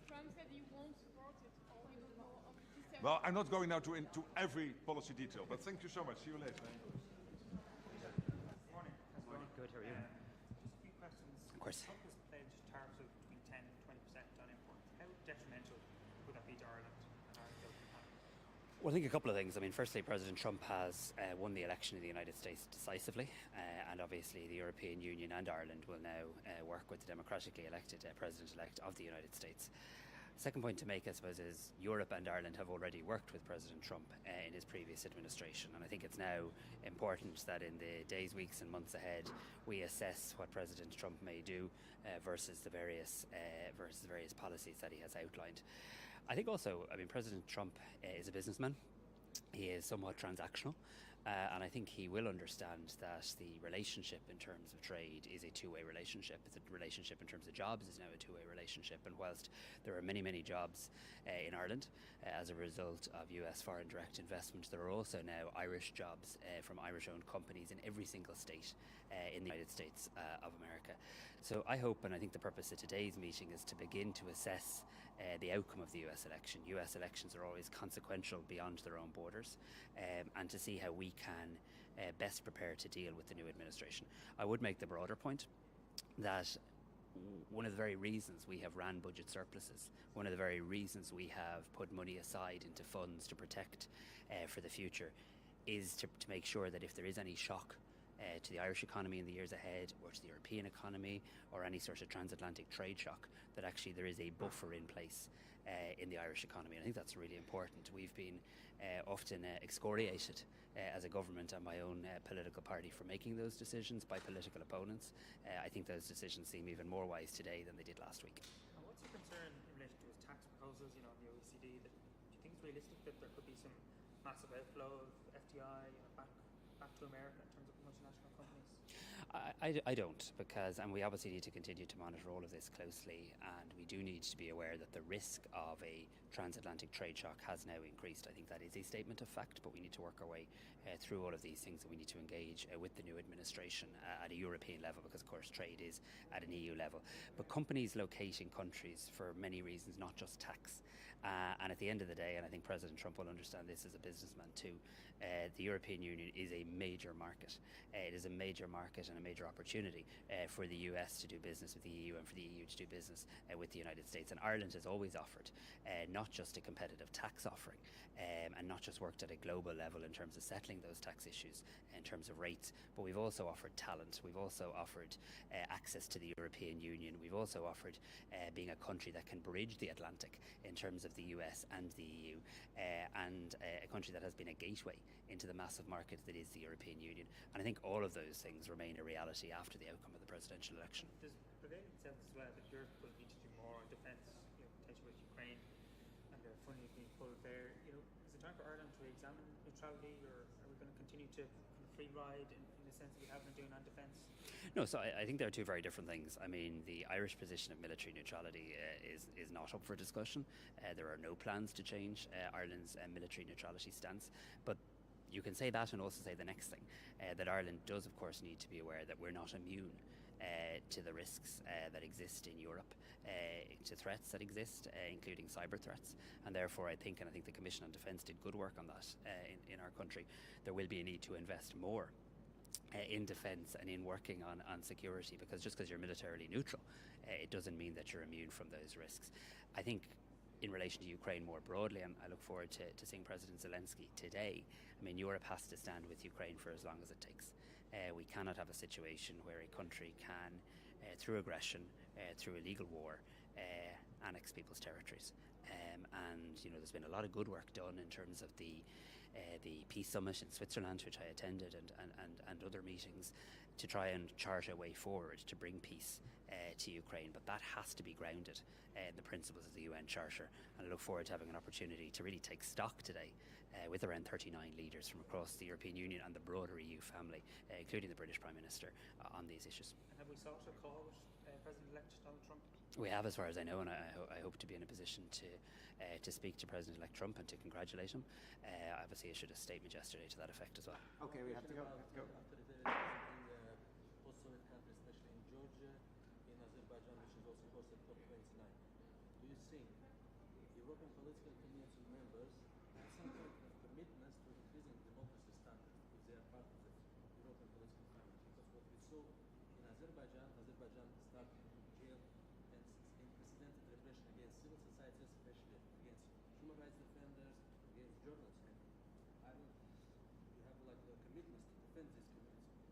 Trump said he won't support it, or he will go up to 7%. Well, I'm not going now into every policy detail, but thank you so much. See you later. Morning. Good, how are you? Just a few questions. Of course. Trump has pledged tariffs of between 10 and 20% on imports. How detrimental would that be to Ireland and our Dublin economy? Well, I think a couple of things. I mean, firstly, President Trump has won the election in the United States decisively, and obviously the European Union and Ireland will now work with the democratically elected President-elect of the United States. Second point to make, I suppose, is Europe and Ireland have already worked with President Trump in his previous administration, and I think it's now important that in the days, weeks and months ahead we assess what President Trump may do versus the various policies that he has outlined. I think also, I mean, President Trump is a businessman. He is somewhat transactional, and I think he will understand that the relationship in terms of trade is a two-way relationship. It's a relationship in terms of jobs is now a two-way relationship, and whilst there are many, many jobs in Ireland as a result of US foreign direct investment, there are also now Irish jobs from Irish-owned companies in every single state in the United States of America. So I hope, and I think the purpose of today's meeting is to begin to assess the outcome of the US election. US elections are always consequential beyond their own borders, and to see how we can best prepare to deal with the new administration. I would make the broader point that one of the very reasons we have ran budget surpluses, one of the very reasons we have put money aside into funds to protect for the future, is to make sure that if there is any shock to the Irish economy in the years ahead, or to the European economy, or any sort of transatlantic trade shock, that actually there is a buffer in place in the Irish economy. And I think that's really important. We've been often excoriated as a government and my own political party for making those decisions by political opponents. I think those decisions seem even more wise today than they did last week. And what's your concern in relation to his tax proposals, in the OECD? Do you think it's realistic that there could be some massive outflow of FDI back to America in terms of multinational companies? I don't, because, and we obviously need to continue to monitor all of this closely, and we do need to be aware that the risk of a transatlantic trade shock has now increased. I think that is a statement of fact, but we need to work our way through all of these things, and we need to engage with the new administration at a European level, because of course trade is at an EU level. But companies locate in countries for many reasons, not just tax. And at the end of the day, and I think President Trump will understand this as a businessman too, the European Union is a major market. It is a major market and a major opportunity for the US to do business with the EU and for the EU to do business with the United States. And Ireland has always offered not just a competitive tax offering and not just worked at a global level in terms of settling those tax issues in terms of rates, but we've also offered talent. We've also offered access to the European Union. We've also offered being a country that can bridge the Atlantic in terms of the US and the EU, and a country that has been a gateway into the massive market that is the European Union. And I think all of those things remain a reality after the outcome of the presidential election. There's prevailing sense as well that Europe will need to do more on defence, potentially with Ukraine, and the funding being pulled there. Is it time for Ireland to examine neutrality, or are we going to continue to kind of free ride in the sense that we have been doing on defence? No, so I think there are two very different things. I mean, the Irish position of military neutrality is not up for discussion. There are no plans to change Ireland's military neutrality stance, but you can say that and also say the next thing, that Ireland does of course need to be aware that we're not immune to the risks that exist in Europe, to threats that exist, including cyber threats, and therefore I think the Commission on Defence did good work on that in our country. There will be a need to invest more in defence and in working on security, because just because you're militarily neutral, it doesn't mean that you're immune from those risks. I think in relation to Ukraine more broadly, and I look forward to seeing President Zelensky today. I mean, Europe has to stand with Ukraine for as long as it takes. We cannot have a situation where a country can, through aggression, through illegal war, annex people's territories. And there's been a lot of good work done in terms of the Peace Summit in Switzerland, which I attended, and other meetings to try and chart a way forward to bring peace to Ukraine. But that has to be grounded in the principles of the UN Charter, and I look forward to having an opportunity to really take stock today with around 39 leaders from across the European Union and the broader EU family, including the British Prime Minister, on these issues. And have we sought a call with President-elect Donald Trump? We have, as far as I know, and I hope to be in a position to speak to President-elect Trump and to congratulate him. I obviously issued a statement yesterday to that effect as well. Okay, we have to go. After the elections in the post-Soviet countries, especially in Georgia, in Azerbaijan, which is also hosted COP29, do you think European political community members have some kind of commitment to increasing democracy standards if they are part of the European political family? Because what we saw in Azerbaijan started to jail and unprecedented repression against civil society, especially against human rights defenders, against journalists. And Ireland, you have like a commitment to defend these communities,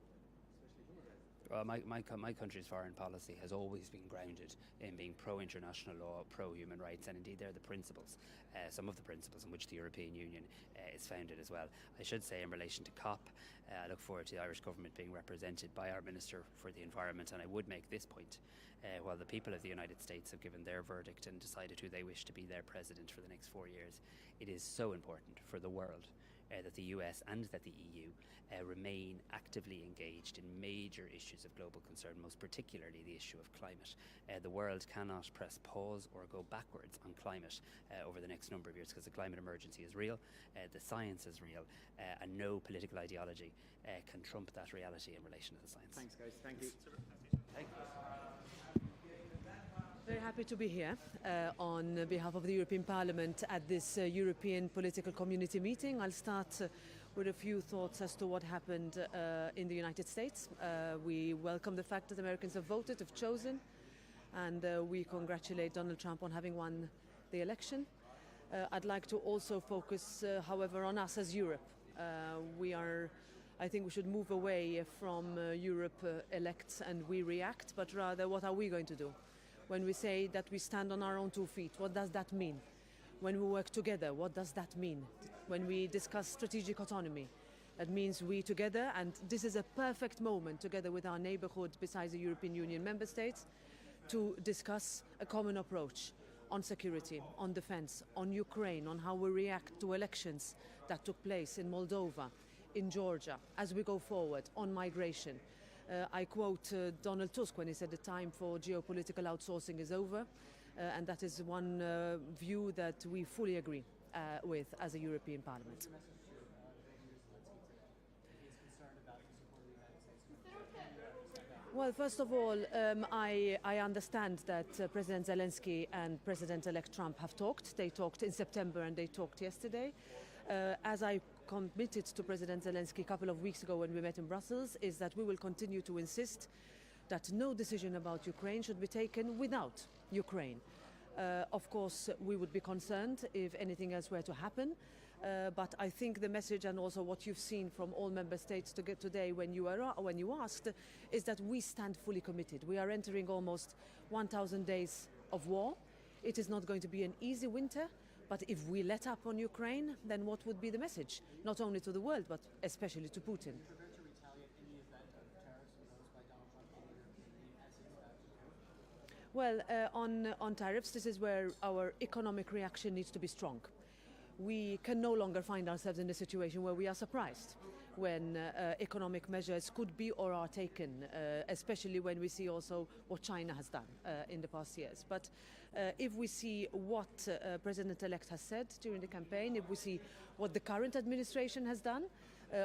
especially human rights defenders. Well, my country's foreign policy has always been grounded in being pro-international law, pro-human rights, and indeed they're the principles, some of the principles on which the European Union is founded as well. I should say, in relation to COP, I look forward to the Irish government being represented by our Minister for the Environment, and I would make this point. While the people of the United States have given their verdict and decided who they wish to be their president for the next 4 years, it is so important for the world that the US and that the EU remain actively engaged in major issues of global concern, most particularly the issue of climate. The world cannot press pause or go backwards on climate over the next number of years, because the climate emergency is real, the science is real, and no political ideology can trump that reality in relation to the science. Thanks, guys. Thank you. Thank you. Very happy to be here on behalf of the European Parliament at this European Political Community meeting. I'll start with a few thoughts as to what happened in the United States. We welcome the fact that Americans have voted, have chosen, and we congratulate Donald Trump on having won the election. I'd like to also focus, however, on us as Europe. I think we should move away from Europe elects and we react, but rather what are we going to do? When we say that we stand on our own 2 feet, what does that mean? When we work together, what does that mean? When we discuss strategic autonomy, that means we together, and this is a perfect moment together with our neighbourhood besides the European Union member states, to discuss a common approach on security, on defence, on Ukraine, on how we react to elections that took place in Moldova, in Georgia, as we go forward, on migration. I quote Donald Tusk when he said the time for geopolitical outsourcing is over, and that is one view that we fully agree with as a European Parliament. Well, first of all, I understand that President Zelensky and President-elect Trump have talked. They talked in September and they talked yesterday. As I committed to President Zelensky a couple of weeks ago when we met in Brussels, is that we will continue to insist that no decision about Ukraine should be taken without Ukraine. Of course, we would be concerned if anything else were to happen. But I think the message, and also what you've seen from all member states today when you asked, is that we stand fully committed. We are entering almost 1,000 days of war. It is not going to be an easy winter, but if we let up on Ukraine, then what would be the message? Not only to the world, but especially to Putin. Well, on tariffs, this is where our economic reaction needs to be strong. We can no longer find ourselves in a situation where we are surprised when economic measures could be or are taken, especially when we see also what China has done in the past years. But if we see what President-elect has said during the campaign, if we see what the current administration has done,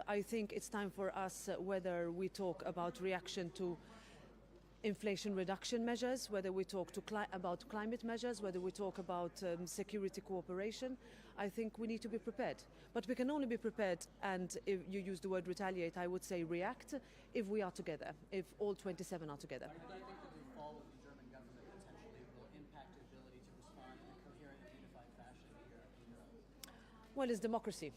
I think it's time for us, whether we talk about reaction to inflation reduction measures, whether we talk about climate measures, whether we talk about security cooperation, I think we need to be prepared. But we can only be prepared, and if you use the word retaliate, I would say react, if we are together, if all 27 are together. Do you think that the fall of the German government potentially will impact the ability to respond in a coherent and unified fashion here in Europe? Well, it's democracy.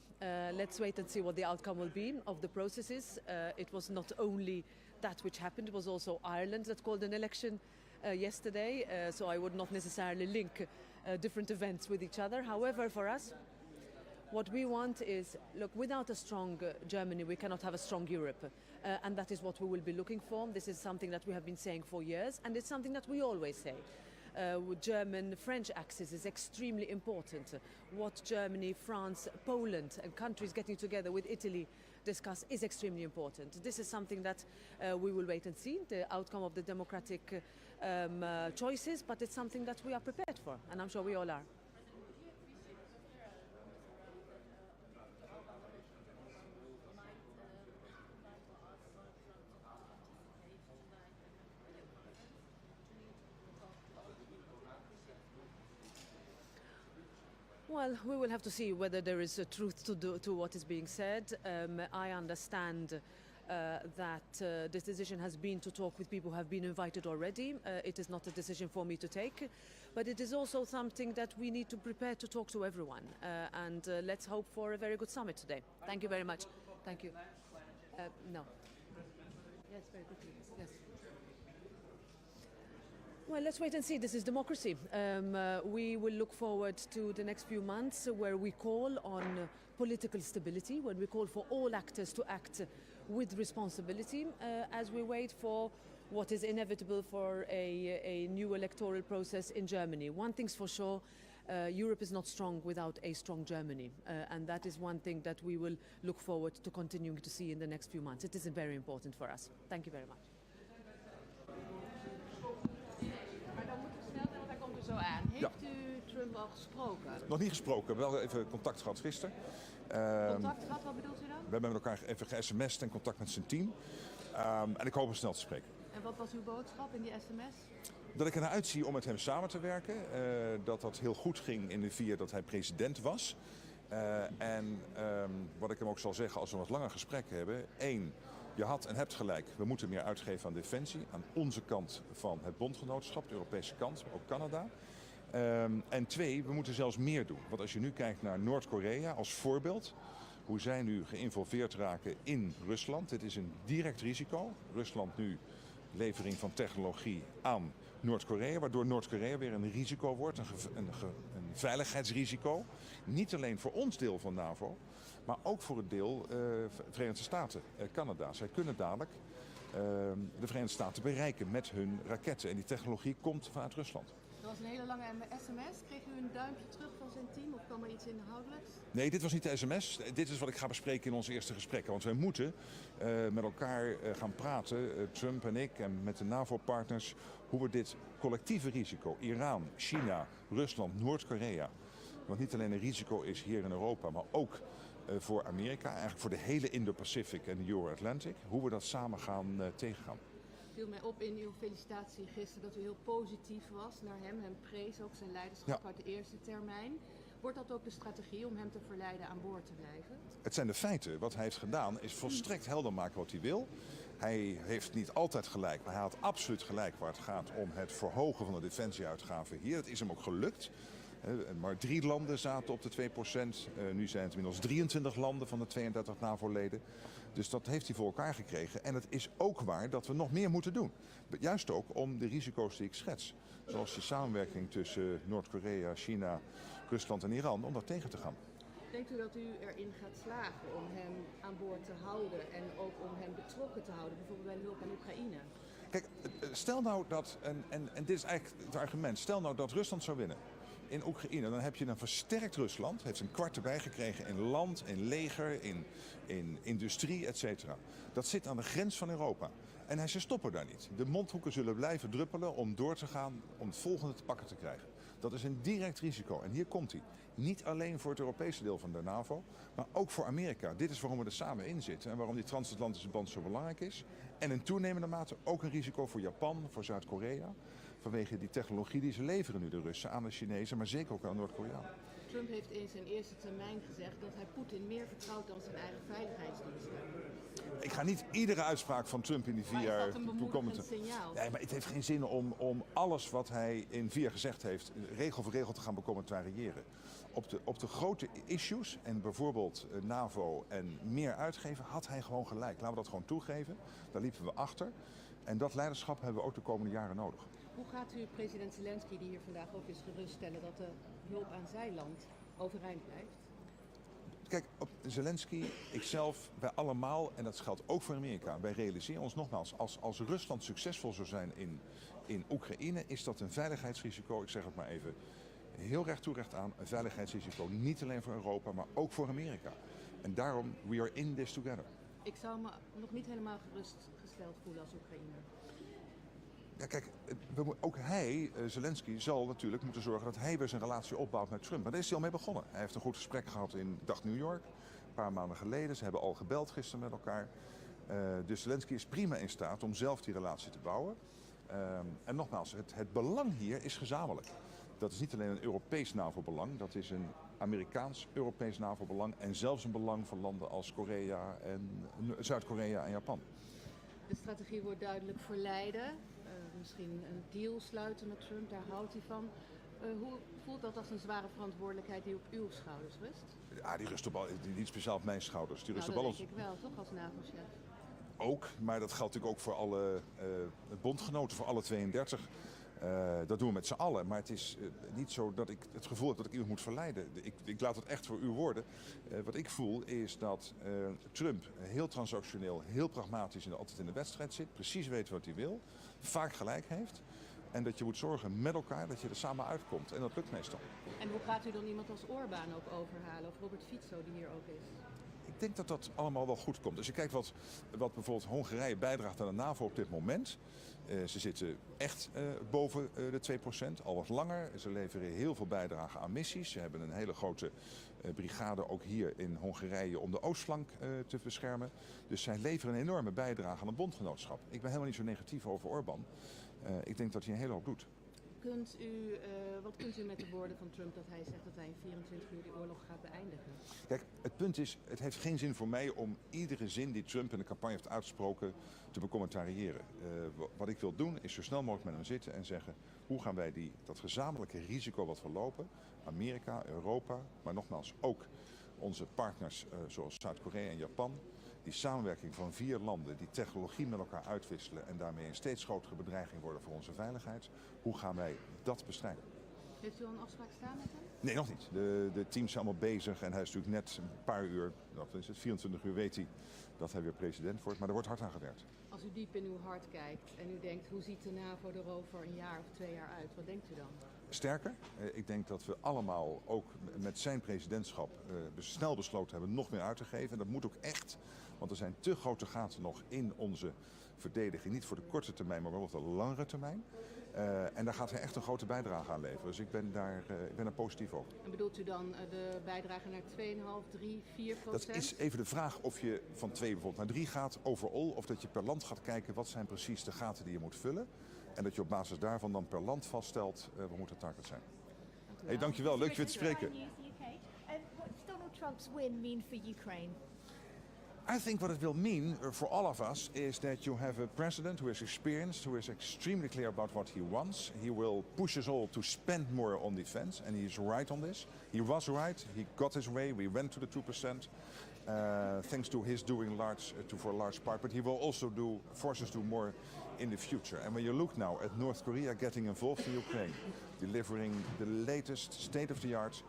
Let's wait and see what the outcome will be of the processes. It was not only that which happened, it was also Ireland that called an election yesterday, so I would not necessarily link different events with each other. However, for us, what we want is, look, without a strong Germany, we cannot have a strong Europe. And that is what we will be looking for. This is something that we have been saying for years, and it's something that we always say. German-French axis is extremely important. What Germany, France, Poland and countries getting together with Italy discuss is extremely important. This is something that we will wait and see, the outcome of the democratic choices, but it's something that we are prepared for, and I'm sure we all are. Well, we will have to see whether there is a truth to what is being said. I understand that this decision has been to talk with people who have been invited already. It is not a decision for me to take, but it is also something that we need to prepare to talk to everyone. And let's hope for a very good summit today. Thank you very much. Thank you. No. Yes, very quickly. Yes. Well, let's wait and see. This is democracy. We will look forward to the next few months where we call on political stability, when we call for all actors to act with responsibility as we wait for what is inevitable for a new electoral process in Germany. One thing's for sure, Europe is not strong without a strong Germany, and that is one thing that we will look forward to continuing to see in the next few months. It is very important for us. Thank you very much. Heeft u Trump al gesproken? Nog niet gesproken, wel even contact gehad gisteren. Contact gehad, wat bedoelt u dan? We hebben met elkaar even ge-sms'd en contact met zijn team. En ik hoop hem snel te spreken. En wat was uw boodschap in die sms? Dat ik ernaar uitzie om met hem samen te werken. Dat heel goed ging in de 4 dat hij president was. En wat ik hem ook zal zeggen als we wat langer gesprekken hebben. 1, je had en hebt gelijk. We moeten meer uitgeven aan defensie. Aan onze kant van het bondgenootschap, de Europese kant, maar ook Canada. En 2, we moeten zelfs meer doen. Want als je nu kijkt naar Noord-Korea als voorbeeld. Hoe zij nu geïnvolveerd raken in Rusland. Dit is een direct risico. Rusland nu levering van technologie aan Noord-Korea. Waardoor Noord-Korea weer een risico wordt. Een veiligheidsrisico. Niet alleen voor ons deel van NAVO. Maar ook voor het deel Verenigde Staten, Canada. Zij kunnen dadelijk de Verenigde Staten bereiken met hun raketten. En die technologie komt vanuit Rusland. Er was een hele lange sms. Kreeg u een duimpje terug van zijn team of kwam er iets inhoudelijks? Nee, dit was niet de sms. Dit is wat ik ga bespreken in onze eerste gesprekken. Want wij moeten met elkaar gaan praten, Trump en ik en met de NAVO-partners, hoe we dit collectieve risico, Iran, China, Rusland, Noord-Korea, wat niet alleen een risico is hier in Europa, maar ook voor Amerika, eigenlijk voor de hele Indo-Pacific en de Euro-Atlantic, hoe we dat samen gaan tegengaan. Het viel mij op in uw felicitatie gisteren dat u heel positief was naar hem. Hem prees ook zijn leiderschap uit de eerste termijn. Wordt dat ook de strategie om hem te verleiden aan boord te blijven? Het zijn de feiten. Wat hij heeft gedaan is volstrekt helder maken wat hij wil. Hij heeft niet altijd gelijk, maar hij had absoluut gelijk waar het gaat om het verhogen van de defensieuitgaven hier. Dat is hem ook gelukt. Maar 3 landen zaten op de 2%. Nu zijn het inmiddels 23 landen van de 32 NAVO-leden. Dus dat heeft hij voor elkaar gekregen. En het is ook waar dat we nog meer moeten doen. Juist ook om de risico's die ik schets. Zoals de samenwerking tussen Noord-Korea, China, Rusland en Iran, om dat tegen te gaan. Denkt u dat u erin gaat slagen om hem aan boord te houden en ook om hem betrokken te houden, bijvoorbeeld bij de hulp aan Oekraïne? Kijk, stel nou dat, en dit is eigenlijk het argument, stel nou dat Rusland zou winnen in Oekraïne, dan heb je een versterkt Rusland, heeft een kwart erbij gekregen in land, in leger, in industrie, etc. Dat zit aan de grens van Europa. En hij zegt stoppen daar niet. De mondhoeken zullen blijven druppelen om door te gaan, om het volgende te pakken te krijgen. Dat is een direct risico. En hier komt hij. Niet alleen voor het Europese deel van de NAVO, maar ook voor Amerika. Dit is waarom we er samen in zitten en waarom die transatlantische band zo belangrijk is. En in toenemende mate ook een risico voor Japan, voor Zuid-Korea. Vanwege die technologie die ze leveren nu, de Russen, aan de Chinezen, maar zeker ook aan Noord-Koreanen. Trump heeft in zijn eerste termijn gezegd dat hij Poetin meer vertrouwt dan zijn eigen veiligheidsdiensten. Ik ga niet iedere uitspraak van Trump in die 4 jaar toekomende. Nee, maar het heeft geen zin om alles wat hij in 4 jaar gezegd heeft, regel voor regel te gaan becommentariëren. Op de grote issues, en bijvoorbeeld NAVO en meer uitgeven, had hij gewoon gelijk. Laten we dat gewoon toegeven. Daar liepen we achter. En dat leiderschap hebben we ook de komende jaren nodig. Hoe gaat u president Zelensky, die hier vandaag ook is, geruststellen dat de hulp aan zijn land overeind blijft? Kijk, op Zelensky, ikzelf, wij allemaal, en dat geldt ook voor Amerika, wij realiseren ons nogmaals, als Rusland succesvol zou zijn in Oekraïne, is dat een veiligheidsrisico, ik zeg het maar even heel recht toe recht aan, een veiligheidsrisico niet alleen voor Europa, maar ook voor Amerika. En daarom, we are in this together. Ik zou me nog niet helemaal gerustgesteld voelen als Oekraïne. Ja, kijk, ook hij, Zelensky, zal natuurlijk moeten zorgen dat hij weer zijn relatie opbouwt met Trump. Maar daar is hij al mee begonnen. Hij heeft een goed gesprek gehad in, dacht New York, een paar maanden geleden. Ze hebben al gebeld gisteren met elkaar. Dus Zelensky is prima in staat om zelf die relatie te bouwen. En nogmaals, het belang hier is gezamenlijk. Dat is niet alleen een Europees NAVO-belang, dat is een Amerikaans-Europees NAVO-belang en zelfs een belang van landen als Korea en Zuid-Korea en Japan. De strategie wordt duidelijk verleiden. Misschien een deal sluiten met Trump, daar houdt hij van. Hoe voelt dat als een zware verantwoordelijkheid die op uw schouders rust? Ja, die rust niet speciaal op mijn schouders. Die rust dat op alles. denk ik wel, toch als NAVO-chef? Ook, maar dat geldt natuurlijk ook voor alle bondgenoten, voor alle 32. Dat doen we met z'n allen, maar het is niet zo dat ik het gevoel heb dat ik iemand moet verleiden. Ik laat het echt voor uw woorden. Wat ik voel is dat Trump heel transactioneel, heel pragmatisch en altijd in de wedstrijd zit. Precies weet wat hij wil, vaak gelijk heeft. En dat je moet zorgen met elkaar dat je er samen uitkomt. En dat lukt meestal. En hoe gaat u dan iemand als Orbán ook overhalen? Of Robert Fico, die hier ook is? Ik denk dat dat allemaal wel goed komt. Als je kijkt wat bijvoorbeeld Hongarije bijdraagt aan de NAVO op dit moment. Ze zitten echt boven de 2%, al wat langer. Ze leveren heel veel bijdrage aan missies. Ze hebben een hele grote brigade ook hier in Hongarije om de oostflank te beschermen. Dus zij leveren een enorme bijdrage aan het bondgenootschap. Ik ben helemaal niet zo negatief over Orbán. Ik denk dat hij een hele hoop doet. Wat kunt u met de woorden van Trump dat hij zegt dat hij in 24 uur die oorlog gaat beëindigen? Kijk, het punt is, het heeft geen zin voor mij om iedere zin die Trump in de campagne heeft uitgesproken te becommentariëren. Wat ik wil doen is zo snel mogelijk met hem zitten en zeggen, hoe gaan wij dat gezamenlijke risico wat we lopen, Amerika, Europa, maar nogmaals ook onze partners zoals Zuid-Korea en Japan, die samenwerking van 4 landen die technologie met elkaar uitwisselen en daarmee een steeds grotere bedreiging worden voor onze veiligheid. Hoe gaan wij dat bestrijden? Heeft u al een afspraak staan met hem? Nee, nog niet. De teams zijn allemaal bezig en hij is natuurlijk net een paar uur, wat is het, 24 uur weet hij dat hij weer president wordt. Maar er wordt hard aan gewerkt. Als u diep in uw hart kijkt en u denkt, hoe ziet de NAVO er over een jaar of 2 jaar uit? Wat denkt u dan? Sterker, ik denk dat we allemaal ook met zijn presidentschap snel besloten hebben nog meer uit te geven. En dat moet ook echt, want er zijn te grote gaten nog in onze verdediging. Niet voor de korte termijn, maar wel voor de langere termijn. En daar gaat hij echt een grote bijdrage aan leveren. Dus ik ben daar positief over. En bedoelt u dan de bijdrage naar 2,5, 3, 4%? Dat is even de vraag of je van 2 bijvoorbeeld naar 3 gaat overall. Of dat je per land gaat kijken wat zijn precies de gaten die je moet vullen. En dat je op basis daarvan dan per land vaststelt wat moet het target zijn. Hey, dankjewel, leuk je weer te spreken. What does Donald Trump's win mean for Ukraine? I think what it will mean for all of us is that you have a president who is experienced, who is extremely clear about what he wants. He will push us all to spend more on defense, and he is right on this. He was right, he got his way, we went to the 2%, thanks to his doing for a large part, but he will also force us to do more in the future. And when you look now at North Korea getting involved in Ukraine, delivering the latest state-of-the-art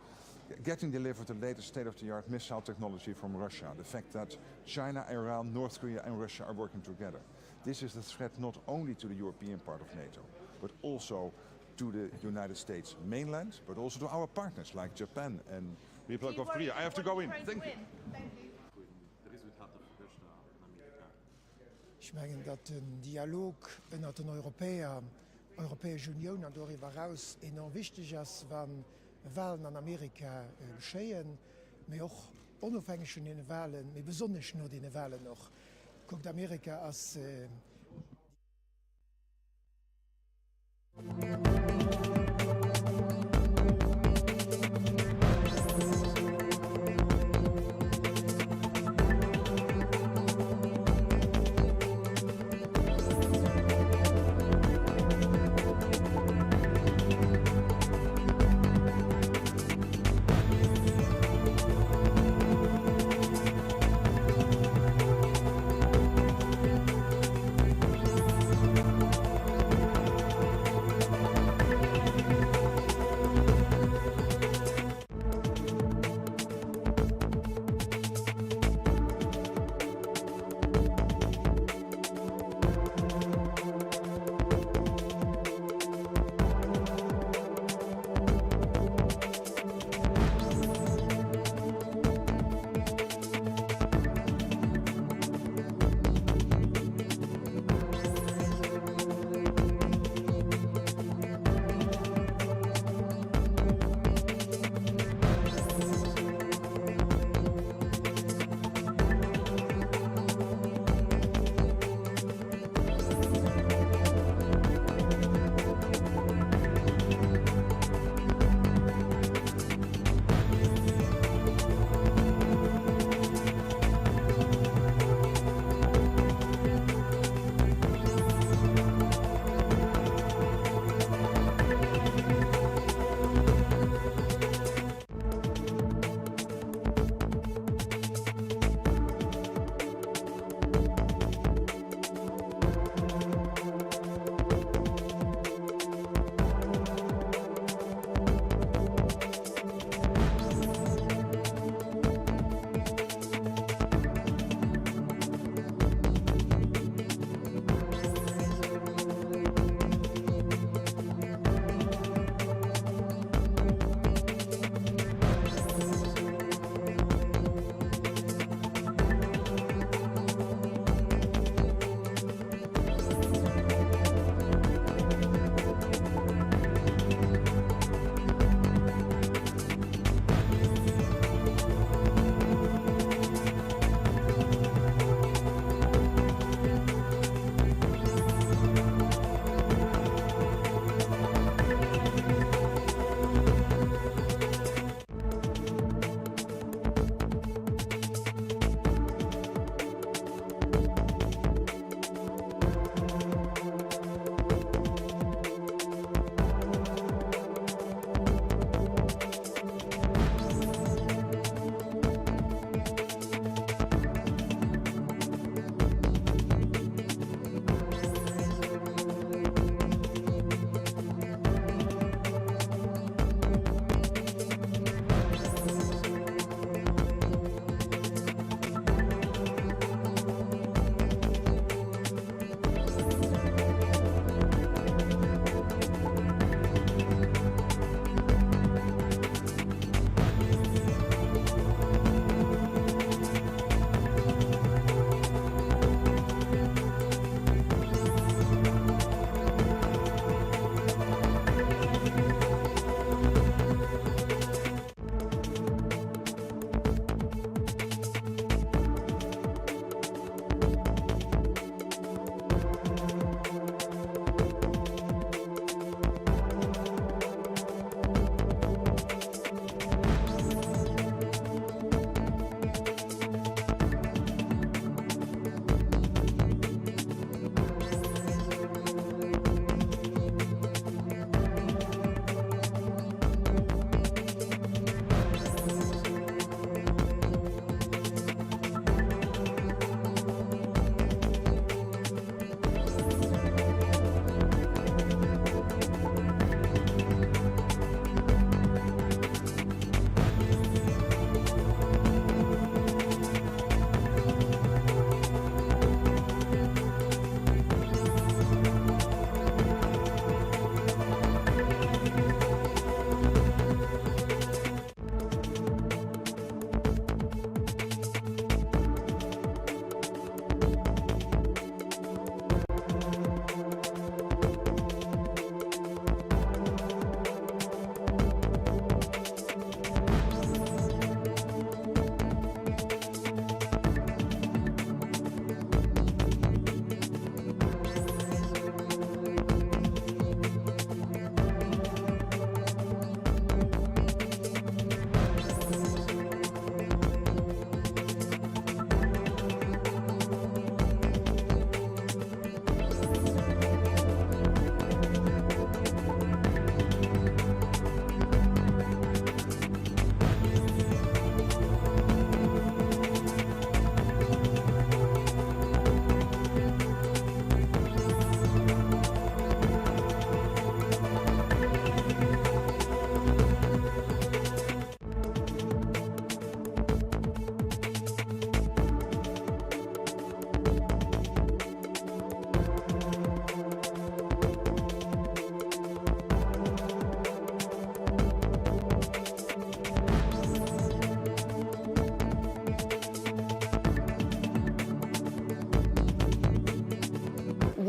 missile technology from Russia. The fact that China, Iran, North Korea and Russia are working together. This is a threat not only to the European part of NATO, but also to the United States mainland, but also to our partners like Japan and Republic of Korea. I have to go in. Thank you. Ich meine, dat een dialoog met de Europese Unie en darüber hinaus enorm wichtig ist, wenn Wahlen in Amerika geschehen, aber auch unabhängig von den Wahlen, aber besonders nur den Wahlen noch. Guckt Amerika als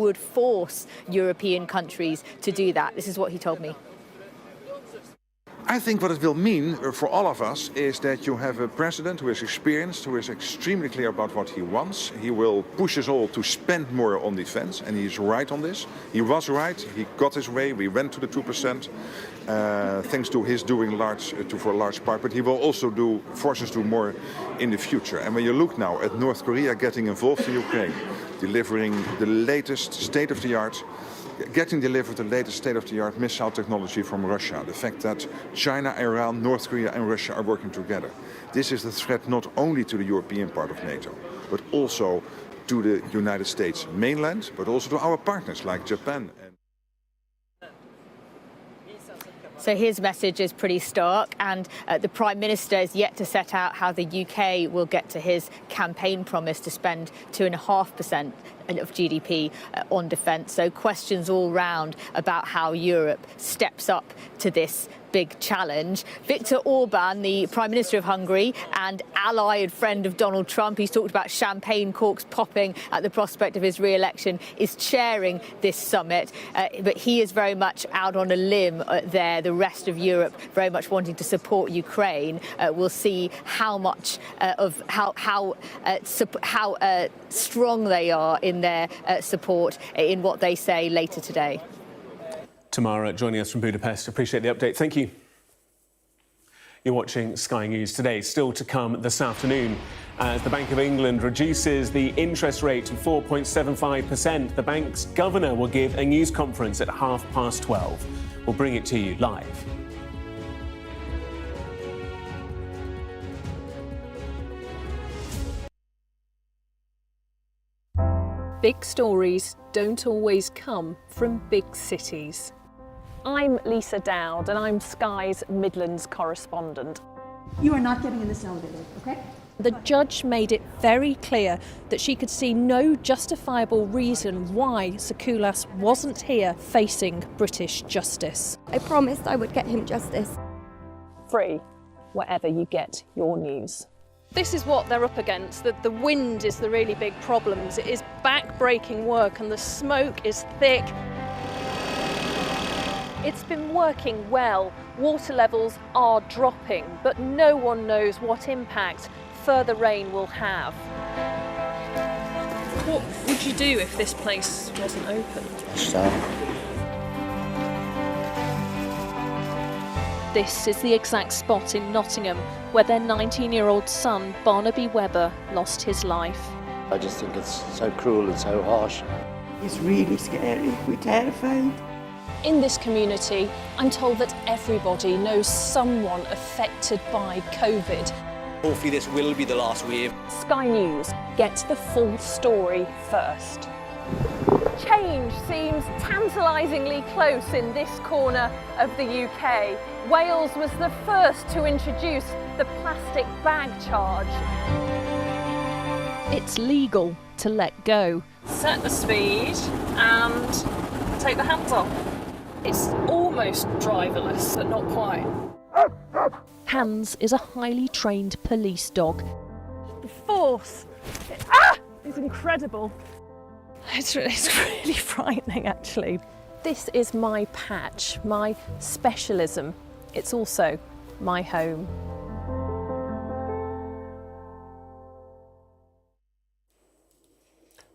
would force European countries to do that. This is what he told me. I think what it will mean for all of us is that you have a president who is experienced, who is extremely clear about what he wants. He will push us all to spend more on defense, and he's right on this. He was right, he got his way, we went to the 2%, thanks to his doing for a large part, but he will also force us to do more in the future. And when you look now at North Korea getting involved in Ukraine, delivering the latest state-of-the-art getting delivered the latest state-of-the-art missile technology from Russia. The fact that China, Iran, North Korea and Russia are working together. This is a threat not only to the European part of NATO, but also to the United States mainland, but also to our partners like Japan. So his message is pretty stark, and the Prime Minister is yet to set out how the UK will get to his campaign promise to spend 2.5% of GDP on defence. So questions all round about how Europe steps up to this big challenge. Viktor Orban, the Prime Minister of Hungary and ally and friend of Donald Trump, he's talked about champagne corks popping at the prospect of his re-election, is chairing this summit. But he is very much out on a limb there. The rest of Europe very much wanting to support Ukraine. We'll see how much of how strong they are in their support in what they say later today. Tamara joining us from Budapest. Appreciate the update. Thank you. You're watching Sky News Today. Still to come this afternoon, as the Bank of England reduces the interest rate to 4.75%. The bank's governor will give a news conference at 12:30. We'll bring it to you live. Big stories don't always come from big cities. I'm Lisa Dowd and I'm Sky's Midlands correspondent. You are not getting in this elevator, okay? The judge made it very clear that she could see no justifiable reason why Sakulas wasn't here facing British justice. I promised I would get him justice. Free, wherever you get your news. This is what they're up against. The wind is the really big problem. It is back-breaking work and the smoke is thick. It's been working well. Water levels are dropping, but no one knows what impact further rain will have. What would you do if this place wasn't open? This is the exact spot in Nottingham where their 19-year-old son, Barnaby Webber, lost his life. I just think it's so cruel and so harsh. It's really scary. We're terrified. In this community, I'm told that everybody knows someone affected by COVID. Hopefully this will be the last wave. Sky News gets the full story first. Change seems tantalisingly close in this corner of the UK. Wales was the first to introduce the plastic bag charge. It's legal to let go. Set the speed and take the hands off. It's almost driverless, but not quite. Hands is a highly trained police dog. The force is incredible. It's really frightening, actually. This is my patch, my specialism. It's also my home.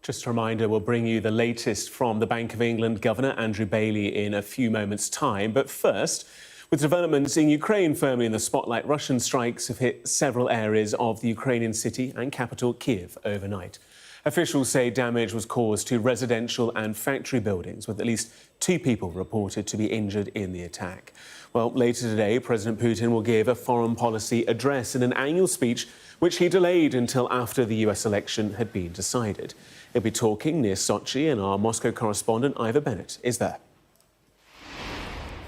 Just a reminder, we'll bring you the latest from the Bank of England Governor Andrew Bailey in a few moments' time. But first, with developments in Ukraine firmly in the spotlight, Russian strikes have hit several areas of the Ukrainian city and capital Kyiv overnight. Officials say damage was caused to residential and factory buildings, with at least 2 people reported to be injured in the attack. Well, later today, President Putin will give a foreign policy address in an annual speech, which he delayed until after the US election had been decided. He'll be talking near Sochi, and our Moscow correspondent, Ivor Bennett, is there.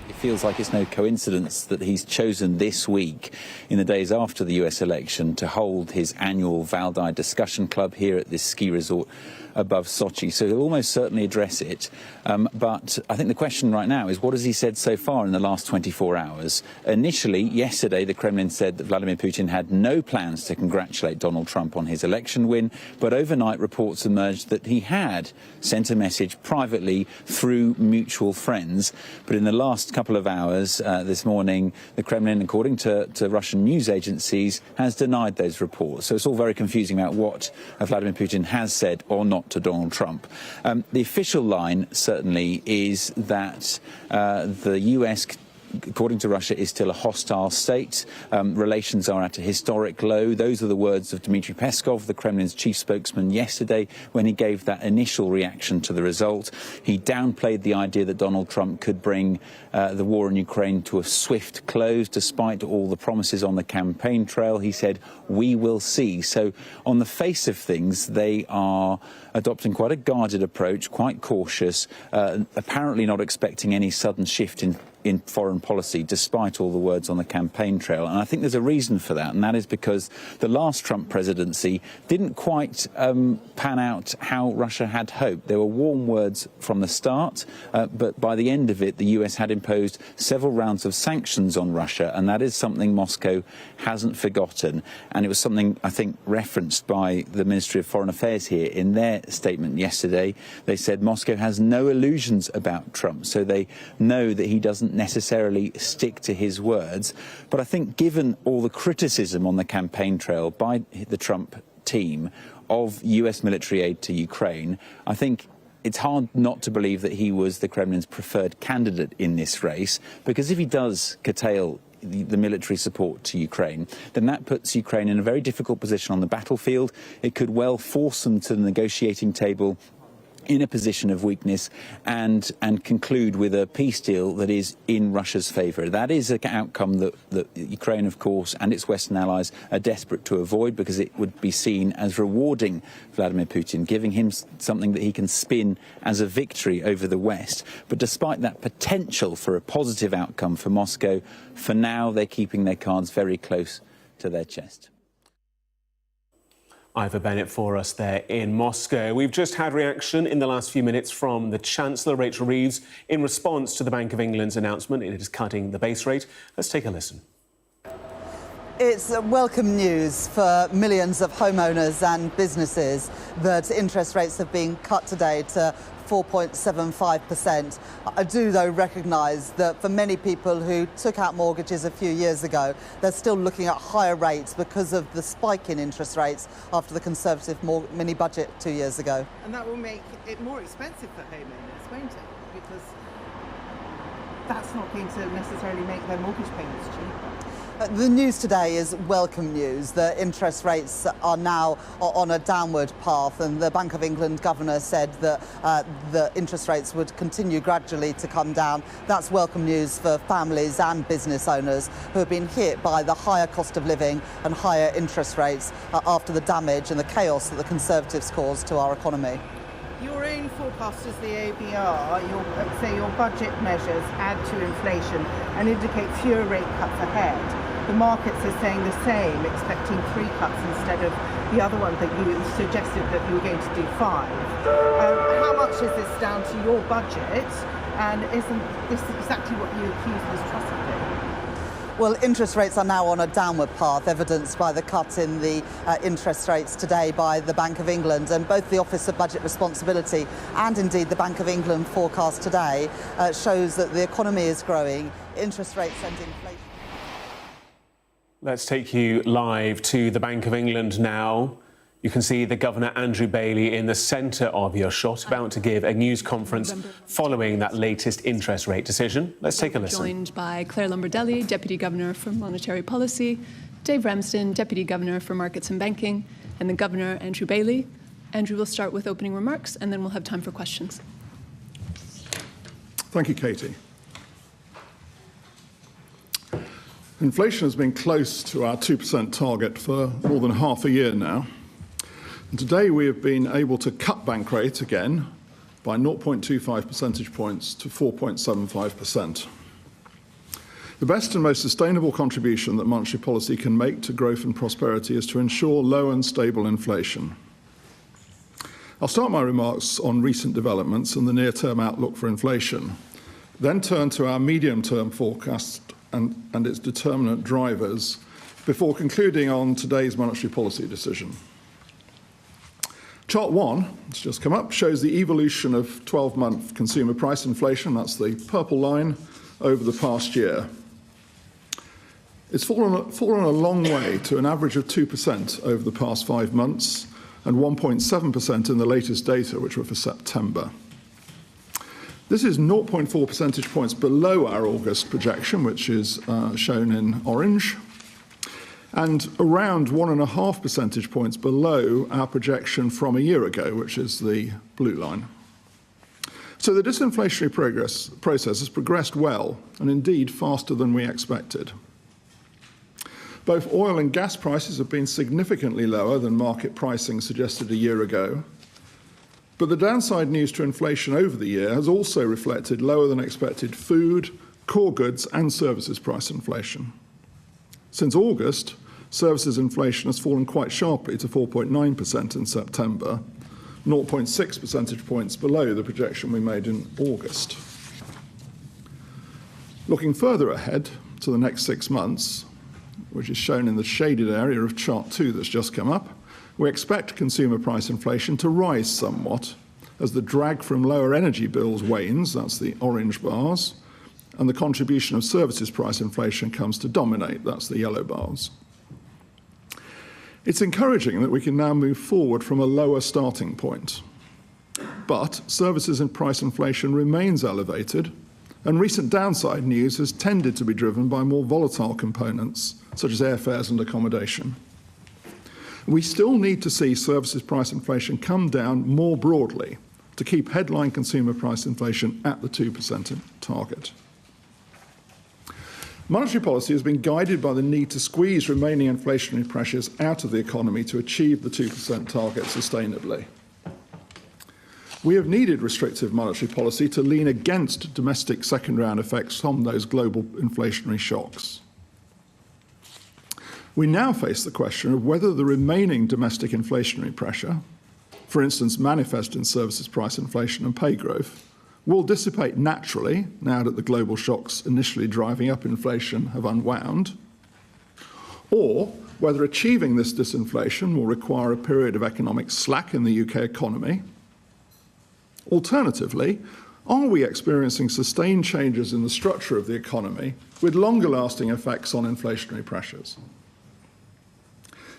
It feels like it's no coincidence that he's chosen this week, in the days after the US election, to hold his annual Valdai Discussion Club here at this ski resort above Sochi. So he'll almost certainly address it. But I think the question right now is, what has he said so far in the last 24 hours? Initially, yesterday, the Kremlin said that Vladimir Putin had no plans to congratulate Donald Trump on his election win. But overnight, reports emerged that he had sent a message privately through mutual friends. But in the last couple of hours this morning, the Kremlin, according to Russian news agencies, has denied those reports. So it's all very confusing about what Vladimir Putin has said or not to Donald Trump. The official line certainly is that the US, according to Russia, is still a hostile state. Relations are at a historic low. Those are the words of Dmitry Peskov, the Kremlin's chief spokesman, yesterday when he gave that initial reaction to the result. He downplayed the idea that Donald Trump could bring the war in Ukraine to a swift close, despite all the promises on the campaign trail. He said, "We will see." So on the face of things, they are adopting quite a guarded approach, quite cautious, apparently not expecting any sudden shift in foreign policy, despite all the words on the campaign trail. And I think there's a reason for that, and that is because the last Trump presidency didn't quite pan out how Russia had hoped. There were warm words from the start, but by the end of it, the US had imposed several rounds of sanctions on Russia, and that is something Moscow hasn't forgotten. And it was something, I think, referenced by the Ministry of Foreign Affairs here in their statement yesterday. They said Moscow has no illusions about Trump, so they know that he doesn't necessarily stick to his words. But I think given all the criticism on the campaign trail by the Trump team of US military aid to Ukraine, I think it's hard not to believe that he was the Kremlin's preferred candidate in this race, because if he does curtail the military support to Ukraine, then that puts Ukraine in a very difficult position on the battlefield. It could well force them to the negotiating table in a position of weakness and conclude with a peace deal that is in Russia's favour. That is an outcome that Ukraine, of course, and its Western allies are desperate to avoid, because it would be seen as rewarding Vladimir Putin, giving him something that he can spin as a victory over the West. But despite that potential for a positive outcome for Moscow, for now they're keeping their cards very close to their chest. Ivor Bennett for us there in Moscow. We've just had reaction in the last few minutes from the Chancellor, Rachel Reeves, in response to the Bank of England's announcement it is cutting the base rate. Let's take a listen. It's welcome news for millions of homeowners and businesses that interest rates have been cut today to 4.75%. I do, though, recognise that for many people who took out mortgages a few years ago, they're still looking at higher rates because of the spike in interest rates after the Conservative mini-budget 2 years ago. And that will make it more expensive for homeowners, won't it? Because that's not going to necessarily make their mortgage payments cheaper. The news today is welcome news. The interest rates are now on a downward path, and the Bank of England governor said that the interest rates would continue gradually to come down. That's welcome news for families and business owners who have been hit by the higher cost of living and higher interest rates after the damage and the chaos that the Conservatives caused to our economy. Your own forecasters, the OBR, say your budget measures add to inflation and indicate fewer rate cuts ahead. The markets are saying the same, expecting 3 cuts instead of the other one that you suggested that you were going to do 5. How much is this down to your budget, and isn't this exactly what you accused Ms Truss of doing? Well, interest rates are now on a downward path, evidenced by the cut in the interest rates today by the Bank of England. And both the Office of Budget Responsibility and indeed the Bank of England forecast today shows that the economy is growing, interest rates and inflation. Let's take you live to the Bank of England now. You can see the Governor Andrew Bailey in the centre of your shot, about to give a news conference following that latest interest rate decision. Let's take a listen. Joined by Claire Lombardelli, Deputy Governor for Monetary Policy, Dave Ramsden, Deputy Governor for Markets and Banking, and the Governor Andrew Bailey. Andrew will start with opening remarks, and then we'll have time for questions. Thank you, Katie. Inflation has been close to our 2% target for more than half a year now. And today we have been able to cut bank rate again by 0.25 percentage points to 4.75%. The best and most sustainable contribution that monetary policy can make to growth and prosperity is to ensure low and stable inflation. I'll start my remarks on recent developments and the near-term outlook for inflation, then turn to our medium-term forecast and its determinant drivers, before concluding on today's monetary policy decision. Chart 1, it's just come up, shows the evolution of 12-month consumer price inflation, that's the purple line, over the past year. It's fallen a long way to an average of 2% over the past 5 months and 1.7% in the latest data, which were for September. This is 0.4 percentage points below our August projection, which is shown in orange, and around 1.5 percentage points below our projection from a year ago, which is the blue line. So the disinflationary process has progressed well, and indeed faster than we expected. Both oil and gas prices have been significantly lower than market pricing suggested a year ago, but the downside news to inflation over the year has also reflected lower than expected food, core goods and services price inflation. Since August, services inflation has fallen quite sharply to 4.9% in September, 0.6 percentage points below the projection we made in August. Looking further ahead to the next 6 months, which is shown in the shaded area of chart 2 that's just come up, we expect consumer price inflation to rise somewhat as the drag from lower energy bills wanes, that's the orange bars, and the contribution of services price inflation comes to dominate, that's the yellow bars. It's encouraging that we can now move forward from a lower starting point. But services and price inflation remains elevated, and recent downside news has tended to be driven by more volatile components, such as airfares and accommodation. We still need to see services price inflation come down more broadly to keep headline consumer price inflation at the 2% target. Monetary policy has been guided by the need to squeeze remaining inflationary pressures out of the economy to achieve the 2% target sustainably. We have needed restrictive monetary policy to lean against domestic second-round effects from those global inflationary shocks. We now face the question of whether the remaining domestic inflationary pressure, for instance manifest in services price inflation and pay growth, will dissipate naturally now that the global shocks initially driving up inflation have unwound, or whether achieving this disinflation will require a period of economic slack in the UK economy. Alternatively, are we experiencing sustained changes in the structure of the economy with longer-lasting effects on inflationary pressures?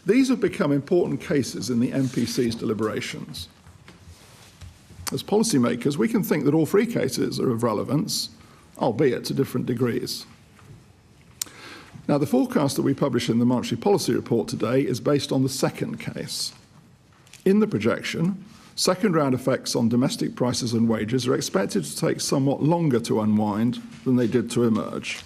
These have become important cases in the MPC's deliberations. As policymakers, we can think that all 3 cases are of relevance, albeit to different degrees. Now, the forecast that we publish in the Monetary Policy Report today is based on the second case. In the projection, second-round effects on domestic prices and wages are expected to take somewhat longer to unwind than they did to emerge.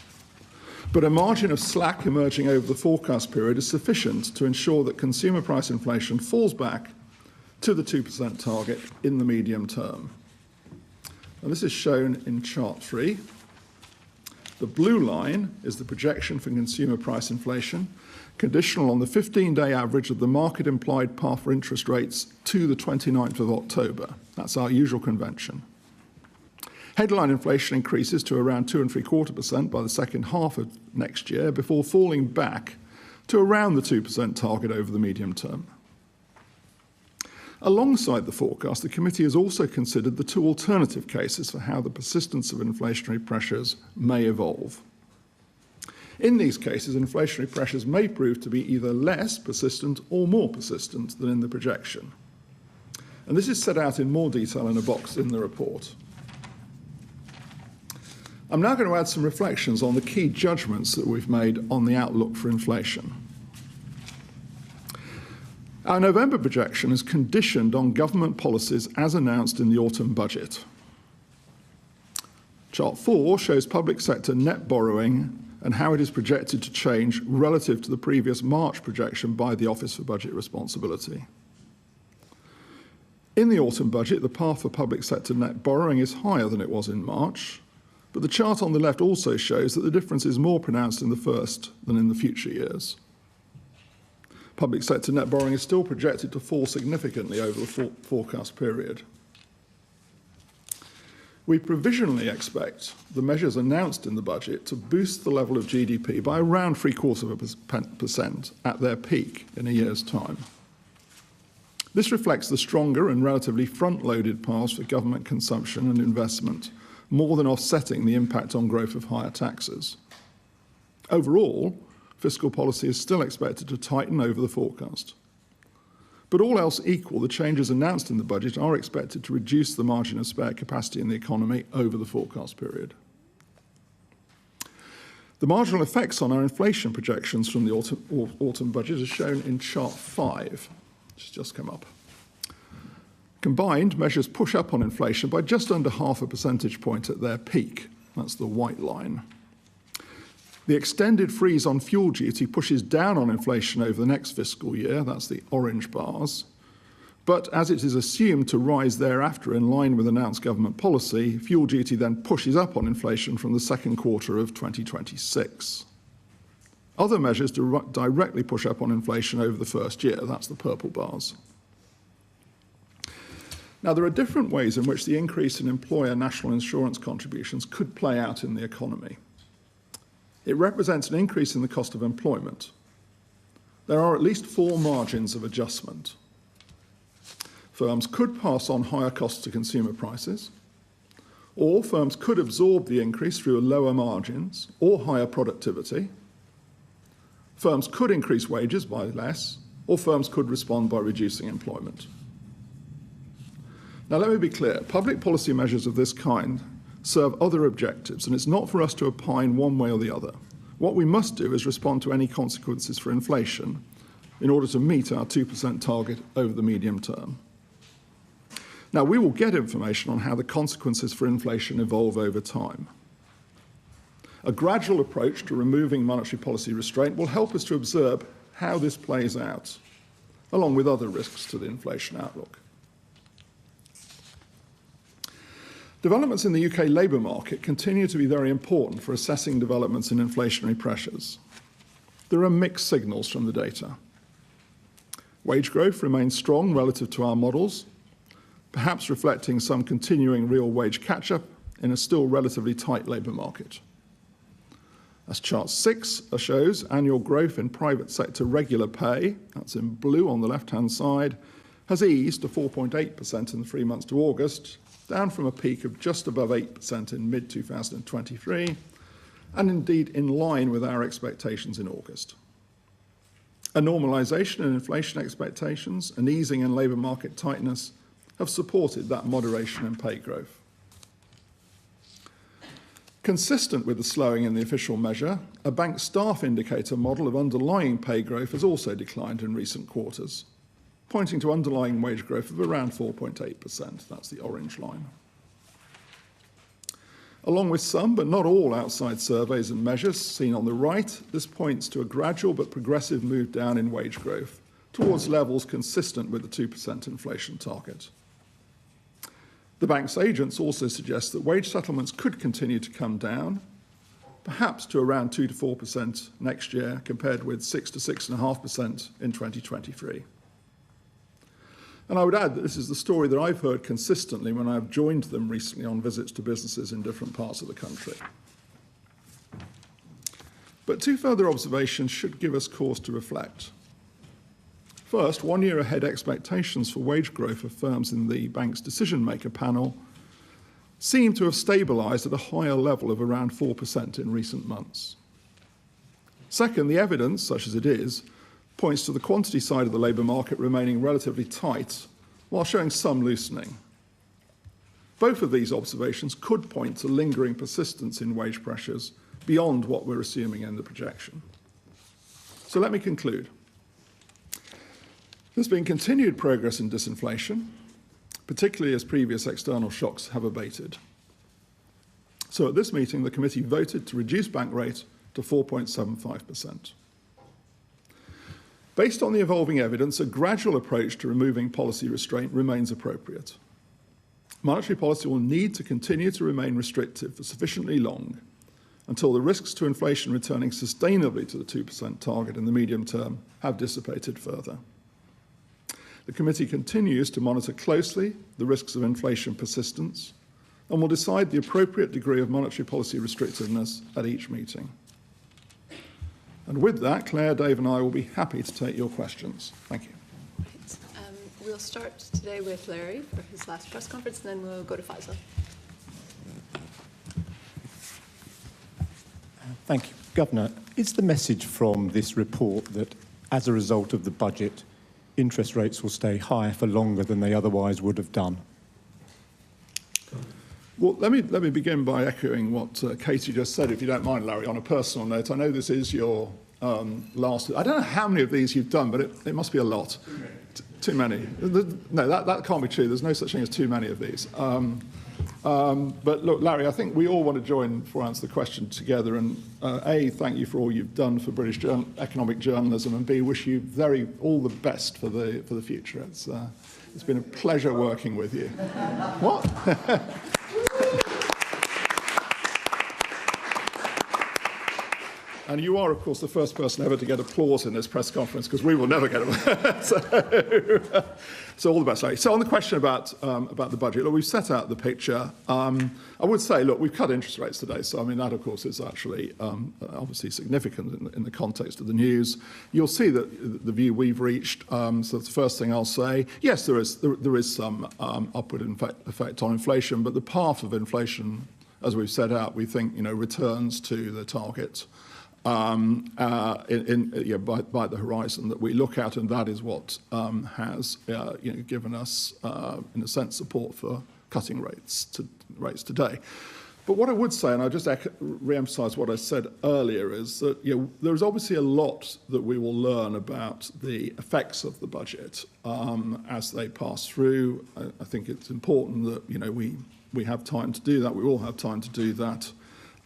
But a margin of slack emerging over the forecast period is sufficient to ensure that consumer price inflation falls back to the 2% target in the medium term. And this is shown in chart 3. The blue line is the projection for consumer price inflation, conditional on the 15-day average of the market-implied path for interest rates to the 29th of October. That's our usual convention. Headline inflation increases to around 2.75% by the second half of next year before falling back to around the 2% target over the medium term. Alongside the forecast, the committee has also considered the 2 alternative cases for how the persistence of inflationary pressures may evolve. In these cases, inflationary pressures may prove to be either less persistent or more persistent than in the projection. And this is set out in more detail in a box in the report. I'm now going to add some reflections on the key judgments that we've made on the outlook for inflation. Our November projection is conditioned on government policies as announced in the autumn budget. Chart 4 shows public sector net borrowing and how it is projected to change relative to the previous March projection by the Office for Budget Responsibility. In the autumn budget, the path for public sector net borrowing is higher than it was in March, but the chart on the left also shows that the difference is more pronounced in the first than in the future years. Public sector net borrowing is still projected to fall significantly over the forecast period. We provisionally expect the measures announced in the budget to boost the level of GDP by around 0.75% at their peak in a year's time. This reflects the stronger and relatively front-loaded paths for government consumption and investment, more than offsetting the impact on growth of higher taxes. Overall, fiscal policy is still expected to tighten over the forecast. But all else equal, the changes announced in the budget are expected to reduce the margin of spare capacity in the economy over the forecast period. The marginal effects on our inflation projections from the autumn budget are shown in chart 5, which has just come up. Combined, measures push up on inflation by just under 0.5 percentage point at their peak. That's the white line. The extended freeze on fuel duty pushes down on inflation over the next fiscal year, that's the orange bars. But as it is assumed to rise thereafter in line with announced government policy, fuel duty then pushes up on inflation from the second quarter of 2026. Other measures directly push up on inflation over the first year, that's the purple bars. Now, there are different ways in which the increase in employer national insurance contributions could play out in the economy. It represents an increase in the cost of employment. There are at least 4 margins of adjustment. Firms could pass on higher costs to consumer prices, or firms could absorb the increase through lower margins or higher productivity. Firms could increase wages by less, or firms could respond by reducing employment. Now, let me be clear. Public policy measures of this kind serve other objectives, and it's not for us to opine one way or the other. What we must do is respond to any consequences for inflation in order to meet our 2% target over the medium term. Now, we will get information on how the consequences for inflation evolve over time. A gradual approach to removing monetary policy restraint will help us to observe how this plays out, along with other risks to the inflation outlook. Developments in the UK labour market continue to be very important for assessing developments in inflationary pressures. There are mixed signals from the data. Wage growth remains strong relative to our models, perhaps reflecting some continuing real wage catch-up in a still relatively tight labour market. As chart 6 shows, annual growth in private sector regular pay, that's in blue on the left-hand side, has eased to 4.8% in the 3 months to August, down from a peak of just above 8% in mid-2023, and indeed in line with our expectations in August. A normalisation in inflation expectations and easing in labour market tightness have supported that moderation in pay growth. Consistent with the slowing in the official measure, a bank staff indicator model of underlying pay growth has also declined in recent quarters, pointing to underlying wage growth of around 4.8%. That's the orange line. Along with some, but not all, outside surveys and measures seen on the right, this points to a gradual but progressive move down in wage growth towards levels consistent with the 2% inflation target. The bank's agents also suggest that wage settlements could continue to come down, perhaps to around 2 to 4% next year, compared with 6 to 6.5% in 2023. And I would add that this is the story that I've heard consistently when I've joined them recently on visits to businesses in different parts of the country. But 2 further observations should give us cause to reflect. First, 1 year ahead expectations for wage growth of firms in the bank's decision-maker panel seem to have stabilised at a higher level of around 4% in recent months. Second, the evidence, such as it is, points to the quantity side of the labour market remaining relatively tight while showing some loosening. Both of these observations could point to lingering persistence in wage pressures beyond what we're assuming in the projection. So let me conclude. There's been continued progress in disinflation, particularly as previous external shocks have abated. So at this meeting, the committee voted to reduce bank rate to 4.75%. Based on the evolving evidence, a gradual approach to removing policy restraint remains appropriate. Monetary policy will need to continue to remain restrictive for sufficiently long, until the risks to inflation returning sustainably to the 2% target in the medium term have dissipated further. The committee continues to monitor closely the risks of inflation persistence and will decide the appropriate degree of monetary policy restrictiveness at each meeting. And with that, Claire, Dave and I will be happy to take your questions. Thank you. We'll start today with Larry for his last press conference, and then we'll go to Faisal. Thank you. Governor, is the message from this report that as a result of the budget, interest rates will stay higher for longer than they otherwise would have done? Well, let me begin by echoing what Katie just said, if you don't mind, Larry, on a personal note. I know this is your last... I don't know how many of these you've done, but it must be a lot. Too many. No, that can't be true. There's no such thing as too many of these. But look, Larry, I think we all want to join before I answer the question together. And A, thank you for all you've done for British economic journalism, and B, wish you all the best for the future. It's been a pleasure working with you. What? And you are, of course, the first person ever to get applause in this press conference, because we will never get it. So all the best, Larry. So on the question about the budget, look, we've set out the picture. I would say, look, we've cut interest rates today. So, I mean, that, of course, is actually obviously significant in the context of the news. You'll see that the view we've reached, so that's the first thing I'll say. Yes, there is some upward effect on inflation, but the path of inflation, as we've set out, we think, returns to the target. By the horizon that we look at, and that is what has given us, in a sense, support for cutting rates today. But what I would say, and I'll just re-emphasise what I said earlier, is that there's obviously a lot that we will learn about the effects of the budget as they pass through. I think it's important that we have time to do that. We all have time to do that.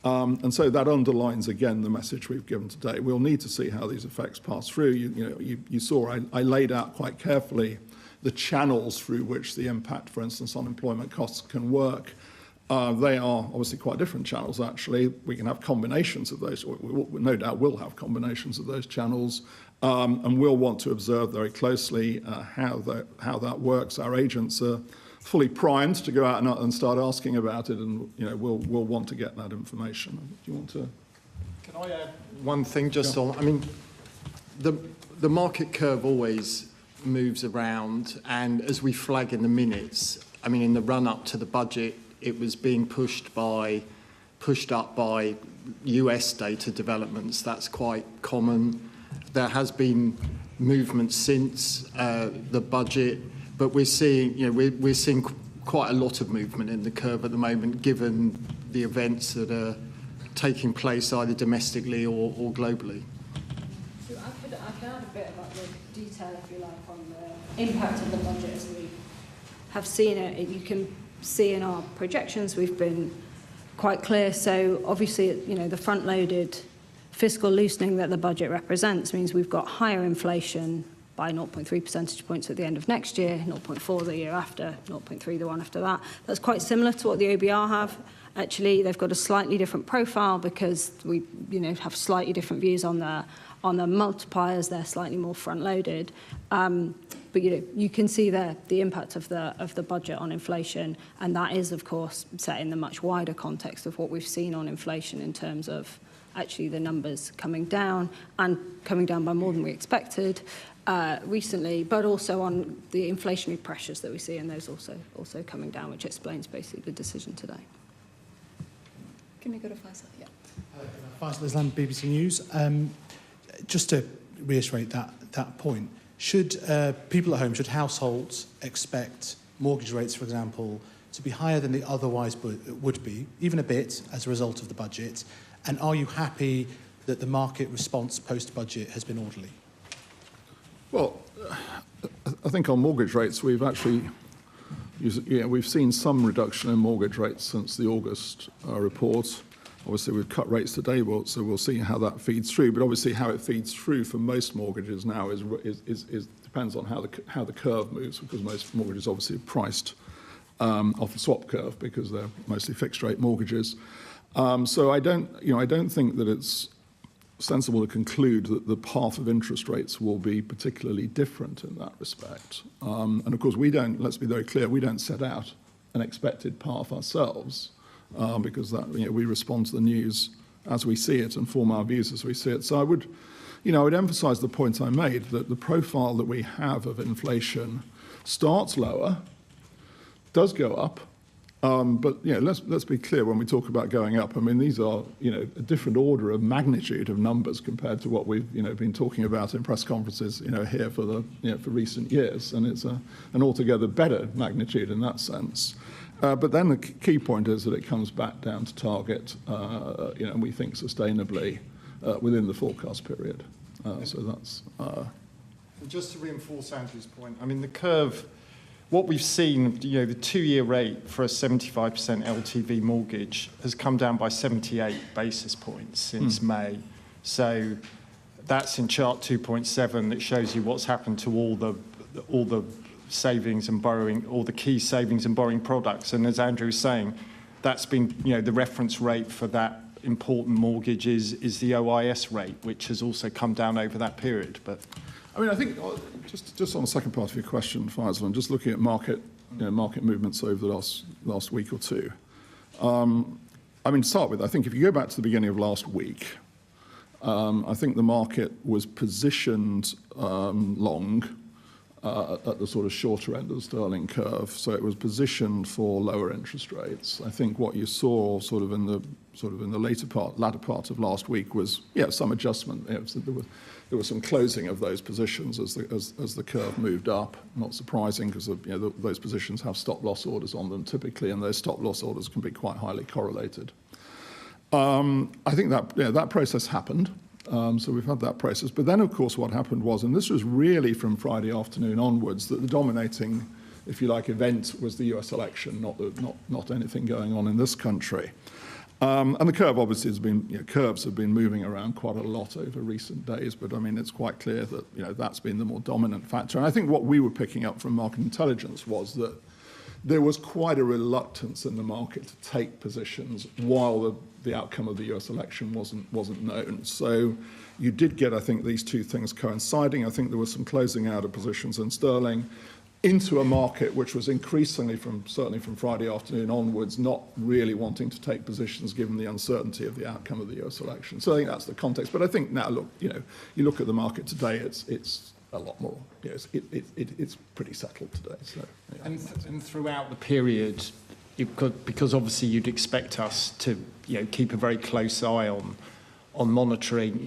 And so that underlines, again, the message we've given today. We'll need to see how these effects pass through. You saw I laid out quite carefully the channels through which the impact, for instance, on employment costs can work. They are obviously quite different channels, actually. We can have combinations of those. We no doubt will have combinations of those channels. And we'll want to observe very closely how that works. Our agents are fully primed to go out and start asking about it, and we'll want to get that information. Do you want to? Can I add one thing just on? I mean, the market curve always moves around, and as we flag in the minutes, I mean, in the run-up to the budget, it was being pushed up by US data developments. That's quite common. There has been movement since the budget. But we're seeing, we're seeing quite a lot of movement in the curve at the moment, given the events that are taking place either domestically or globally. So I could add a bit about the detail, if you like, on the impact of the budget as we have seen it. You can see in our projections we've been quite clear. So obviously, the front-loaded fiscal loosening that the budget represents means we've got higher inflation by 0.3 percentage points at the end of next year, 0.4 the year after, 0.3 the one after that. That's quite similar to what the OBR have. Actually, they've got a slightly different profile because we, have slightly different views on the multipliers. They're slightly more front-loaded. But you can see there the impact of the budget on inflation, and that is, of course, set in the much wider context of what we've seen on inflation in terms of actually the numbers coming down and coming down by more than we expected recently, but also on the inflationary pressures that we see, and those also coming down, which explains basically the decision today. Can we go to Faisal? Yeah. Faisal Islam, BBC News. Just to reiterate that point, should people at home, should households expect mortgage rates, for example, to be higher than they otherwise would be, even a bit, as a result of the budget? And are you happy that the market response post-budget has been orderly? Well, I think on mortgage rates, we've actually, we've seen some reduction in mortgage rates since the August report. Obviously, we've cut rates today, so we'll see how that feeds through. But obviously, how it feeds through for most mortgages now is depends on how the curve moves, because most mortgages obviously are priced off the swap curve because they're mostly fixed rate mortgages. So I don't think that it's sensible to conclude that the path of interest rates will be particularly different in that respect. And of course, let's be very clear, we don't set out an expected path ourselves because that, we respond to the news as we see it and form our views as we see it. So I would emphasize the point I made that the profile that we have of inflation starts lower, does go up, but let's be clear when we talk about going up. I mean, these are a different order of magnitude of numbers compared to what we've been talking about in press conferences here for for recent years, and it's an altogether better magnitude in that sense. But then the key point is that it comes back down to target, and we think sustainably within the forecast period. So that's. Just to reinforce Andrew's point, I mean the curve. What we've seen, the 2-year rate for a 75% LTV mortgage has come down by 78 basis points since May. So that's in chart 2.7 that shows you what's happened to all the savings and borrowing, all the key savings and borrowing products. And as Andrew was saying, that's been, the reference rate for that important mortgage is the OIS rate, which has also come down over that period. But I mean, I think just on the second part of your question, Faisal, and just looking at market movements over the last week or two. I mean, to start with, I think if you go back to the beginning of last week, I think the market was positioned long at the sort of shorter end of the sterling curve, so it was positioned for lower interest rates. I think what you saw sort of in the latter part of last week was some adjustment. There was some closing of those positions as the curve moved up. Not surprising because those positions have stop loss orders on them typically, and those stop loss orders can be quite highly correlated. I think that process happened. So we've had that process. But then, of course, what happened was, and this was really from Friday afternoon onwards, that the dominating, if you like, event was the US election, not anything going on in this country. And the curve obviously has been, curves have been moving around quite a lot over recent days, but I mean, it's quite clear that, that's been the more dominant factor. And I think what we were picking up from market intelligence was that there was quite a reluctance in the market to take positions while the outcome of the US election wasn't known. So you did get, I think, these two things coinciding. I think there was some closing out of positions in sterling into a market which was increasingly, certainly from Friday afternoon onwards, not really wanting to take positions given the uncertainty of the outcome of the US election. So I think that's the context. But I think now, look, you look at the market today, it's a lot more. It's pretty settled today. So, yeah. And throughout the period, because obviously you'd expect us to keep a very close eye on monitoring.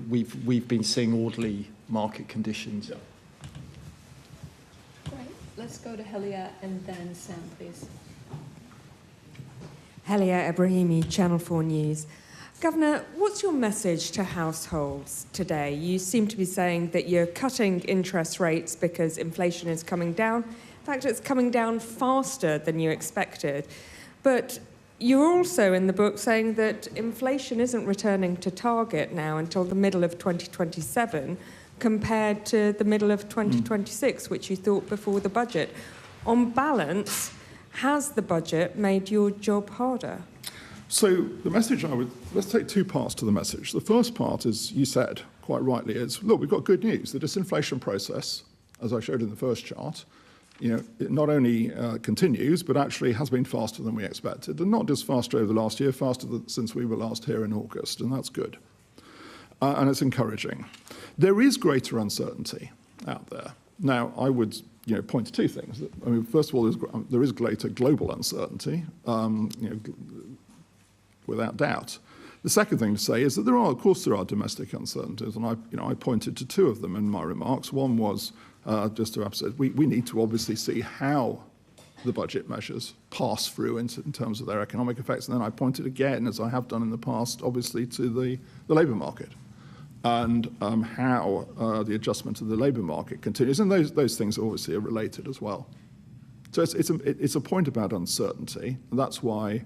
We've been seeing orderly market conditions. Yeah. Great. Let's go to Helia and then Sam, please. Helia Ebrahimi, Channel 4 News. Governor, what's your message to households today? You seem to be saying that you're cutting interest rates because inflation is coming down. In fact, it's coming down faster than you expected. But you're also in the book saying that inflation isn't returning to target now until the middle of 2027, compared to the middle of 2026, which you thought before the budget. On balance, has the budget made your job harder? So the message let's take two parts to the message. The first part is, you said quite rightly, is, look, we've got good news. The disinflation process, as I showed in the first chart, it not only continues, but actually has been faster than we expected. And not just faster over the last year, faster since we were last here in August, and that's good. And it's encouraging. There is greater uncertainty out there. Now, I would point to two things. I mean, first of all, there is greater global uncertainty, without doubt. The second thing to say is that there are domestic uncertainties, and I pointed to two of them in my remarks. One was just to emphasize, we need to obviously see how the budget measures pass through in terms of their economic effects, and then I pointed again, as I have done in the past, obviously to the labour market and how the adjustment of the labour market continues, and those things obviously are related as well. So it's a point about uncertainty, and that's why,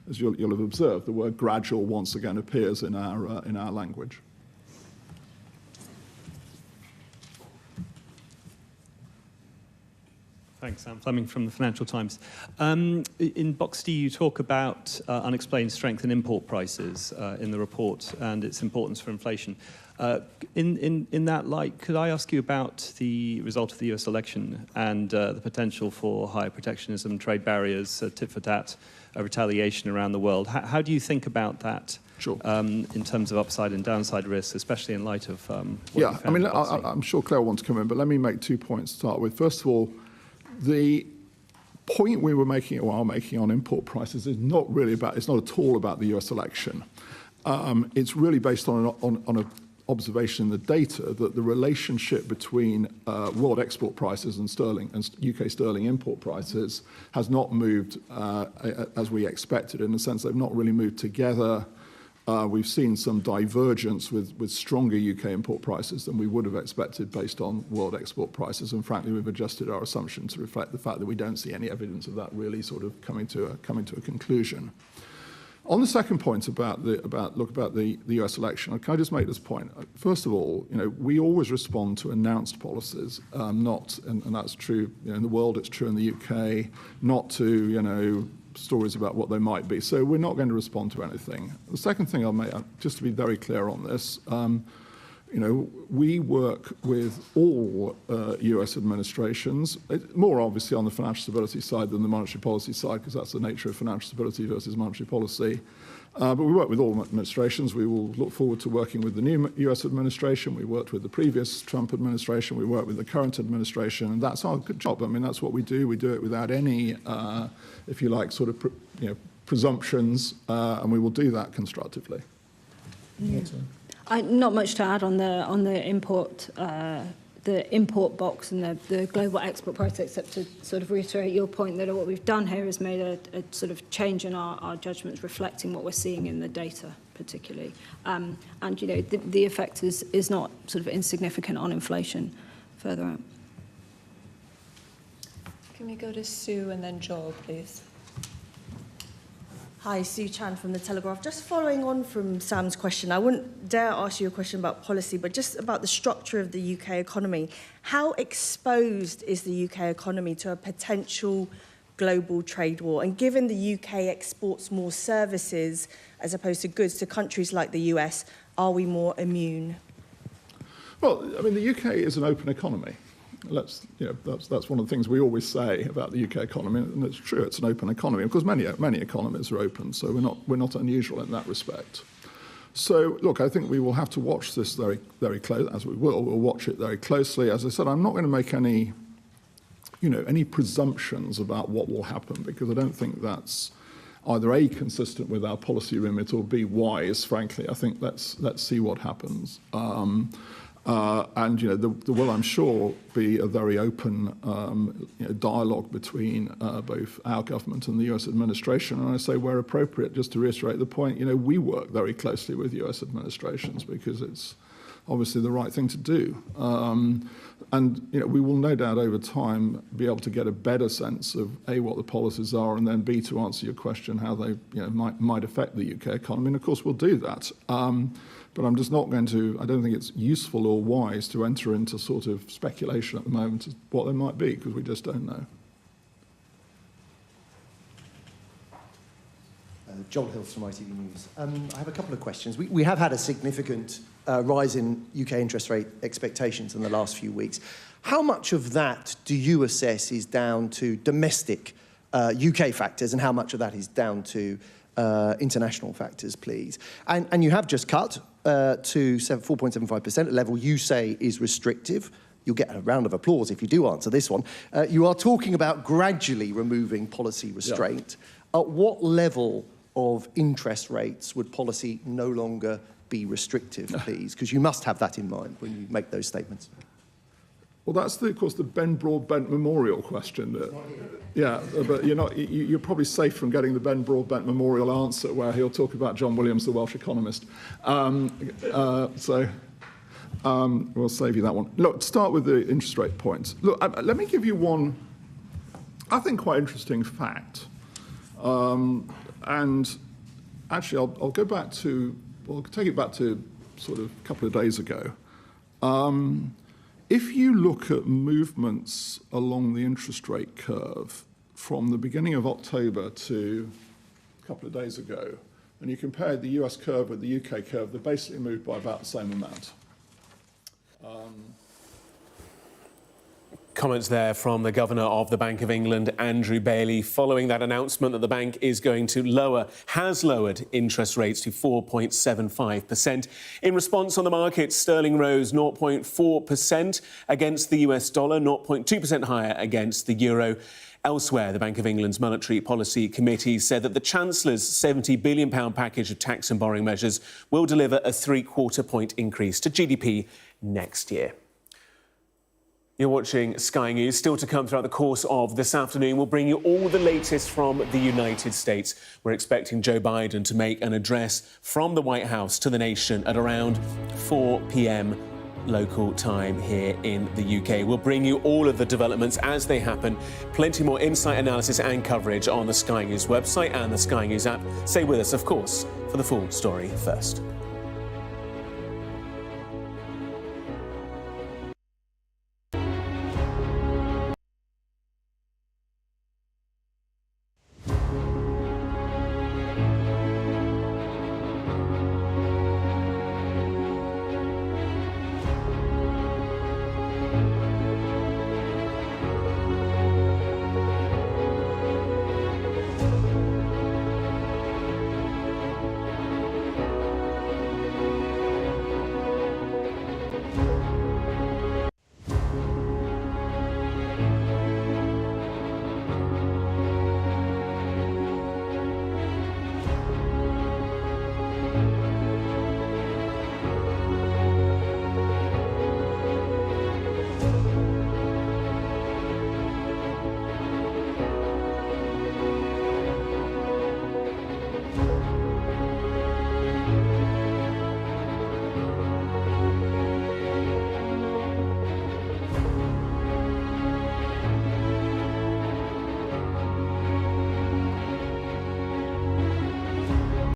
as you'll have observed, the word gradual once again appears in our language. Thanks, Sam Fleming from the Financial Times. In Box D, you talk about unexplained strength in import prices in the report and its importance for inflation. In that light, could I ask you about the result of the US election and the potential for higher protectionism, trade barriers, tit for tat, retaliation around the world? How do you think about that? Sure. In terms of upside and downside risks, especially in light of yeah, I mean, I'm sure Claire wants to come in, but let me make 2 points to start with. First of all, the point we were making or are making on import prices is not really about, it's not at all about the US election. It's really based on an observation in the data that the relationship between world export prices and sterling and UK sterling import prices has not moved as we expected. In a sense, they've not really moved together. We've seen some divergence with stronger UK import prices than we would have expected based on world export prices. And frankly, we've adjusted our assumption to reflect the fact that we don't see any evidence of that really sort of coming to a conclusion. On the second point about the US election, can I just make this point? First of all, we always respond to announced policies, not, and that's true in the world, it's true in the UK, not to, stories about what they might be. So we're not going to respond to anything. The second thing I'll make, just to be very clear on this, we work with all US administrations, more obviously on the financial stability side than the monetary policy side, because that's the nature of financial stability versus monetary policy. But we work with all administrations. We will look forward to working with the new US administration. We worked with the previous Trump administration. We work with the current administration, and that's our good job. I mean, that's what we do. We do it without any, if you like, sort of presumptions, and we will do that constructively. Yeah. Not much to add on the import box and the global export price, except to sort of reiterate your point that what we've done here is made a sort of change in our judgments, reflecting what we're seeing in the data, particularly. And the effect is not sort of insignificant on inflation further out. Can we go to Sue and then Joel, please? Hi, Sue Chan from The Telegraph. Just following on from Sam's question, I wouldn't dare ask you a question about policy, but just about the structure of the UK economy. How exposed is the UK economy to a potential global trade war? And given the UK exports more services as opposed to goods to countries like the US, are we more immune? Well, I mean, the UK is an open economy. That's one of the things we always say about the UK economy, and it's true. It's an open economy. Of course, many economies are open, so we're not unusual in that respect. So, look, I think we will have to watch this very, very close, as we will. We'll watch it very closely. As I said, I'm not going to make any presumptions about what will happen, because I don't think that's either A, consistent with our policy remit, or B, wise. Frankly, I think let's see what happens. And there will, I'm sure, be a very open dialogue between both our government and the US administration. And I say where appropriate, just to reiterate the point, we work very closely with US administrations because it's obviously the right thing to do. And we will no doubt over time be able to get a better sense of A, what the policies are, and then B, to answer your question, how they might affect the UK economy. And of course we'll do that. But I'm just not going to, I don't think it's useful or wise to enter into sort of speculation at the moment as what they might be, because we just don't know. Joel Hills from ITV News. I have a couple of questions. We have had a significant rise in UK interest rate expectations in the last few weeks. How much of that do you assess is down to domestic UK factors, and how much of that is down to international factors, please? And you have just cut to 4.75%, a level you say is restrictive. You'll get a round of applause if you do answer this one. You are talking about gradually removing policy restraint. Yeah. At what level of interest rates would policy no longer be restrictive, please? Because you must have that in mind when you make those statements. Well, that's, of course, the Ben Broadbent Memorial question. Yeah, but you're probably safe from getting the Ben Broadbent Memorial answer, where he'll talk about John Williams, the Welsh economist. So we'll save you that one. Look, to start with the interest rate point. Look, let me give you one, I think, quite interesting fact. And actually, I'll go back to, well, I'll take it back to sort of a couple of days ago. If you look at movements along the interest rate curve from the beginning of October to a couple of days ago, and you compare the US curve with the UK curve, they basically moved by about the same amount. Comments there from the Governor of the Bank of England, Andrew Bailey, following that announcement that the bank is going to has lowered interest rates to 4.75%. In response on the markets, sterling rose 0.4% against the US dollar, 0.2% higher against the euro. Elsewhere, the Bank of England's Monetary Policy Committee said that the Chancellor's £70 billion package of tax and borrowing measures will deliver a 0.75 point increase to GDP next year. You're watching Sky News. Still to come throughout the course of this afternoon, we'll bring you all the latest from the United States. We're expecting Joe Biden to make an address from the White House to the nation at around 4 p.m. local time here in the UK. We'll bring you all of the developments as they happen. Plenty more insight, analysis and coverage on the Sky News website and the Sky News app. Stay with us, of course, for the full story first.